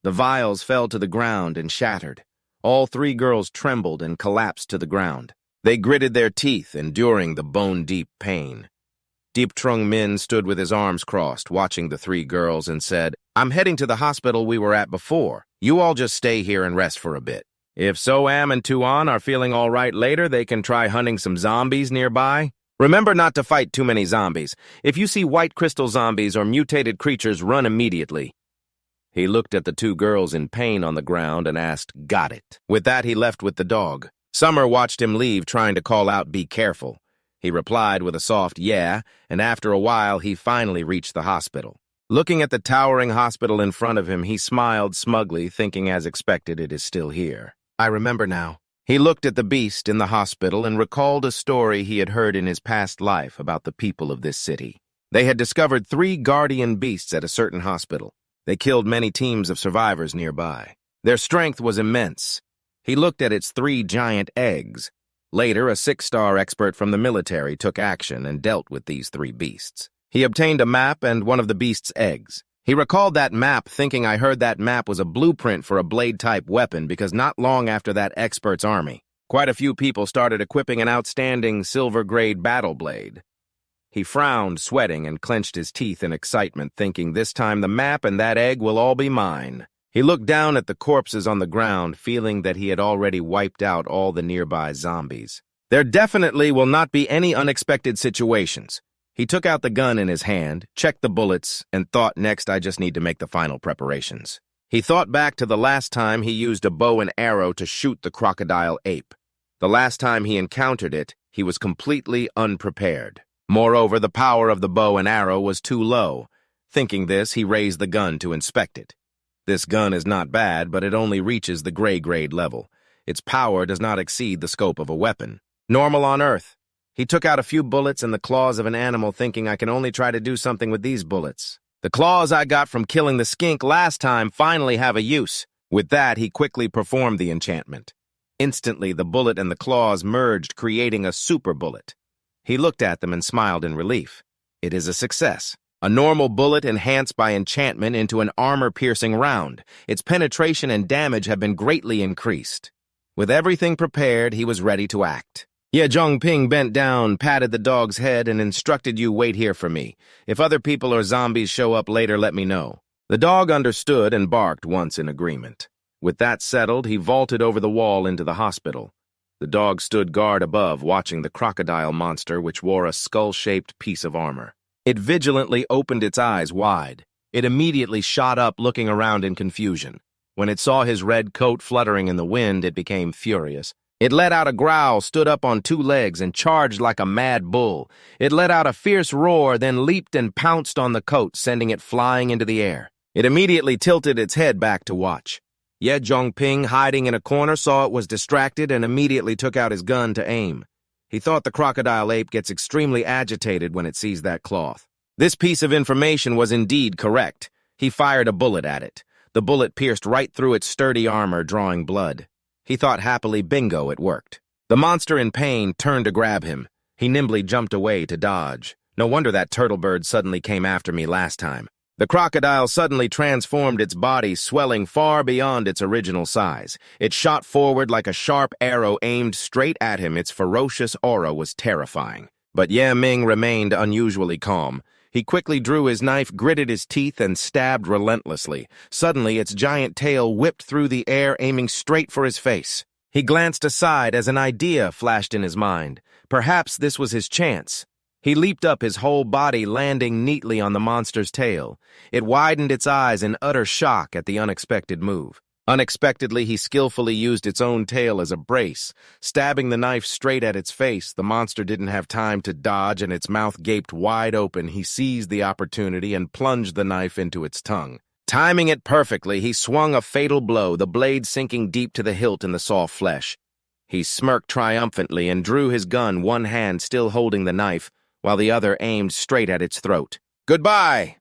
The vials fell to the ground and shattered. All three girls trembled and collapsed to the ground. They gritted their teeth, enduring the bone-deep pain. Deep Trung Min stood with his arms crossed, watching the three girls, and said, "I'm heading to the hospital we were at before. You all just stay here and rest for a bit. If So-Am and Tu-An are feeling all right later, they can try hunting some zombies nearby. Remember not to fight too many zombies. If you see white crystal zombies or mutated creatures, run immediately." He looked at the two girls in pain on the ground and asked, "Got it." With that, he left with the dog. Summer watched him leave, trying to call out, "Be careful." He replied with a soft "yeah," and after a while, he finally reached the hospital. Looking at the towering hospital in front of him, he smiled smugly, thinking as expected, it is still here. I remember now. He looked at the beast in the hospital and recalled a story he had heard in his past life about the people of this city. They had discovered 3 guardian beasts at a certain hospital. They killed many teams of survivors nearby. Their strength was immense. He looked at its 3 giant eggs. Later, a 6-star expert from the military took action and dealt with these 3 beasts. He obtained a map and one of the beast's eggs. He recalled that map, thinking I heard that map was a blueprint for a blade-type weapon because not long after that expert's army, quite a few people started equipping an outstanding silver-grade battle blade. He frowned, sweating, and clenched his teeth in excitement, thinking this time the map and that egg will all be mine. He looked down at the corpses on the ground, feeling that he had already wiped out all the nearby zombies. There definitely will not be any unexpected situations. He took out the gun in his hand, checked the bullets, and thought, next I just need to make the final preparations. He thought back to the last time he used a bow and arrow to shoot the crocodile ape. The last time he encountered it, he was completely unprepared. Moreover, the power of the bow and arrow was too low. Thinking this, he raised the gun to inspect it. This gun is not bad, but it only reaches the gray grade level. Its power does not exceed the scope of a weapon. Normal on Earth. He took out a few bullets and the claws of an animal, thinking I can only try to do something with these bullets. The claws I got from killing the skink last time finally have a use. With that, he quickly performed the enchantment. Instantly, the bullet and the claws merged, creating a super bullet. He looked at them and smiled in relief. It is a success. A normal bullet enhanced by enchantment into an armor-piercing round. Its penetration and damage have been greatly increased. With everything prepared, he was ready to act. Ye Zhongping bent down, patted the dog's head, and instructed you wait here for me. If other people or zombies show up later, let me know. The dog understood and barked once in agreement. With that settled, he vaulted over the wall into the hospital. The dog stood guard above, watching the crocodile monster, which wore a skull-shaped piece of armor. It vigilantly opened its eyes wide. It immediately shot up, looking around in confusion. When it saw his red coat fluttering in the wind, it became furious. It let out a growl, stood up on 2 legs, and charged like a mad bull. It let out a fierce roar, then leaped and pounced on the coat, sending it flying into the air. It immediately tilted its head back to watch. Ye Zhongping, hiding in a corner, saw it was distracted and immediately took out his gun to aim. He thought the crocodile ape gets extremely agitated when it sees that cloth. This piece of information was indeed correct. He fired a bullet at it. The bullet pierced right through its sturdy armor, drawing blood. He thought happily, bingo, it worked. The monster in pain turned to grab him. He nimbly jumped away to dodge. No wonder that turtle bird suddenly came after me last time. The crocodile suddenly transformed its body, swelling far beyond its original size. It shot forward like a sharp arrow aimed straight at him. Its ferocious aura was terrifying. But Ye Ming remained unusually calm. He quickly drew his knife, gritted his teeth, and stabbed relentlessly. Suddenly, its giant tail whipped through the air, aiming straight for his face. He glanced aside as an idea flashed in his mind. Perhaps this was his chance. He leaped up, his whole body landing neatly on the monster's tail. It widened its eyes in utter shock at the unexpected move. Unexpectedly, he skillfully used its own tail as a brace. Stabbing the knife straight at its face, the monster didn't have time to dodge, and its mouth gaped wide open. He seized the opportunity and plunged the knife into its tongue. Timing it perfectly, he swung a fatal blow, the blade sinking deep to the hilt in the soft flesh. He smirked triumphantly and drew his gun, one hand still holding the knife, while the other aimed straight at its throat. "Goodbye!"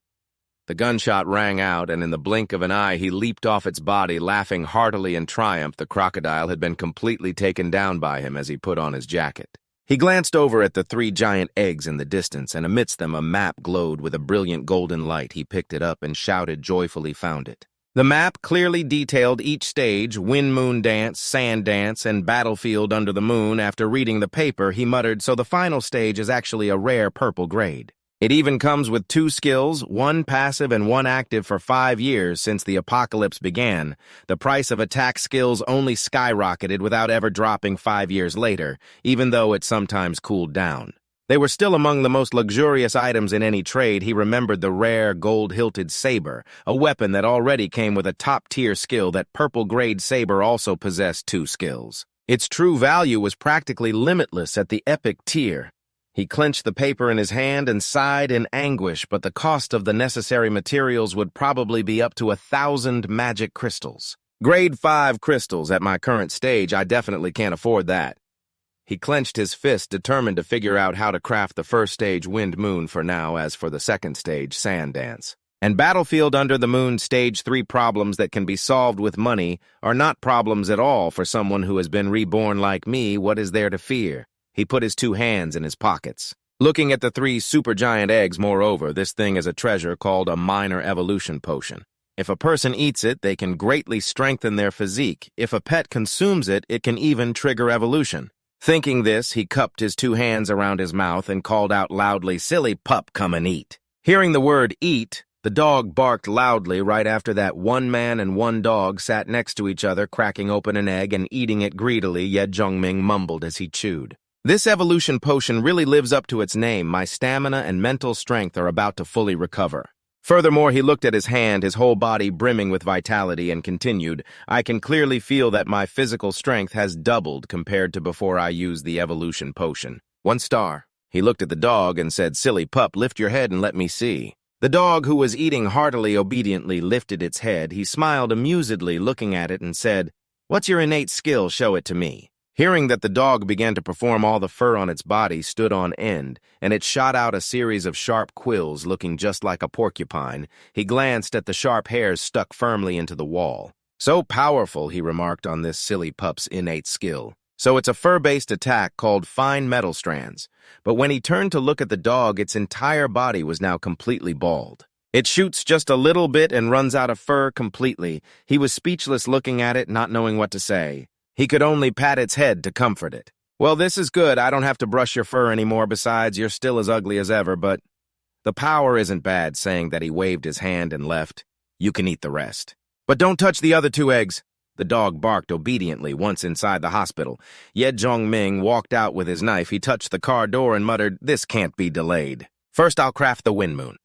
The gunshot rang out, and in the blink of an eye he leaped off its body, laughing heartily in triumph. The crocodile had been completely taken down by him as he put on his jacket. He glanced over at the 3 giant eggs in the distance, and amidst them a map glowed with a brilliant golden light. He picked it up and shouted joyfully, found it. The map clearly detailed each stage: wind moon dance, sand dance, and battlefield under the moon. After reading the paper, he muttered, so the final stage is actually a rare purple grade. It even comes with 2 skills, 1 passive and 1 active for 5 years since the apocalypse began. The price of attack skills only skyrocketed without ever dropping 5 years later, even though it sometimes cooled down. They were still among the most luxurious items in any trade. He remembered the rare gold-hilted saber, a weapon that already came with a top-tier skill. That purple-grade saber also possessed 2 skills. Its true value was practically limitless at the epic tier. He clenched the paper in his hand and sighed in anguish, but the cost of the necessary materials would probably be up to 1,000 magic crystals. Grade 5 crystals at my current stage, I definitely can't afford that. He clenched his fist, determined to figure out how to craft the first stage Wind Moon for now, as for the second stage Sand Dance. And Battlefield Under the Moon Stage 3 problems that can be solved with money are not problems at all for someone who has been reborn like me. What is there to fear? He put his 2 hands in his pockets. Looking at the 3 supergiant eggs, moreover, this thing is a treasure called a minor evolution potion. If a person eats it, they can greatly strengthen their physique. If a pet consumes it, it can even trigger evolution. Thinking this, he cupped his 2 hands around his mouth and called out loudly, "Silly pup, come and eat." Hearing the word eat, the dog barked loudly. Right after that, 1 man and 1 dog sat next to each other, cracking open an egg and eating it greedily. Ye Zhongming mumbled as he chewed. This evolution potion really lives up to its name. My stamina and mental strength are about to fully recover. Furthermore, he looked at his hand, his whole body brimming with vitality, and continued, I can clearly feel that my physical strength has doubled compared to before I used the evolution potion. 1 star. He looked at the dog and said, "Silly pup, lift your head and let me see." The dog, who was eating heartily, obediently lifted its head. He smiled amusedly, looking at it, and said, "What's your innate skill? Show it to me." Hearing that the dog began to perform, all the fur on its body stood on end, and it shot out a series of sharp quills looking just like a porcupine. He glanced at the sharp hairs stuck firmly into the wall. "So powerful," he remarked on this silly pup's innate skill. "So it's a fur-based attack called fine metal strands." But when he turned to look at the dog, its entire body was now completely bald. "It shoots just a little bit and runs out of fur completely." He was speechless, looking at it, not knowing what to say. He could only pat its head to comfort it. "Well, this is good. I don't have to brush your fur anymore. Besides, you're still as ugly as ever, but the power isn't bad," saying that he waved his hand and left. "You can eat the rest. But don't touch the other 2 eggs." The dog barked obediently. Once inside the hospital, Ye Zhongming walked out with his knife. He touched the car door and muttered, "This can't be delayed. First, I'll craft the Wind Moon."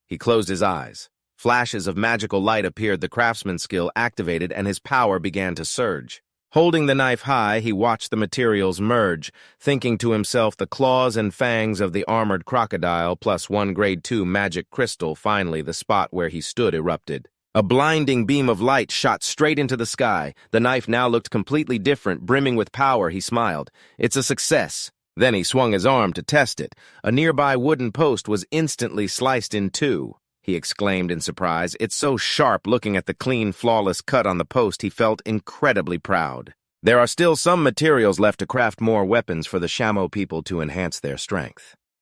He closed his eyes. Flashes of magical light appeared. The craftsman skill activated, and his power began to surge. Holding the knife high, he watched the materials merge, thinking to himself, the claws and fangs of the armored crocodile plus 1 grade 2 magic crystal. Finally, the spot where he stood erupted. A blinding beam of light shot straight into the sky. The knife now looked completely different, brimming with power. He smiled. "It's a success." Then he swung his arm to test it. A nearby wooden post was instantly sliced in two. He exclaimed in surprise. It's so sharp. Looking at the clean, flawless cut on the post, he felt incredibly proud. There are still some materials left to craft more weapons for the Shamo people to enhance their strength.